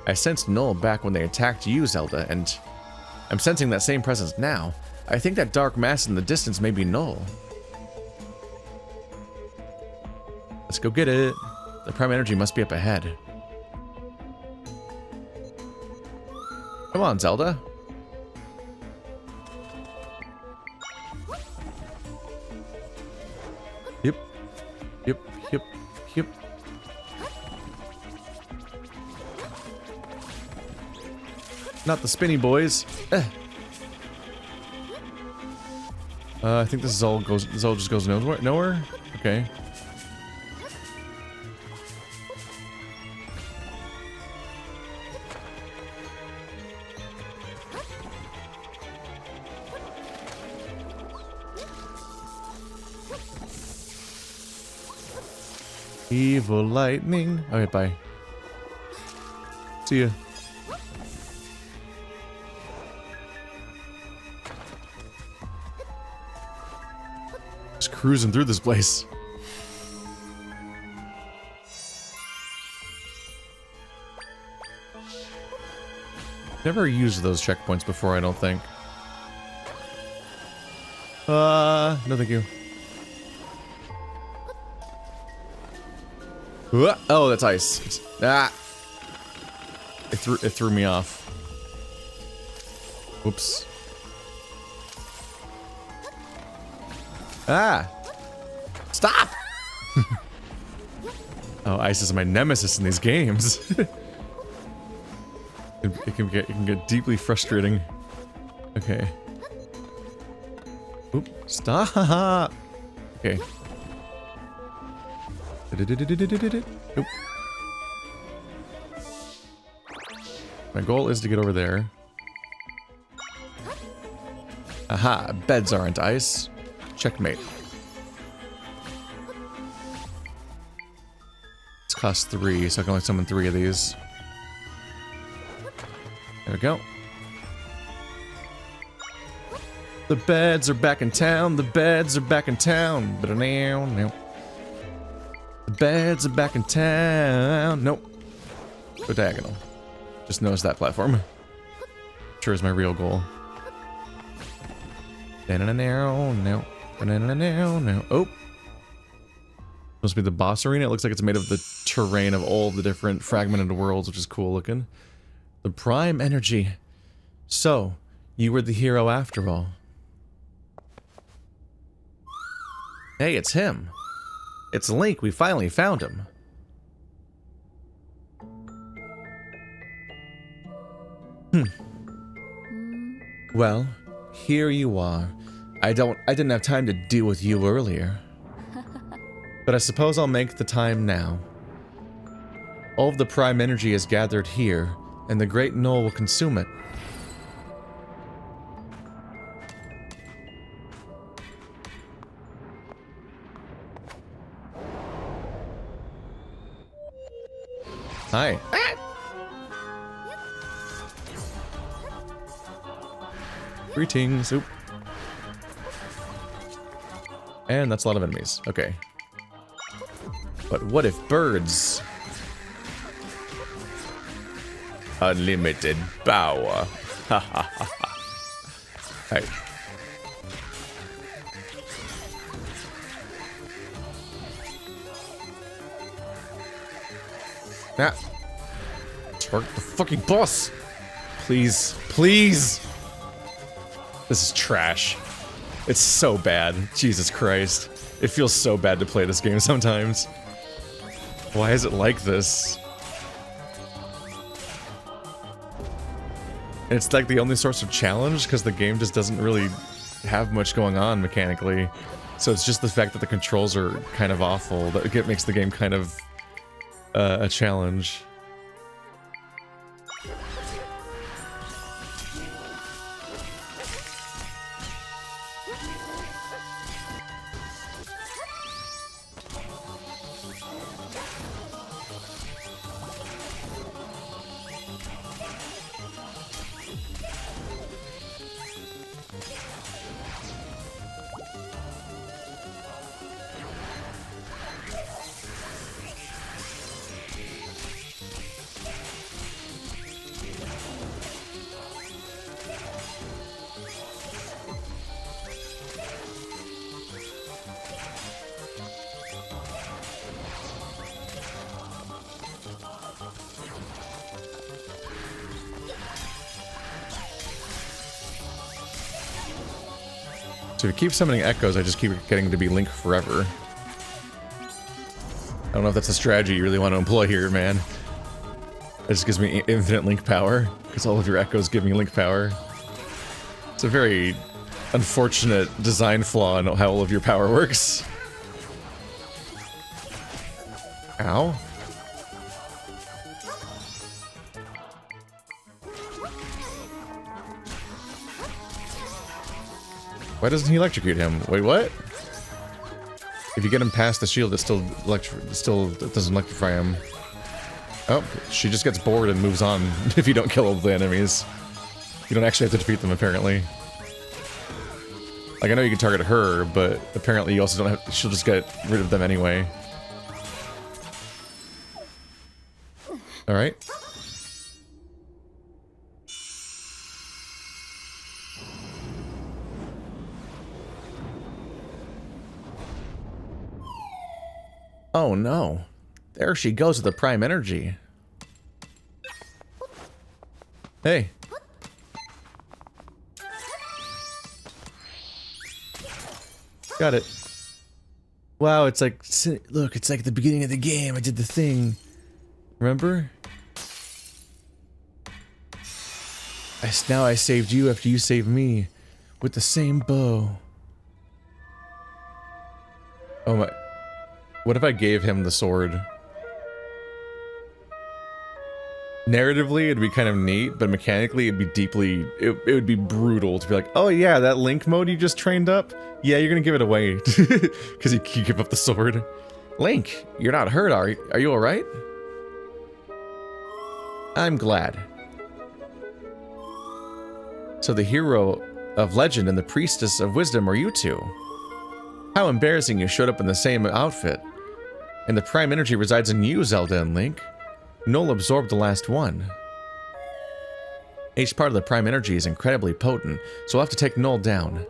Speaker 2: I sensed Null back when they attacked you, Zelda, and I'm sensing that same presence now. I think that dark mass in the distance may be Null. Let's go get it. The prime energy must be up ahead. Come on, Zelda. Yep. Yep, yep, yep. Not the spinny boys. I think this all just goes nowhere? Okay. Evil lightning. Okay, bye. See ya. Just cruising through this place. Never used those checkpoints before, I don't think. No thank you. Oh, that's ice. Ah! It threw me off. Whoops. Ah! Stop! Oh, ice is my nemesis in these games. It can get deeply frustrating. Okay. Oop! Stop! Okay. Nope. My goal is to get over there. Aha! Beds aren't ice. Checkmate. This costs 3, so I can only summon 3 of these. There we go. The beds are back in town. The beds are back in town. But now. The beds are back in town. Nope. Go diagonal. Just notice that platform. Sure is my real goal. No. Oh. Supposed to be the boss arena. It looks like it's made of the terrain of all the different fragmented worlds, which is cool looking. The prime energy. So, you were the hero after all. Hey, it's him. It's Link. We finally found him. Well, here you are. I didn't have time to deal with you earlier. But I suppose I'll make the time now. All of the prime energy is gathered here, and the Great Null will consume it. Hi. Greetings. Oop. And that's a lot of enemies. Okay. But what if birds? Unlimited power. Ha ha ha ha. Hey. Ah. Target the fucking boss. Please. Please. This is trash. It's so bad. Jesus Christ. It feels so bad to play this game sometimes. Why is it like this? It's like the only source of challenge because the game just doesn't really have much going on mechanically. So it's just the fact that the controls are kind of awful that makes the game kind of a challenge. So if you keep summoning echoes, I just keep getting to be Link forever. I don't know if that's a strategy you really want to employ here, man. It just gives me infinite Link power, because all of your echoes give me Link power. It's a very unfortunate design flaw in how all of your power works. Ow. Why doesn't he electrocute him? Wait, what? If you get him past the shield, it still doesn't electrify him. Oh, she just gets bored and moves on if you don't kill all the enemies. You don't actually have to defeat them, apparently. Like, I know you can target her, but apparently you also don't have... She'll just get rid of them anyway. Alright. Oh no. There she goes with the prime energy. Hey. Got it. Wow, it's like, look, it's like the beginning of the game. I did the thing. Remember? Now I saved you after you saved me. With the same bow. Oh my. What if I gave him the sword? Narratively, it'd be kind of neat, but mechanically, it'd be deeply... It would be brutal to be like, oh yeah, that Link mode you just trained up? Yeah, you're gonna give it away. Because you give up the sword. Link, you're not hurt, are you? Are you alright? I'm glad. So the hero of legend and the priestess of wisdom are you two. How embarrassing you showed up in the same outfit. And the prime energy resides in you, Zelda and Link. Null absorbed the last one. Each part of the prime energy is incredibly potent, so we'll have to take Null down.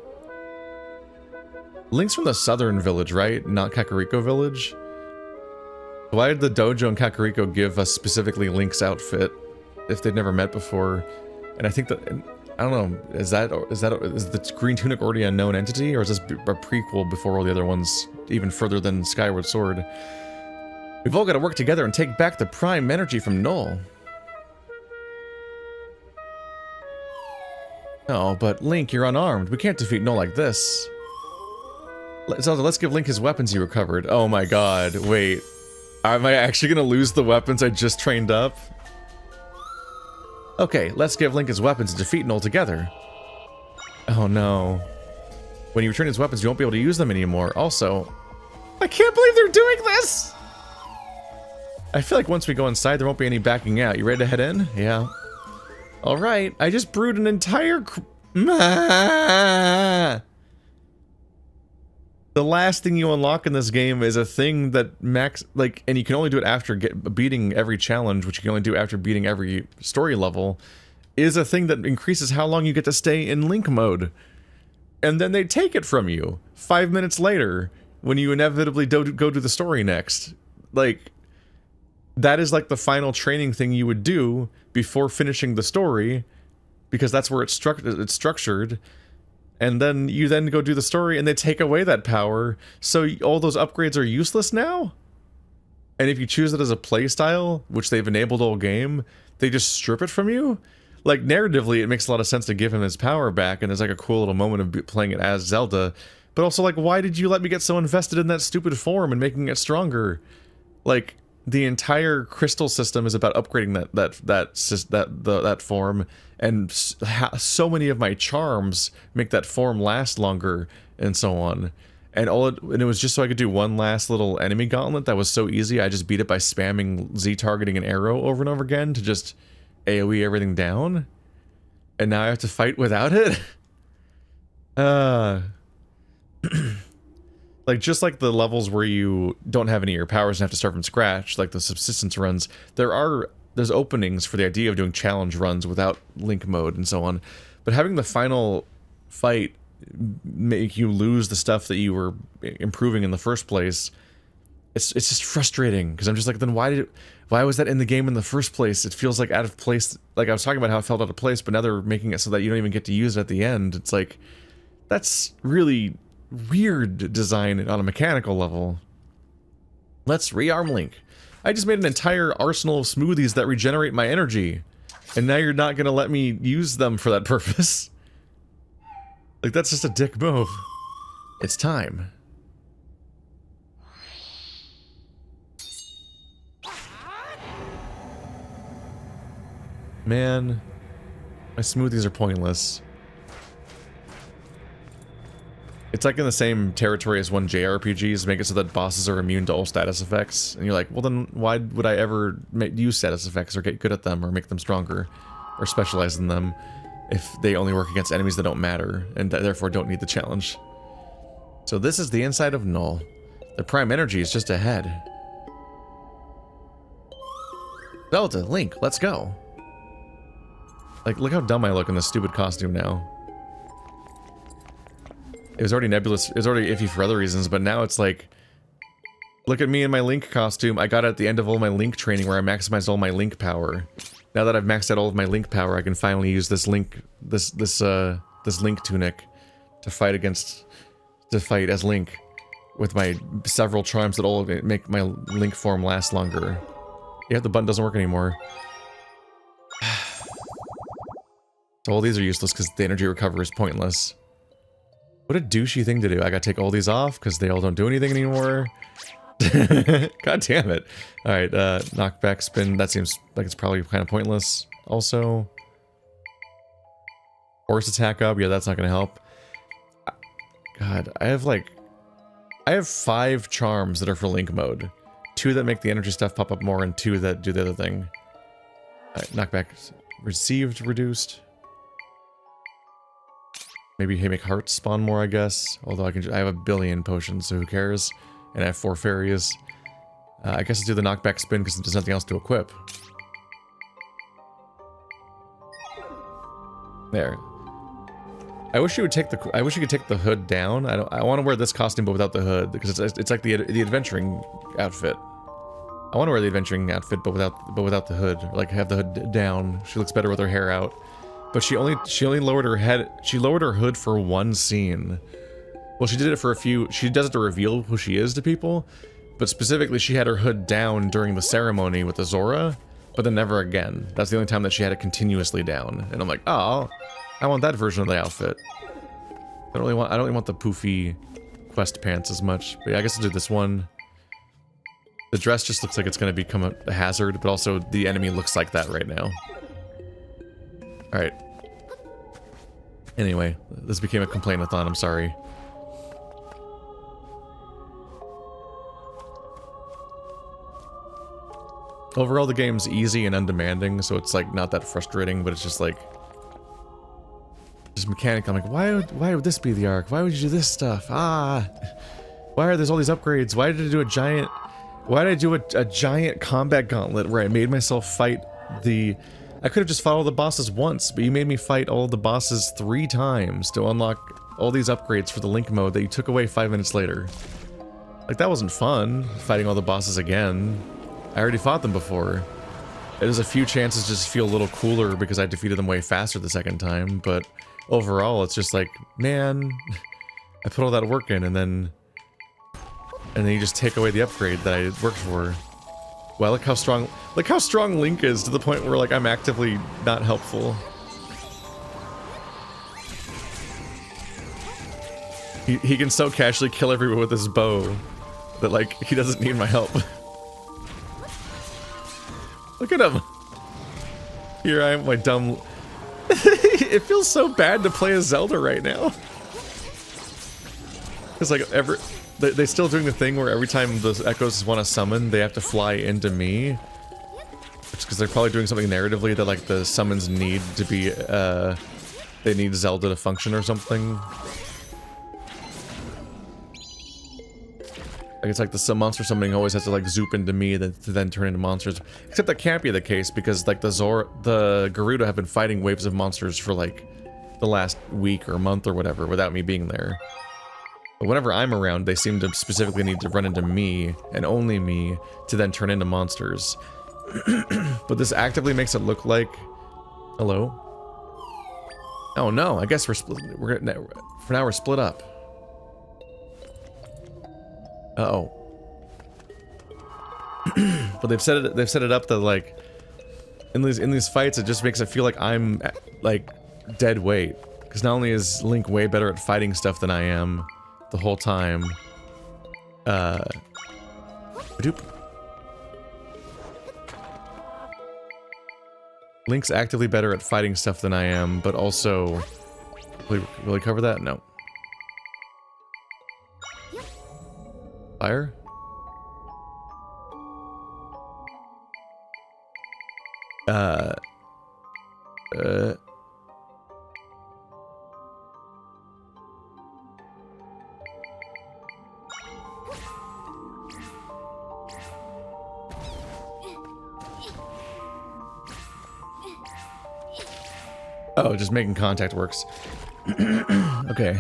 Speaker 2: Link's from the southern village, right? Not Kakariko village? Why did the dojo in Kakariko give us specifically Link's outfit if they'd never met before? And I think that, I don't know, is the green tunic already a known entity, or is this a prequel before all the other ones, even further than Skyward Sword? We've all got to work together and take back the prime energy from Null. Oh, but Link, you're unarmed. We can't defeat Null like this. Zelda, let's give Link his weapons he recovered. Oh my god, wait. Am I actually gonna lose the weapons I just trained up? Okay, let's give Link his weapons and defeat Null together. Oh no. When you return his weapons, you won't be able to use them anymore. Also, I can't believe they're doing this! I feel like once we go inside, there won't be any backing out. You ready to head in? Yeah. Alright, I just brewed an entire... The last thing you unlock in this game is a thing that and you can only do it after beating every challenge, which you can only do after beating every story level, is a thing that increases how long you get to stay in Link mode. And then they take it from you 5 minutes later, when you inevitably go do the story next. Like... That is like the final training thing you would do before finishing the story, because that's where it's structured, and then you go do the story and they take away that power, so all those upgrades are useless now? And if you choose it as a playstyle, which they've enabled all game, they just strip it from you? Like, narratively, it makes a lot of sense to give him his power back, and there's like a cool little moment of playing it as Zelda, but also like, why did you let me get so invested in that stupid form and making it stronger? Like... The entire crystal system is about upgrading that form, and so many of my charms make that form last longer, and so on. And it was just so I could do one last little enemy gauntlet that was so easy. I just beat it by spamming Z targeting an arrow over and over again to just AoE everything down. And now I have to fight without it. Like, just like the levels where you don't have any of your powers and have to start from scratch, like the subsistence runs, there's openings for the idea of doing challenge runs without Link mode and so on. But having the final fight make you lose the stuff that you were improving in the first place, it's just frustrating, because I'm just like, then why was that in the game in the first place? It feels like out of place. Like, I was talking about how it felt out of place, but now they're making it so that you don't even get to use it at the end. It's like, that's really... weird design on a mechanical level. Let's rearm Link. I just made an entire arsenal of smoothies that regenerate my energy, and now you're not gonna let me use them for that purpose. Like, that's just a dick move. It's time. Man, my smoothies are pointless. It's like in the same territory as when JRPGs make it so that bosses are immune to all status effects. And you're like, well then, why would I ever use status effects or get good at them or make them stronger or specialize in them if they only work against enemies that don't matter and therefore don't need the challenge? So this is the inside of Null. The prime energy is just ahead. Zelda, Link, let's go. Like, look how dumb I look in this stupid costume now. It was already nebulous, it was already iffy for other reasons, but now it's like... Look at me in my Link costume. I got it at the end of all my Link training where I maximized all my Link power. Now that I've maxed out all of my Link power, I can finally use this Link, this Link tunic to fight as Link with my several charms that all make my Link form last longer. Yeah, the button doesn't work anymore. So all these are useless because the energy recovery is pointless. What a douchey thing to do. I gotta take all these off because they all don't do anything anymore. God damn it. Alright, knockback spin. That seems like it's probably kind of pointless. Also, force attack up. Yeah, that's not gonna help. God, I have 5 charms that are for Link mode. 2 that make the energy stuff pop up more, and 2 that do the other thing. Alright, knockback received, reduced. Maybe make hearts spawn more, I guess. Although I have a billion potions, so who cares? And I have 4 fairies. I guess I'll do the knockback spin because there's nothing else to equip. There. I wish you would take the. I wish you could take the hood down. I want to wear this costume but without the hood because it's like the adventuring outfit. I want to wear the adventuring outfit but without the hood. Like have the hood down. She looks better with her hair out. But she only lowered her head. She lowered her hood for one scene. Well, she did it for a few. She does it to reveal who she is to people, but specifically she had her hood down during the ceremony with the Zora, but then never again. That's the only time that she had it continuously down. And I'm like, oh, I want that version of the outfit. I don't really want the poofy quest pants as much. But yeah, I guess I'll do this one. The dress just looks like it's going to become a hazard, but also the enemy looks like that right now. All right. Anyway, this became a complaint-a-thon. I'm sorry. Overall, the game's easy and undemanding, so it's like not that frustrating, but it's just like just mechanical. I'm like, why would this be the arc? Why would you do this stuff? Ah, why are there all these upgrades? Why did I do a giant? Why did I do a giant combat gauntlet where I made myself fight the? I could have just fought all the bosses once, but you made me fight all the bosses 3 times to unlock all these upgrades for the Link mode that you took away 5 minutes later. Like that wasn't fun, fighting all the bosses again. I already fought them before. There's a few chances to just feel a little cooler because I defeated them way faster the second time, but overall it's just like, man, I put all that work in and then you just take away the upgrade that I worked for. Wow, look how strong Link is to the point where like I'm actively not helpful. He can so casually kill everyone with his bow that like he doesn't need my help. Look at him! Here I am, my dumb... It feels so bad to play as Zelda right now. It's like, they still doing the thing where every time the Echoes want to summon, they have to fly into me. It's because they're probably doing something narratively that, like, the summons need to be, they need Zelda to function or something. Like it's like the monster summoning always has to like zoop into me to then turn into monsters. Except that can't be the case because like the Gerudo have been fighting waves of monsters for like the last week or month or whatever without me being there. But whenever I'm around, they seem to specifically need to run into me and only me to then turn into monsters. But this actively makes it look like... Hello? Oh no, I guess we're split. For now we're split up. Uh-oh. But they've set it up that like in these fights it just makes it feel like I'm like dead weight. Because not only is Link way better at fighting stuff than I am the whole time. Link's actively better at fighting stuff than I am, but also... Will he cover that? No. Fire? Oh, just making contact works. Okay.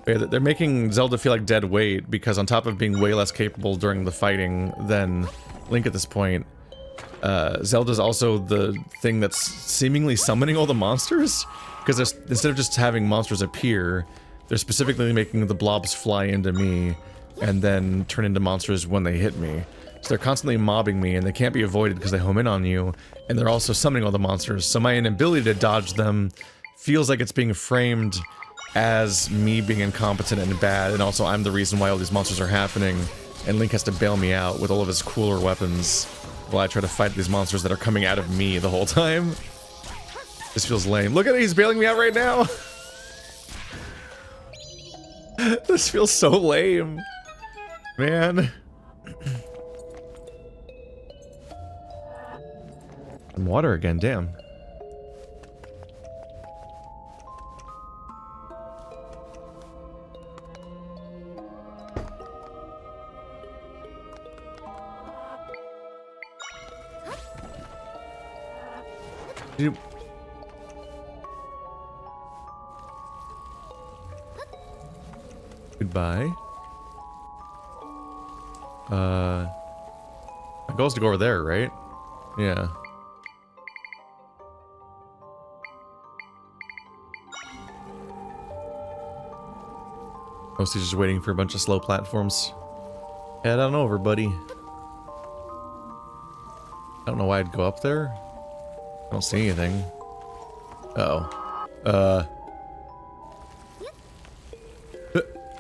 Speaker 2: Yeah, they're making Zelda feel like dead weight because on top of being way less capable during the fighting than Link at this point, Zelda's also the thing that's seemingly summoning all the monsters. Because instead of just having monsters appear, they're specifically making the blobs fly into me and then turn into monsters when they hit me. So they're constantly mobbing me and they can't be avoided because they home in on you, and they're also summoning all the monsters. So my inability to dodge them feels like it's being framed as me being incompetent and bad, and also I'm the reason why all these monsters are happening, and Link has to bail me out with all of his cooler weapons while I try to fight these monsters that are coming out of me the whole time. This feels lame. Look at it, he's bailing me out right now! This feels so lame. Man. Some water again, damn. Goodbye. My goal is to go over there, right? Yeah. Mostly just waiting for a bunch of slow platforms. Head on over, buddy. I don't know why I'd go up there. I don't see anything. Uh-oh.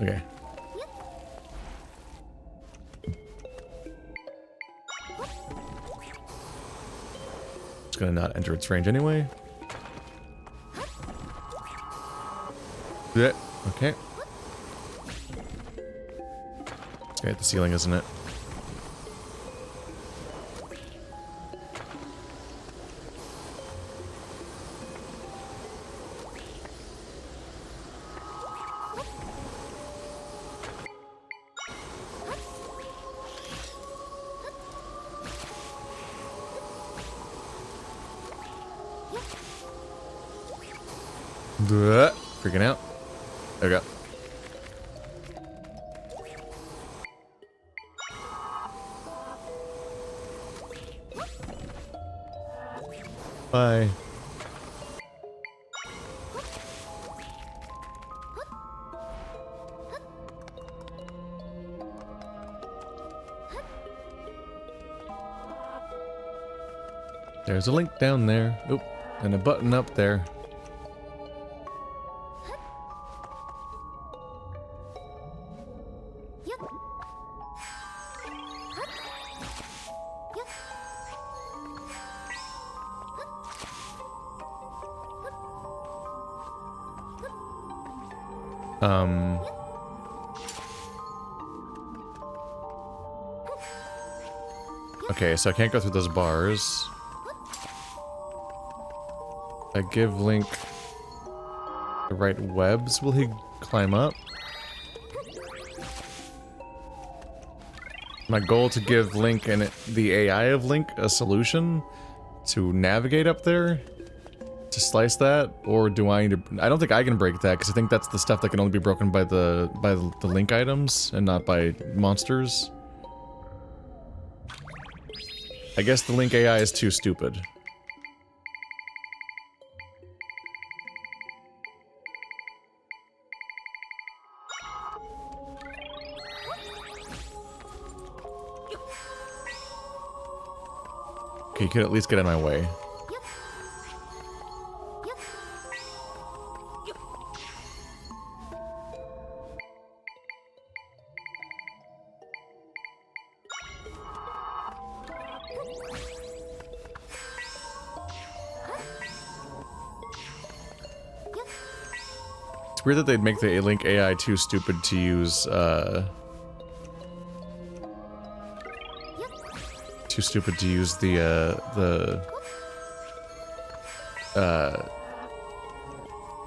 Speaker 2: Okay. It's gonna not enter its range anyway. Yeah, okay. It's gonna hit the ceiling, isn't it? Freaking out. There we go. Bye. There's a link down there. Oop, and a button up there. Okay, so I can't go through those bars. I give Link the right webs. Will he climb up? My goal to give Link and the AI of Link a solution to navigate up there? To slice that? Or do I need to... I don't think I can break that, because I think that's the stuff that can only be broken by the Link items, and not by monsters. I guess the Link AI is too stupid. Okay, you could at least get in my way. It's weird that they'd make the Link AI too stupid to use, the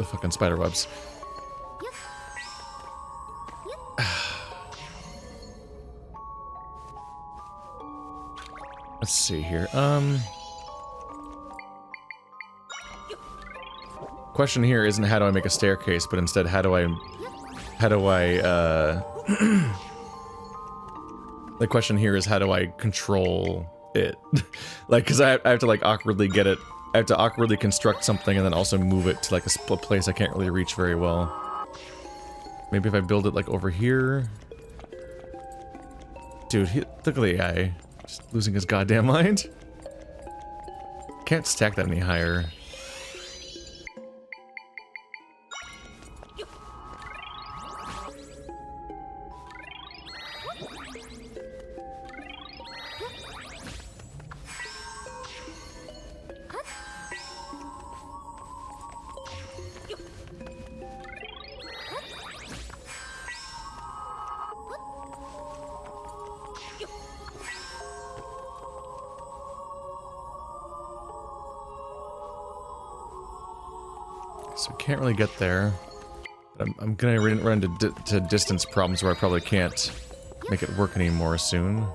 Speaker 2: fucking spider webs. Let's see here. Question here isn't how do I make a staircase, but instead how do I How do I, the question here is how do I control it? Like, because I have to like awkwardly get it, I have to awkwardly construct something and then also move it to like a place I can't really reach very well. Maybe if I build it like over here. Dude, look at the guy. Just losing his goddamn mind. Can't stack that any higher. So can't really get there. But I'm gonna run into distance problems where I probably can't make it work anymore soon.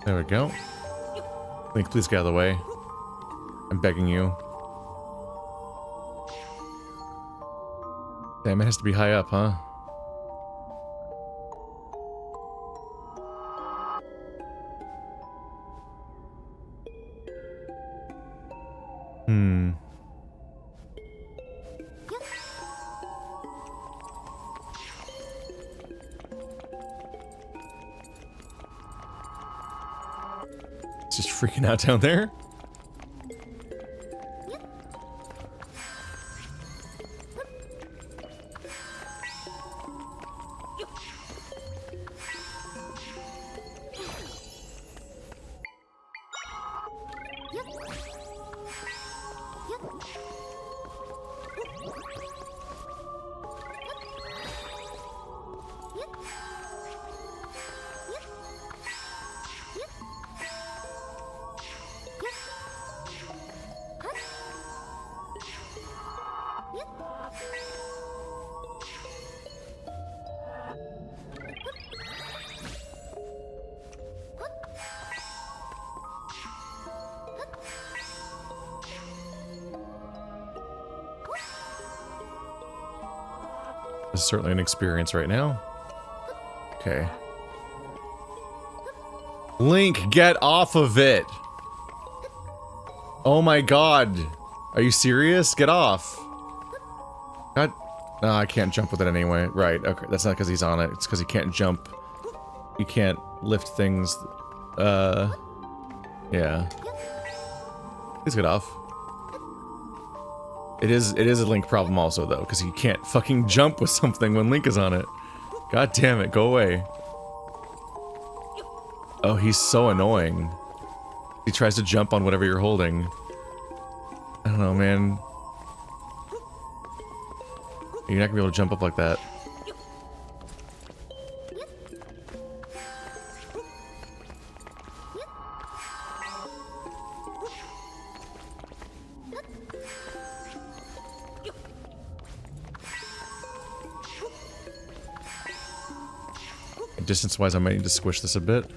Speaker 2: There we go. Link, please get out of the way. I'm begging you. Damn, it has to be high up, huh? Just freaking out down there. This is certainly an experience right now. Okay. Link, get off of it! Oh my god. Are you serious? Get off. God. No, I can't jump with it anyway. Right, okay. That's not because he's on it. It's because he can't jump. You can't lift things. Yeah. Please get off. It is a Link problem also, though, because he can't fucking jump with something when Link is on it. God damn it, go away. Oh, he's so annoying. He tries to jump on whatever you're holding. I don't know, man. You're not gonna be able to jump up like that. Distance-wise, I might need to squish this a bit.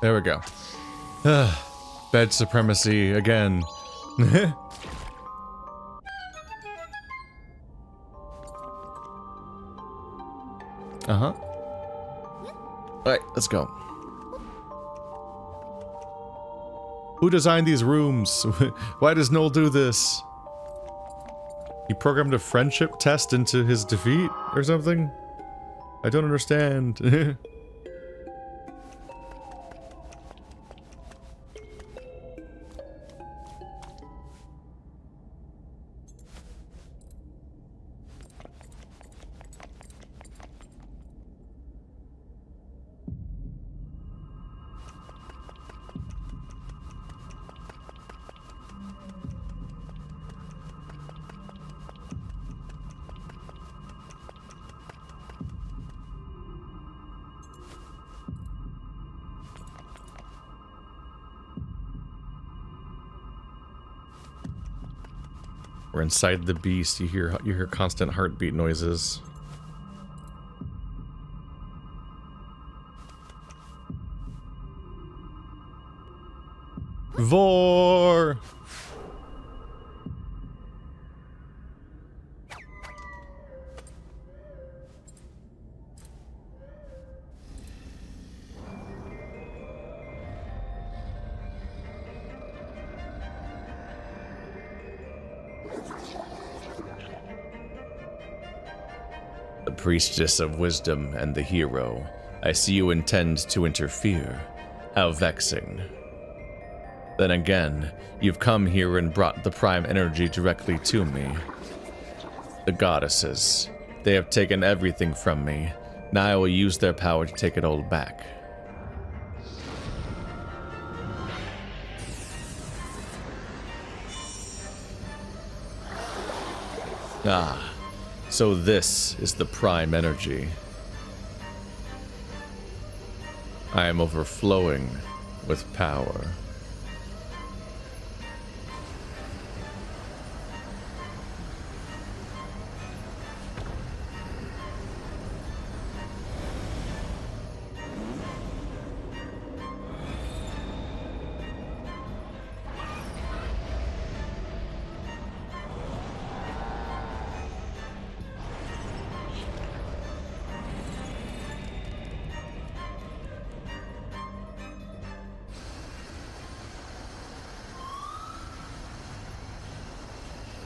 Speaker 2: There we go. Bed supremacy again. Uh-huh. Alright, let's go. Who designed these rooms? Why does Null do this? He programmed a friendship test into his defeat or something? I don't understand. We're inside the beast. You hear constant heartbeat noises. Vor! Priestess of wisdom and the hero, I see you intend to interfere. How vexing. Then again, you've come here and brought the prime energy directly to me. The goddesses, they have taken everything from me. Now I will use their power to take it all back. Ah. So this is the prime energy. I am overflowing with power.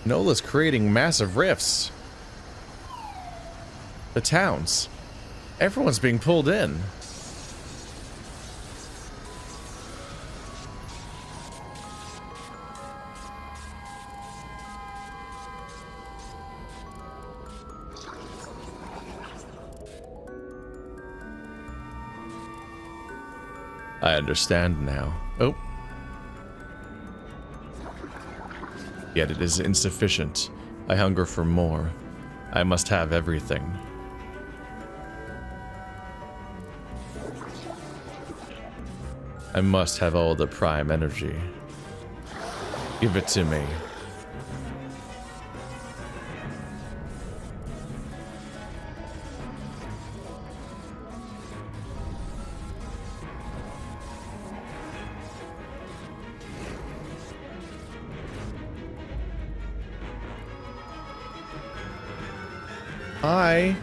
Speaker 2: Nola's creating massive rifts. The towns. Everyone's being pulled in. I understand now. Oh. Yet it is insufficient. I hunger for more. I must have everything. I must have all the prime energy. Give it to me. Hi.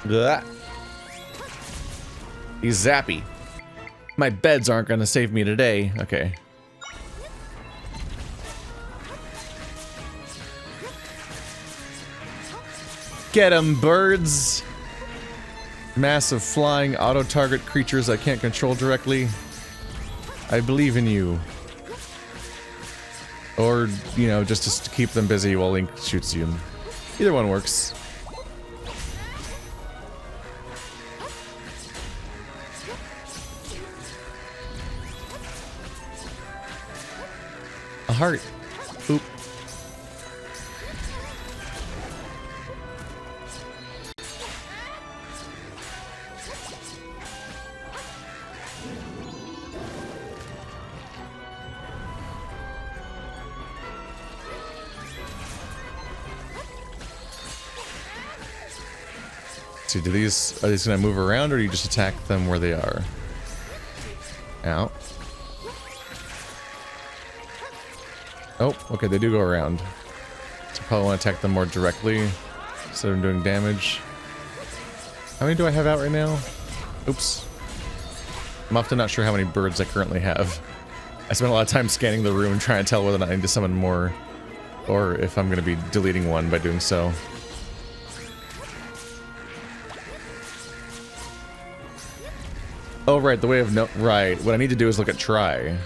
Speaker 2: Blah. He's zappy. My beds aren't gonna save me today. Okay. Get 'em, birds! Massive flying auto-target creatures I can't control directly. I believe in you. Or, you know, just to keep them busy while Link shoots you. Either one works. A heart. Oop. See, are these gonna move around, or do you just attack them where they are? Ow. Oh, okay, they do go around. So I probably want to attack them more directly instead of doing damage. How many do I have out right now? Oops. I'm often not sure how many birds I currently have. I spent a lot of time scanning the room trying to tell whether or not I need to summon more, or if I'm going to be deleting one by doing so. Oh, right, the way of no... Right, what I need to do is look at try.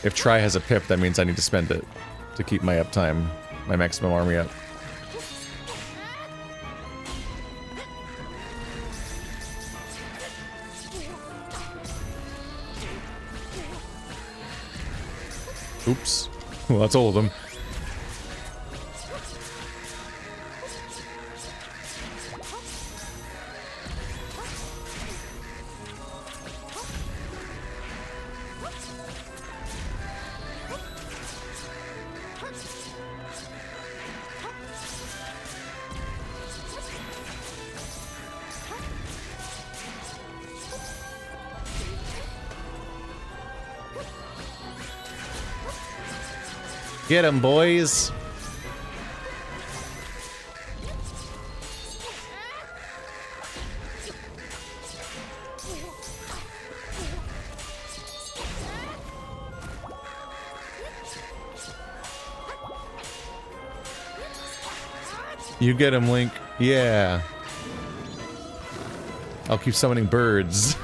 Speaker 2: If try has a pip, that means I need to spend it to keep my uptime, my maximum army up. Oops. Well, that's all of them. Get 'em, boys! You get 'em, Link. Yeah. I'll keep summoning birds.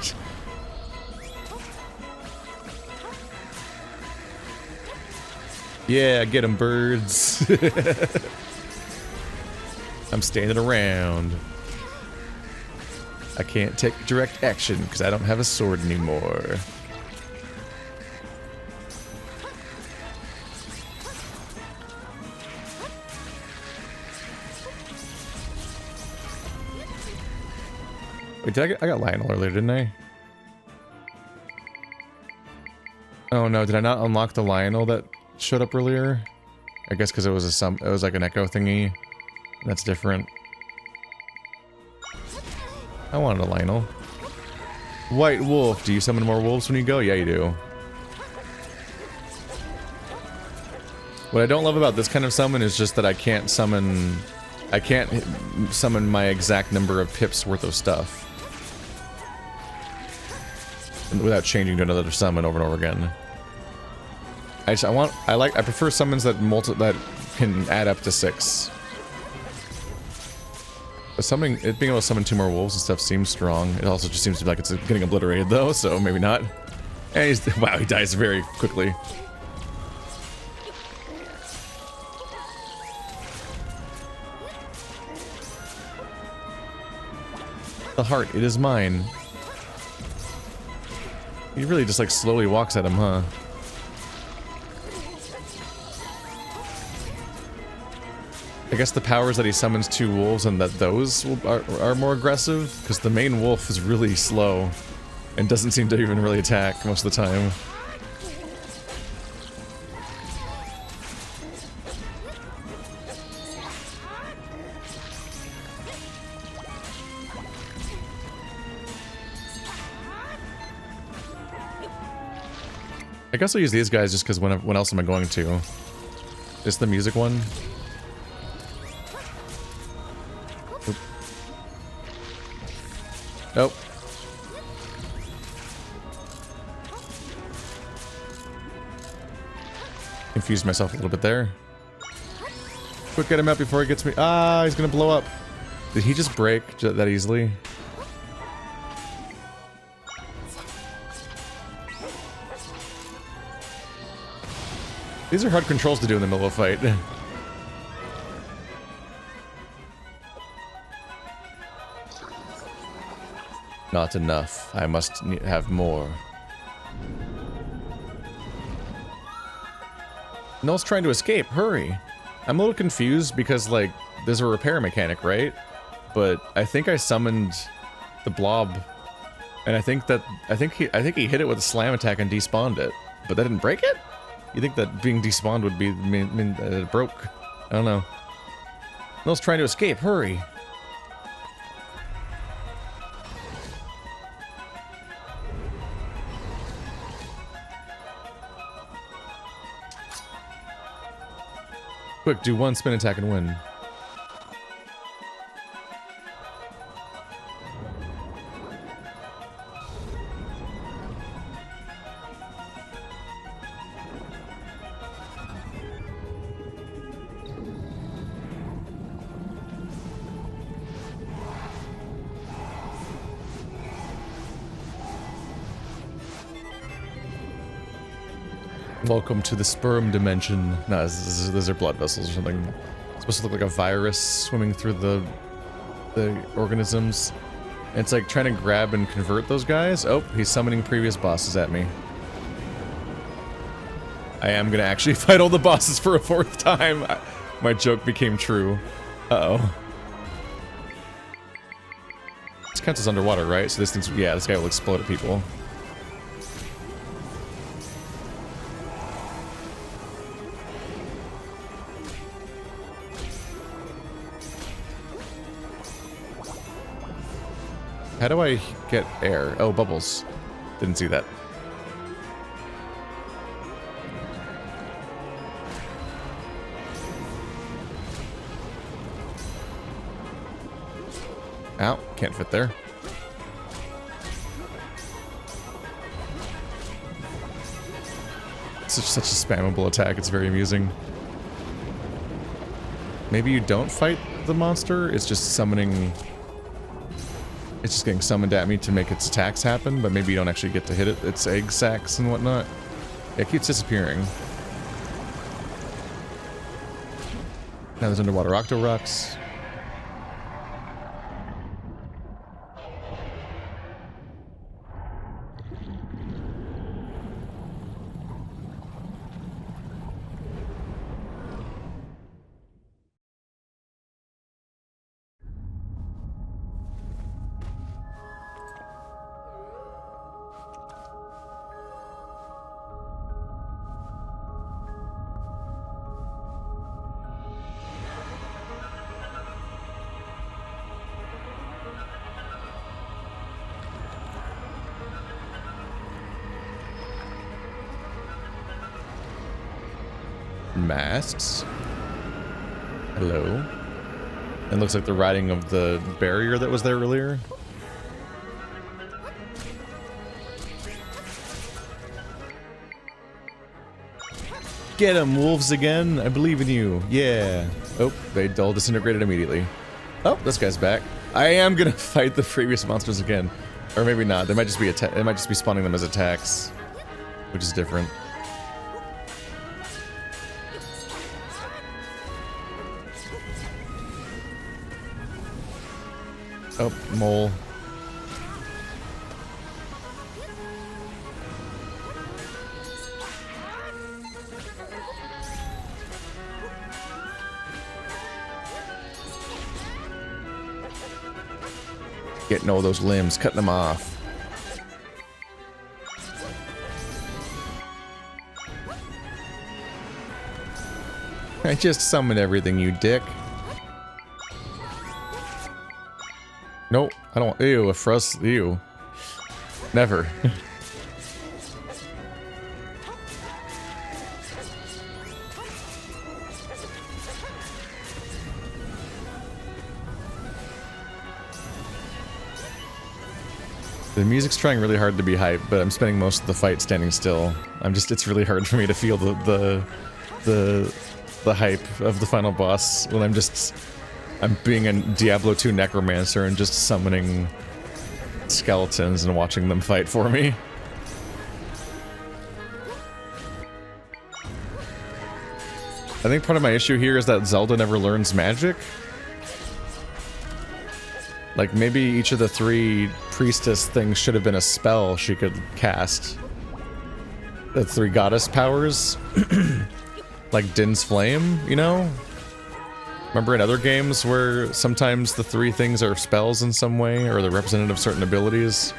Speaker 2: Yeah, get 'em, birds. I'm standing around. I can't take direct action because I don't have a sword anymore. Wait, I got Lionel earlier, didn't I? Oh no, did I not unlock the Lionel that showed up earlier? I guess because it was it was like an echo thingy. That's different. I wanted a Lionel. White wolf. Do you summon more wolves when you go? Yeah, you do. What I don't love about this kind of summon is just that I can't summon my exact number of pips worth of stuff without changing to another summon over and over again. I prefer summons that can add up to 6. But being able to summon 2 more wolves and stuff seems strong. It also just seems to be like it's getting obliterated though, so maybe not. And wow, he dies very quickly. The heart, it is mine. He really just like slowly walks at him, huh? I guess the powers that he summons 2 wolves and that those are more aggressive, because the main wolf is really slow and doesn't seem to even really attack most of the time. I guess I'll use these guys just because when else am I going to? Just the music one? Oop. Nope. Confused myself a little bit there. Quick, get him out before he gets me. Ah, he's gonna blow up. Did he just break that easily? These are hard controls to do in the middle of a fight. Not enough. I must have more. Null's trying to escape. Hurry. I'm a little confused because, like, there's a repair mechanic, right? But I think I summoned the blob, and I think he hit it with a slam attack and despawned it, but that didn't break it? You think that being despawned would mean that it broke? I don't know. Null's trying to escape. Hurry. Quick, do one spin attack and win. Welcome to the sperm dimension. No, those are blood vessels or something. It's supposed to look like a virus swimming through the organisms. And it's like trying to grab and convert those guys. Oh, he's summoning previous bosses at me. I am gonna actually fight all the bosses for a 4th time. My joke became true. Uh-oh. This counts as underwater, right? So this thing's, yeah, this guy will explode at people. How do I get air? Oh, bubbles. Didn't see that. Ow, can't fit there. It's such a spammable attack, it's very amusing. Maybe you don't fight the monster, it's just summoning... It's just getting summoned at me to make its attacks happen, but maybe you don't actually get to hit it. Its egg sacs and whatnot. Yeah, it keeps disappearing. Now there's underwater Octoroks. Masks. Hello. It looks like the riding of the barrier that was there earlier. Get 'em, wolves again. I believe in you. Yeah. Oh, they all disintegrated immediately. Oh, this guy's back. I am gonna fight the previous monsters again, or maybe not. They might just be it might just be spawning them as attacks, which is different. Oh, mole. Getting all those limbs, cutting them off. I just summoned everything, you dick. Nope, I don't. Ew, a frost. Ew. Never. The music's trying really hard to be hype, but I'm spending most of the fight standing still. It's really hard for me to feel the hype of the final boss when I'm being a Diablo 2 necromancer and just summoning skeletons and watching them fight for me. I think part of my issue here is that Zelda never learns magic. Like, maybe each of the 3 priestess things should have been a spell she could cast. The 3 goddess powers. Like Din's Flame, you know? Remember in other games where sometimes the 3 things are spells in some way, or they're representative of certain abilities?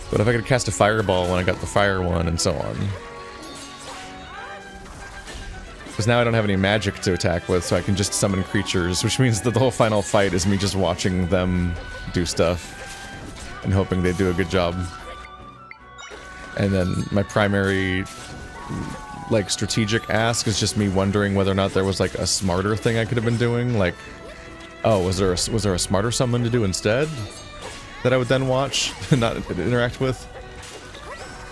Speaker 2: But if I could cast a fireball when I got the fire one, and so on. Because now I don't have any magic to attack with, so I can just summon creatures, which means that the whole final fight is me just watching them do stuff, and hoping they do a good job. And then my primary like strategic ask is just me wondering whether or not there was like a smarter thing I could have been doing. Like, oh, was there a smarter summon to do instead that I would then watch and not interact with?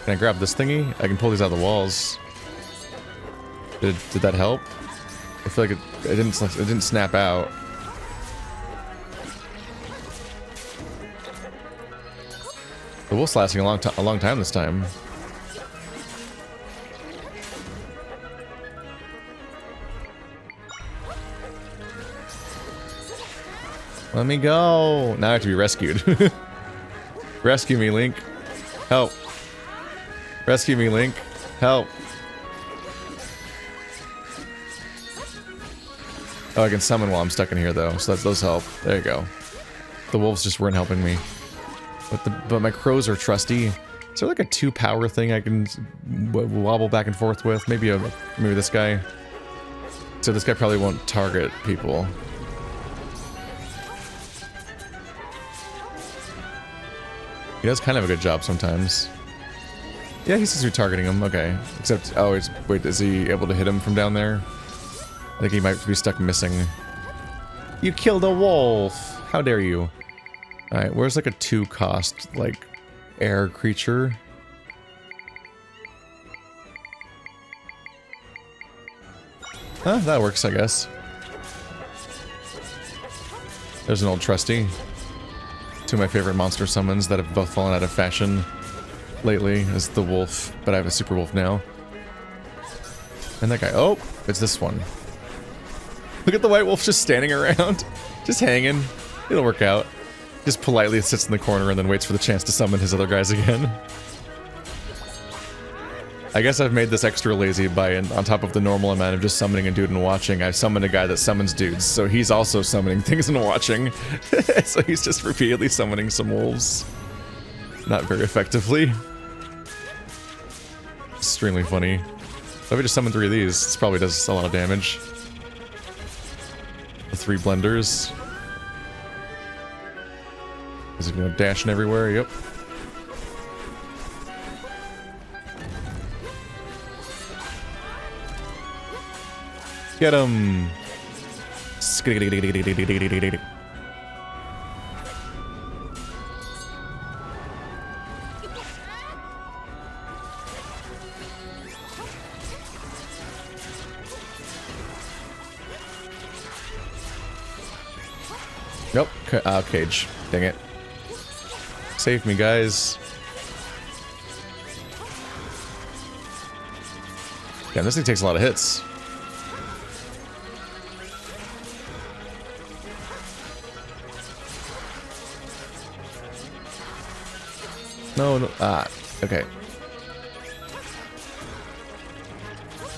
Speaker 2: Can I grab this thingy? I can pull these out of the walls. Did that help? I feel like it didn't snap out. The wolf's lasting a long time this time. Let me go. Now I have to be rescued. Rescue me, Link. Help. Rescue me, Link. Help. Oh, I can summon while I'm stuck in here, though, so those help. There you go. The wolves just weren't helping me. But my crows are trusty. Is there like a 2-power thing I can wobble back and forth with? Maybe this guy. So this guy probably won't target people. He does kind of a good job sometimes. Yeah, he seems to be targeting him. Okay. Except, oh, wait, is he able to hit him from down there? I think he might be stuck missing. You killed a wolf! How dare you? Alright, where's like a 2-cost, like, air creature? Huh, that works, I guess. There's an old trusty. 2 of my favorite monster summons that have both fallen out of fashion lately is the wolf, but I have a super wolf now. And that guy, oh, it's this one. Look at the white wolf just standing around, just hanging. It'll work out. Just politely sits in the corner and then waits for the chance to summon his other guys again. I guess I've made this extra lazy by, on top of the normal amount of just summoning a dude and watching, I've summoned a guy that summons dudes, so he's also summoning things and watching. So he's just repeatedly summoning some wolves. Not very effectively. Extremely funny. If I just summon 3 of these, this probably does a lot of damage. The 3 blenders. Is it going dashing everywhere? Yep. Get him! Nope. Cage. Dang it. Save me, guys. Yeah, this thing takes a lot of hits. No. Okay.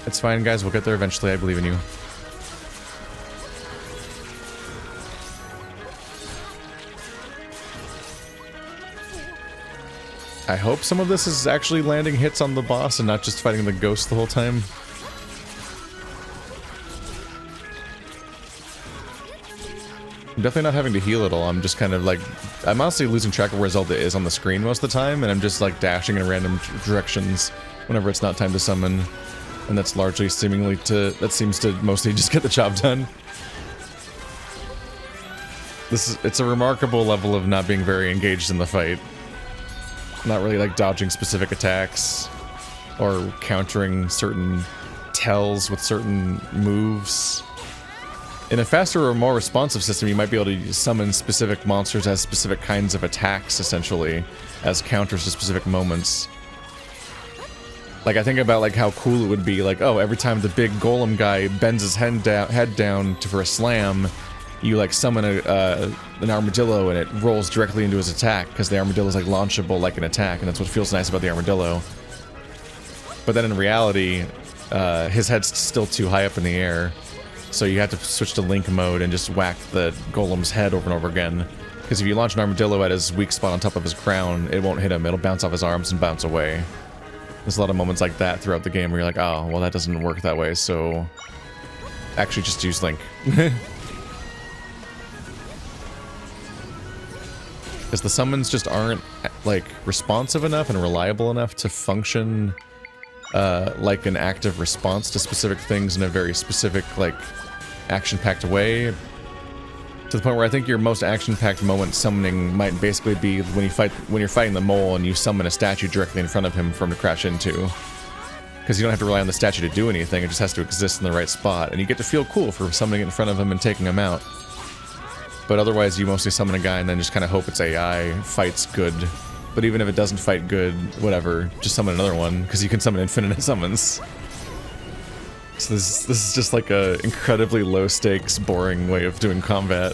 Speaker 2: It's fine, guys. We'll get there eventually. I believe in you. I hope some of this is actually landing hits on the boss and not just fighting the ghost the whole time. I'm definitely not having to heal at all. I'm just kind of like... I'm honestly losing track of where Zelda is on the screen most of the time, and I'm just like dashing in random directions whenever it's not time to summon. And that's largely seemingly to... that seems to mostly just get the job done. It's a remarkable level of not being very engaged in the fight. Not really like dodging specific attacks or countering certain tells with certain moves. In a faster or more responsive system, you might be able to summon specific monsters as specific kinds of attacks, essentially, as counters to specific moments. Like, I think about like how cool it would be, like, oh, every time the big golem guy bends his head down for a slam, you like summon an armadillo and it rolls directly into his attack because the armadillo is like launchable like an attack, and that's what feels nice about the armadillo. But then in reality, his head's still too high up in the air, so you have to switch to Link mode and just whack the golem's head over and over again. Because if you launch an armadillo at his weak spot on top of his crown, it won't hit him. It'll bounce off his arms and bounce away. There's a lot of moments like that throughout the game where you're like, oh, well, that doesn't work that way, so actually just use Link. Because the summons just aren't, like, responsive enough and reliable enough to function like an active response to specific things in a very specific, like, action-packed way. To the point where I think your most action-packed moment summoning might basically be when you're fighting the mole and you summon a statue directly in front of him for him to crash into. Because you don't have to rely on the statue to do anything, it just has to exist in the right spot, and you get to feel cool for summoning it in front of him and taking him out. But otherwise, you mostly summon a guy and then just kind of hope its AI fights good. But even if it doesn't fight good, whatever, just summon another one, because you can summon infinite summons. So this is just like a incredibly low-stakes, boring way of doing combat.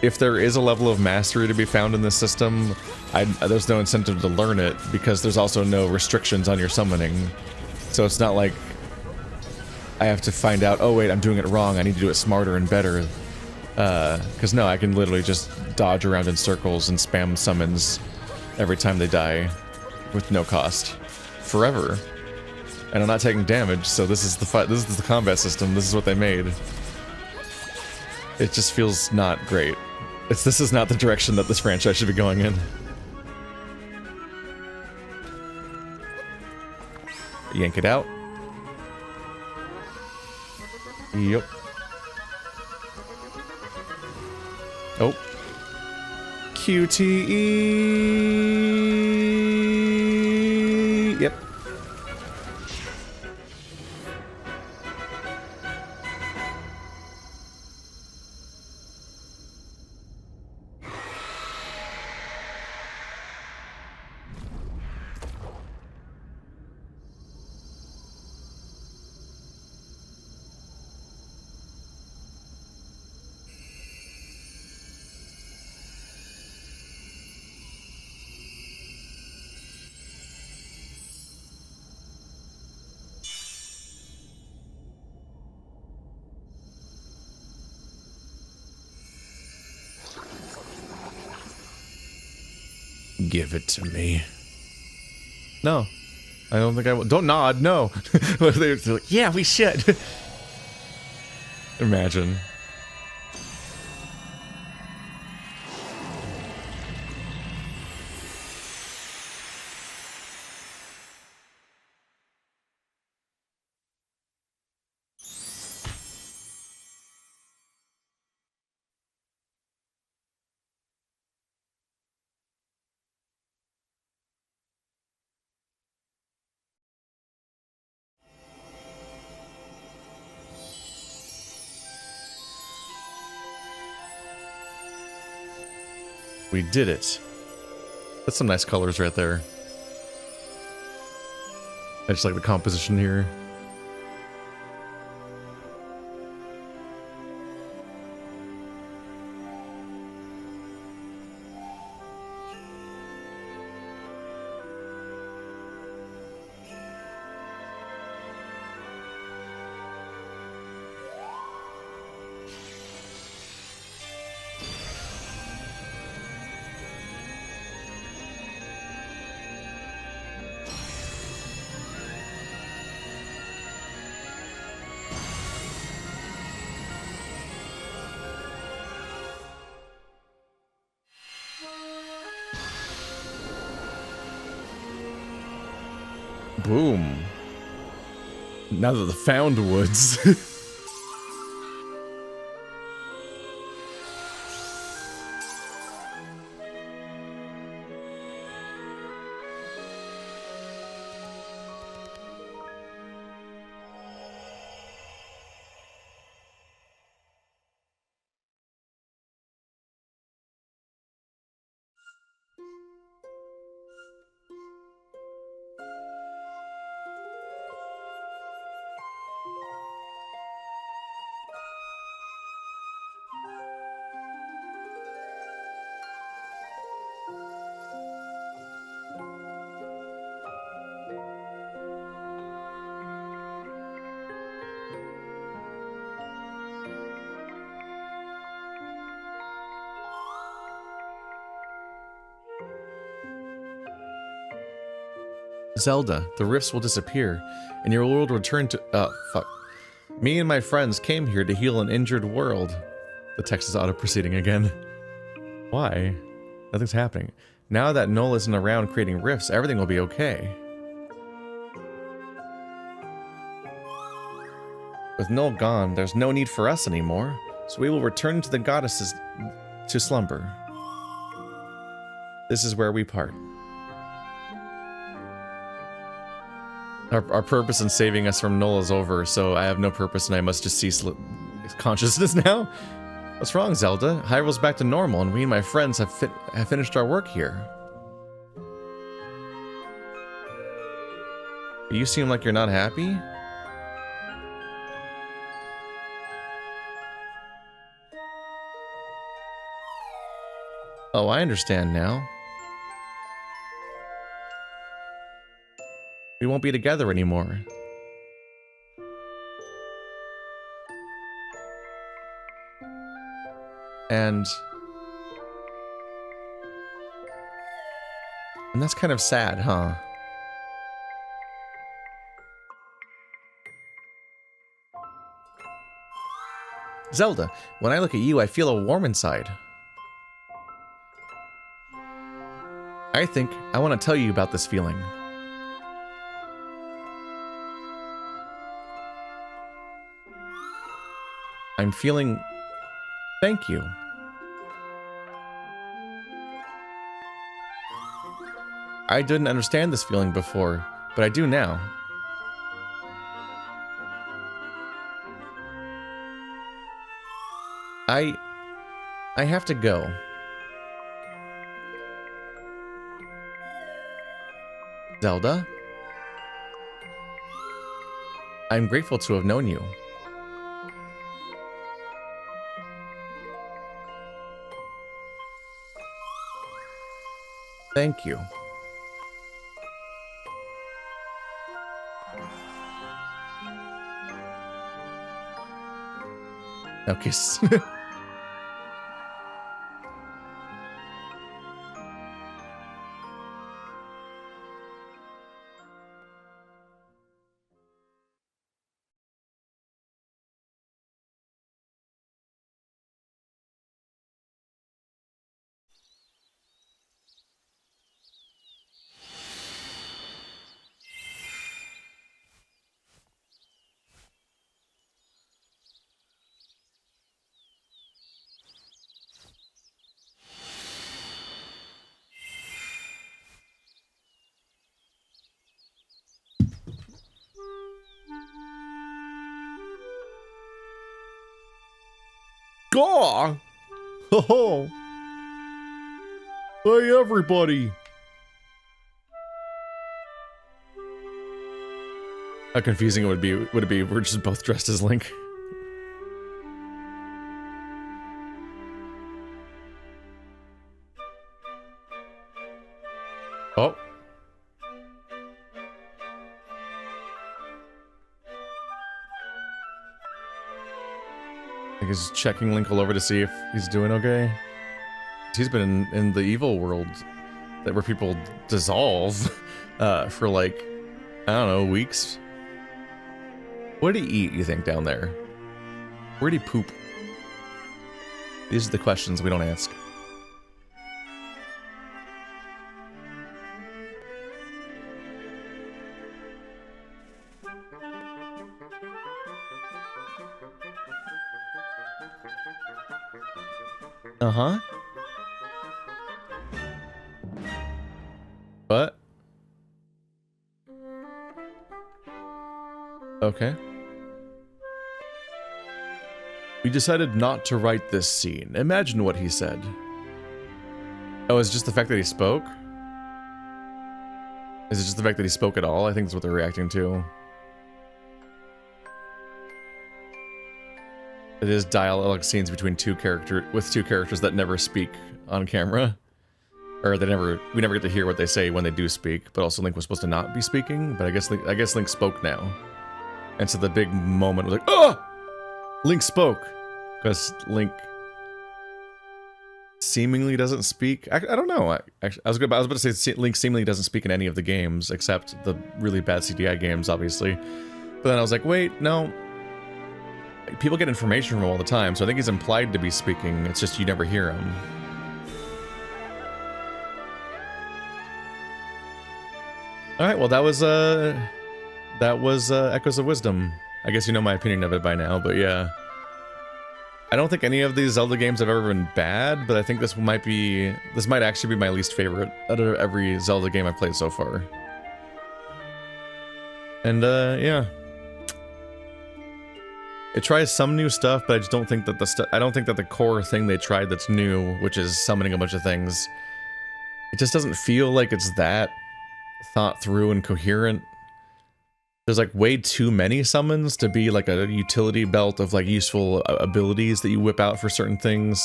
Speaker 2: If there is a level of mastery to be found in this system, there's no incentive to learn it, because there's also no restrictions on your summoning. So it's not like I have to find out, oh wait, I'm doing it wrong, I need to do it smarter and better. Because no, I can literally just dodge around in circles and spam summons every time they die with no cost. Forever. And I'm not taking damage, so this is the combat system, this is what they made. It just feels not great. This is not the direction that this franchise should be going in. Yank it out. Yep. Oh. QTE. Yep. Give it to me. No. I don't think I will. Don't nod, no. They're like, yeah, we should. Imagine. We did it. That's some nice colors right there. I just like the composition here. Boom. Now that the found woods. Zelda, the rifts will disappear, and your world will return to- fuck. Me and my friends came here to heal an injured world. The text is auto-proceeding again. Why? Nothing's happening. Now that Null isn't around creating rifts, everything will be okay. With Null gone, there's no need for us anymore, so we will return to the goddesses to Slumber. This is where we part. Our purpose in saving us from Null is over, so I have no purpose and I must just cease consciousness now? What's wrong, Zelda? Hyrule's back to normal and we and my friends have finished our work here. You seem like you're not happy? Oh, I understand now. We won't be together anymore. And that's kind of sad, huh? Zelda, when I look at you, I feel a warm inside. I think I want to tell you about this feeling. I'm feeling... Thank you. I didn't understand this feeling before, but I do now. I have to go. Zelda? I'm grateful to have known you. Thank you. Now kiss.
Speaker 1: Gaw! Ho ho! Hey everybody!
Speaker 2: How confusing it would it be if we're just both dressed as Link? Oh. I think he's checking Link all over to see if he's doing okay. He's been in the evil world where people dissolve for like, I don't know, weeks. What did he eat, you think, down there? Where'd he poop? These are the questions we don't ask. Uh-huh. What? Okay. We decided not to write this scene. Imagine what he said. Oh, is it just the fact that he spoke? Is it just the fact that he spoke at all? I think that's what they're reacting to. It is dialogue scenes between two characters that never speak on camera. Or we never get to hear what they say when they do speak, but also Link was supposed to not be speaking, but I guess Link spoke now. And so the big moment was like, oh! Link spoke! Because Link seemingly doesn't speak. I don't know. I was about to say Link seemingly doesn't speak in any of the games, except the really bad CDI games, obviously. But then I was like, wait, no. People get information from him all the time, so I think he's implied to be speaking. It's just you never hear him. All right, well, that was Echoes of Wisdom. I guess you know my opinion of it by now, but yeah. I don't think any of these Zelda games have ever been bad, but I think this might actually be my least favorite out of every Zelda game I've played so far. And yeah. It tries some new stuff, but I just don't think that the core thing they tried that's new, which is summoning a bunch of things, it just doesn't feel like it's that thought through and coherent. There's like way too many summons to be like a utility belt of like useful abilities that you whip out for certain things.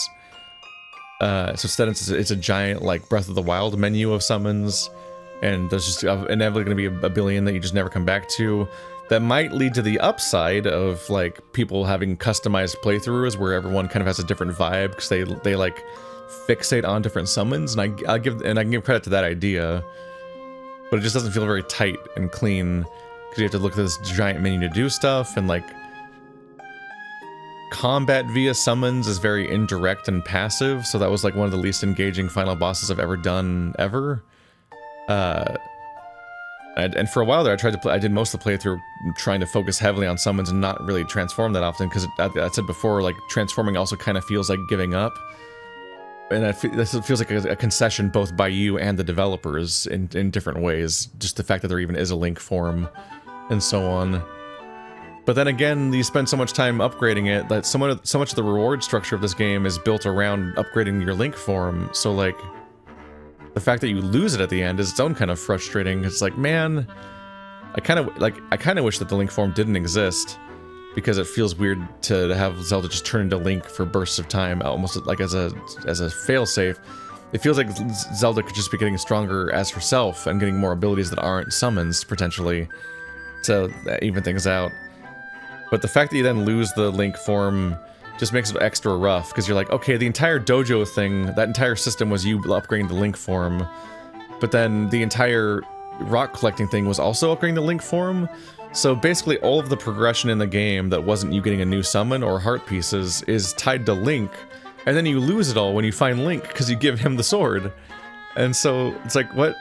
Speaker 2: So instead it's a giant like Breath of the Wild menu of summons, and there's just inevitably going to be a billion that you just never come back to. That might lead to the upside of like people having customized playthroughs where everyone kind of has a different vibe because they like fixate on different summons, and I can give credit to that idea, but it just doesn't feel very tight and clean because you have to look at this giant menu to do stuff, and like combat via summons is very indirect and passive, so that was like one of the least engaging final bosses I've ever done ever. And for a while there, I did most of the playthrough trying to focus heavily on summons and not really transform that often, because I said before, like, transforming also kind of feels like giving up. And this feels like a concession both by you and the developers in different ways. Just the fact that there even is a link form, and so on. But then again, you spend so much time upgrading it that so much of the reward structure of this game is built around upgrading your link form, so like, the fact that you lose it at the end is its own kind of frustrating. It's like, man, I kind of wish that the link form didn't exist, because it feels weird to have Zelda just turn into Link for bursts of time, almost like as a failsafe. It feels like Zelda could just be getting stronger as herself and getting more abilities that aren't summons, potentially, to even things out. But the fact that you then lose the Link form just makes it extra rough, because you're like, okay, the entire dojo thing, that entire system was you upgrading the link form, but then the entire rock collecting thing was also upgrading the link form, so basically all of the progression in the game that wasn't you getting a new summon or heart pieces is tied to Link, and then you lose it all when you find Link because you give him the sword. And so it's like, what?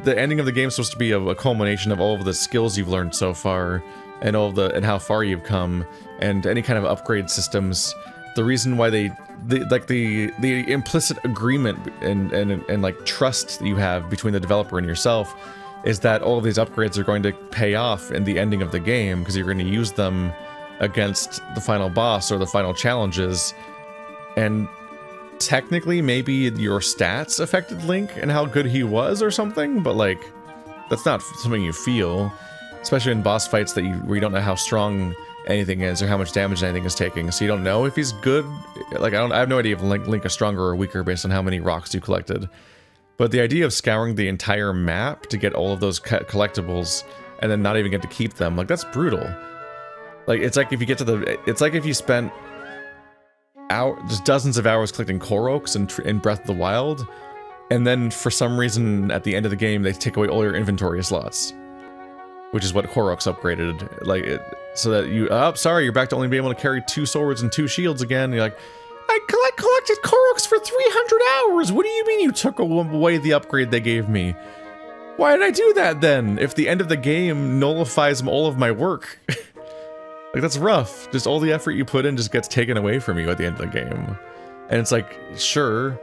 Speaker 2: The ending of the game is supposed to be a culmination of all of the skills you've learned so far, and and how far you've come, and any kind of upgrade systems. The reason why the implicit agreement and like trust that you have between the developer and yourself is that all of these upgrades are going to pay off in the ending of the game, because you're going to use them against the final boss or the final challenges. And technically maybe your stats affected Link and how good he was or something, but like, that's not something you feel. Especially in boss fights where you don't know how strong anything is or how much damage anything is taking, so you don't know if he's good. Like, I have no idea if Link is stronger or weaker based on how many rocks you collected. But the idea of scouring the entire map to get all of those collectibles and then not even get to keep them, like, that's brutal. Like, it's like if you spent just dozens of hours collecting Koroks in Breath of the Wild, and then for some reason at the end of the game they take away all your inventory slots. Which is what Korok's upgraded, like, so that you're back to only being able to carry 2 swords and 2 shields again. You're like, I collected Koroks for 300 hours! What do you mean you took away the upgrade they gave me? Why did I do that then, if the end of the game nullifies all of my work? Like, that's rough. Just all the effort you put in just gets taken away from you at the end of the game. And it's like, sure,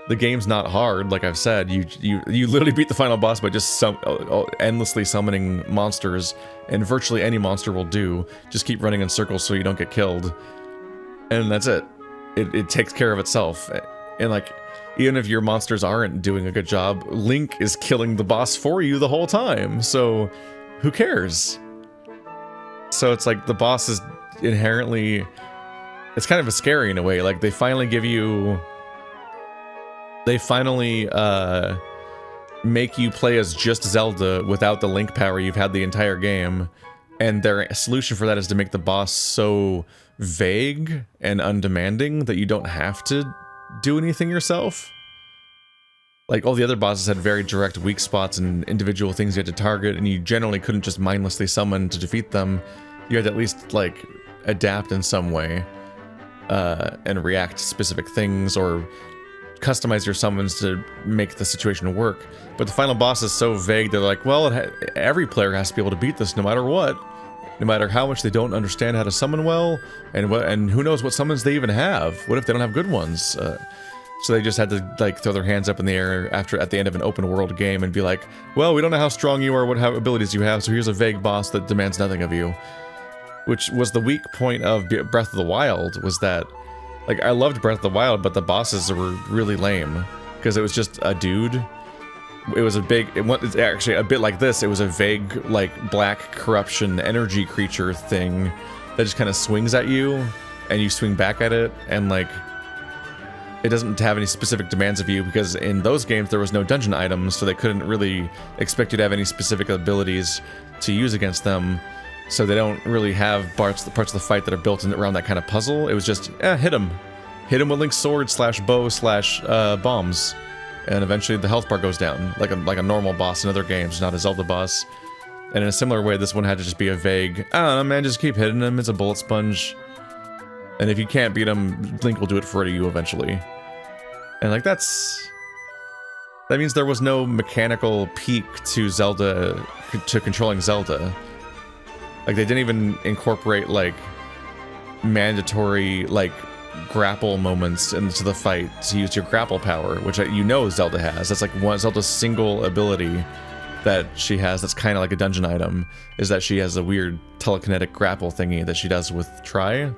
Speaker 2: the game's not hard, like I've said. You literally beat the final boss by just endlessly summoning monsters, and virtually any monster will do. Just keep running in circles so you don't get killed. And that's it. It takes care of itself. And like, even if your monsters aren't doing a good job, Link is killing the boss for you the whole time, so who cares? So it's like, the boss is inherently... It's kind of scary in a way. Like, they finally make you play as just Zelda without the Link power you've had the entire game, and their solution for that is to make the boss so vague and undemanding that you don't have to do anything yourself. Like, all the other bosses had very direct weak spots and individual things you had to target, and you generally couldn't just mindlessly summon to defeat them. You had to at least, like, adapt in some way, and react to specific things, or customize your summons to make the situation work. But the final boss is so vague, they're like, well, every player has to be able to beat this no matter what. No matter how much they don't understand how to summon well, and who knows what summons they even have. What if they don't have good ones? So they just had to like throw their hands up in the air at the end of an open world game and be like, well, we don't know how strong you are, what abilities you have, so here's a vague boss that demands nothing of you. Which was the weak point of Breath of the Wild, was that, like, I loved Breath of the Wild, but the bosses were really lame. Because it was just a dude. It was it's actually a bit like this. It was a vague, like, black corruption energy creature thing that just kind of swings at you, and you swing back at it, and, like, it doesn't have any specific demands of you, because in those games there was no dungeon items, so they couldn't really expect you to have any specific abilities to use against them, so they don't really have parts of the fight that are built around that kind of puzzle. It was just, hit him. Hit him with Link's sword / bow / bombs. And eventually the health bar goes down, like a normal boss in other games, not a Zelda boss. And in a similar way, this one had to just be a vague, I don't know, man, just keep hitting him, it's a bullet sponge. And if you can't beat him, Link will do it for you eventually. And like that means there was no mechanical peak to Zelda, to controlling Zelda. Like they didn't even incorporate like mandatory like grapple moments into the fight to use your grapple power, which you know Zelda has. That's like one Zelda's single ability that she has that's kind of like a dungeon item, is that she has a weird telekinetic grapple thingy that she does with Try.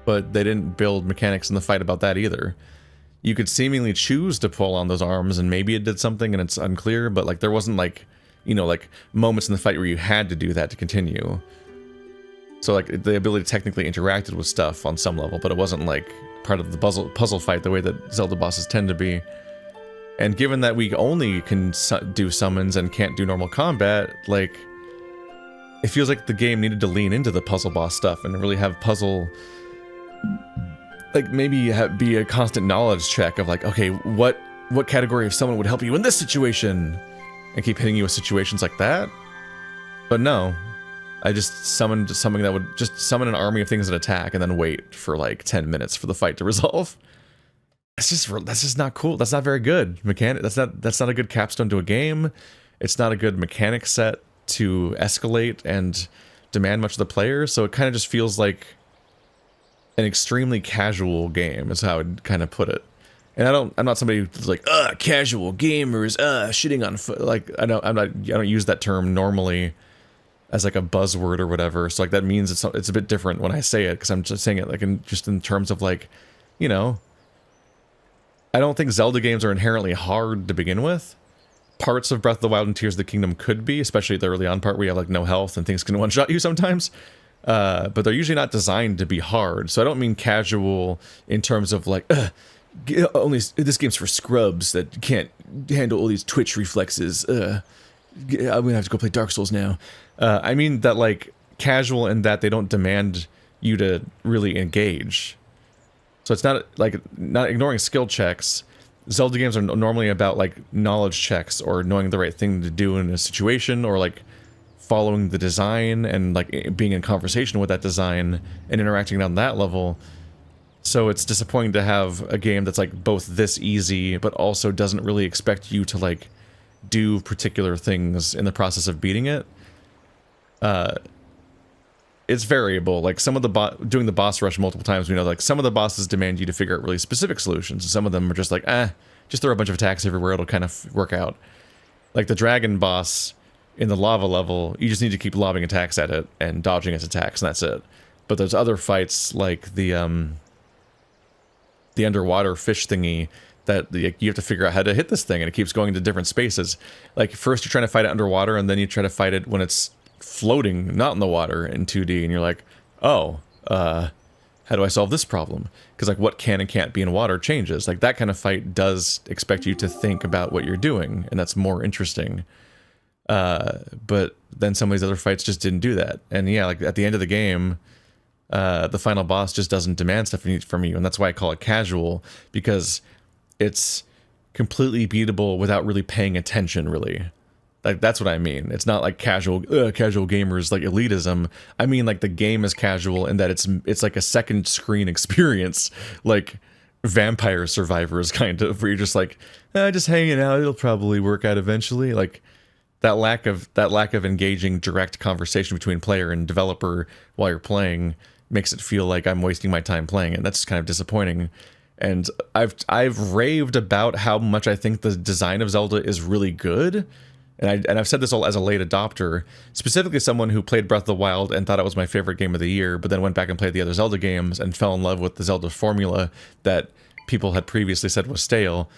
Speaker 2: But they didn't build mechanics in the fight about that either. You could seemingly choose to pull on those arms and maybe it did something and it's unclear, but like there wasn't like, you know, like moments in the fight where you had to do that to continue. So like the ability technically interacted with stuff on some level, but it wasn't like part of the puzzle fight the way that Zelda bosses tend to be. And given that we only can do summons and can't do normal combat, like it feels like the game needed to lean into the puzzle boss stuff and really have puzzle, like maybe be a constant knowledge check of like, okay, what category of summon would help you in this situation, and keep hitting you with situations like that. But no. I just summoned something that would just summon an army of things that attack and then wait for like 10 minutes for the fight to resolve. That's just not cool. That's not very good. That's not a good capstone to a game. It's not a good mechanic set to escalate and demand much of the player. So it kind of just feels like an extremely casual game is how I'd kind of put it. And I'm not somebody who's like, casual gamers, shitting on like I don't use that term normally as like a buzzword or whatever. So like that means it's a bit different when I say it, because I'm just saying it like in terms of like, you know, I don't think Zelda games are inherently hard to begin with. Parts of Breath of the Wild and Tears of the Kingdom could be, especially the early on part where you have like no health and things can one-shot you sometimes. But they're usually not designed to be hard. So I don't mean casual in terms of like, only this game's for scrubs that can't handle all these twitch reflexes. I'm gonna have to go play Dark Souls now. I mean that like casual in that they don't demand you to really engage. So it's not like not ignoring skill checks. Zelda games are normally about like knowledge checks or knowing the right thing to do in a situation, or like following the design and like being in conversation with that design and interacting on that level. So it's disappointing to have a game that's like both this easy but also doesn't really expect you to like do particular things in the process of beating it. It's variable. Like some of the doing the boss rush multiple times, we know like some of the bosses demand you to figure out really specific solutions. Some of them are just like, just throw a bunch of attacks everywhere, it'll kind of work out. Like the dragon boss in the lava level, you just need to keep lobbing attacks at it and dodging its attacks, and that's it. But there's other fights like the underwater fish thingy that you have to figure out how to hit this thing, and it keeps going into different spaces. Like first you're trying to fight it underwater, and then you try to fight it when it's floating, not in the water, in 2D, and you're like, how do I solve this problem? Because like what can and can't be in water changes. Like that kind of fight does expect you to think about what you're doing, and that's more interesting. But then some of these other fights just didn't do that. And yeah, like at the end of the game, the final boss just doesn't demand stuff from you, and that's why I call it casual, because it's completely beatable without really paying attention, really. Like that's what I mean. It's not like casual gamers like elitism. I mean like the game is casual in that it's like a second screen experience. Like Vampire Survivors, kind of, where you're just like, just hanging out, it'll probably work out eventually. Like, that lack of engaging direct conversation between player and developer while you're playing makes it feel like I'm wasting my time playing it. That's kind of disappointing. And I've raved about how much I think the design of Zelda is really good. And I've said this all as a late adopter, specifically someone who played Breath of the Wild and thought it was my favorite game of the year, but then went back and played the other Zelda games and fell in love with the Zelda formula that people had previously said was stale.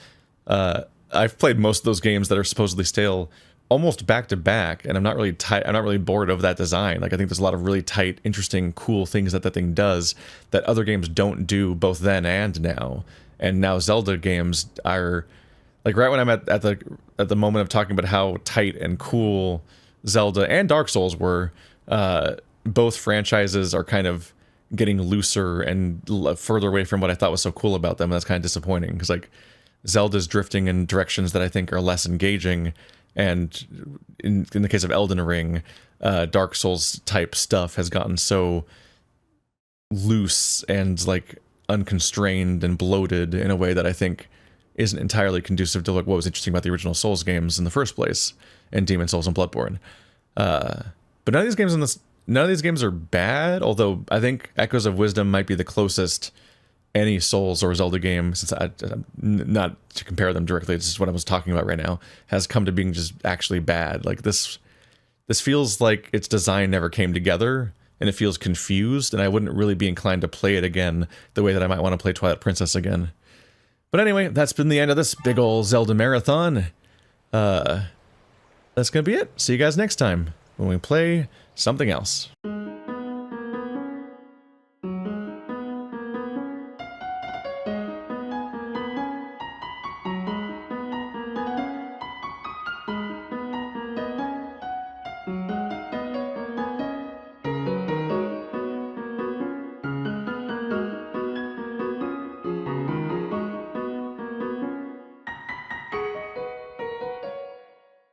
Speaker 2: I've played most of those games that are supposedly stale almost back to back, and I'm not really bored of that design. Like, I think there's a lot of really tight, interesting, cool things that thing does that other games don't do, both then and now. And now Zelda games are, like, right when I'm at the moment of talking about how tight and cool Zelda and Dark Souls were, both franchises are kind of getting looser and further away from what I thought was so cool about them, and that's kind of disappointing, because, like, Zelda's drifting in directions that I think are less engaging. And in the case of Elden Ring, Dark Souls type stuff has gotten so loose and like unconstrained and bloated in a way that I think isn't entirely conducive to like what was interesting about the original Souls games in the first place, and Demon Souls and Bloodborne. But none of these games are bad. Although I think Echoes of Wisdom might be the closest any Souls or Zelda game, since not to compare them directly, it's just what I was talking about right now, has come to being just actually bad. Like, this feels like its design never came together, and it feels confused, and I wouldn't really be inclined to play it again the way that I might want to play Twilight Princess again. But anyway, that's been the end of this big ol' Zelda marathon. That's gonna be it. See you guys next time when we play something else.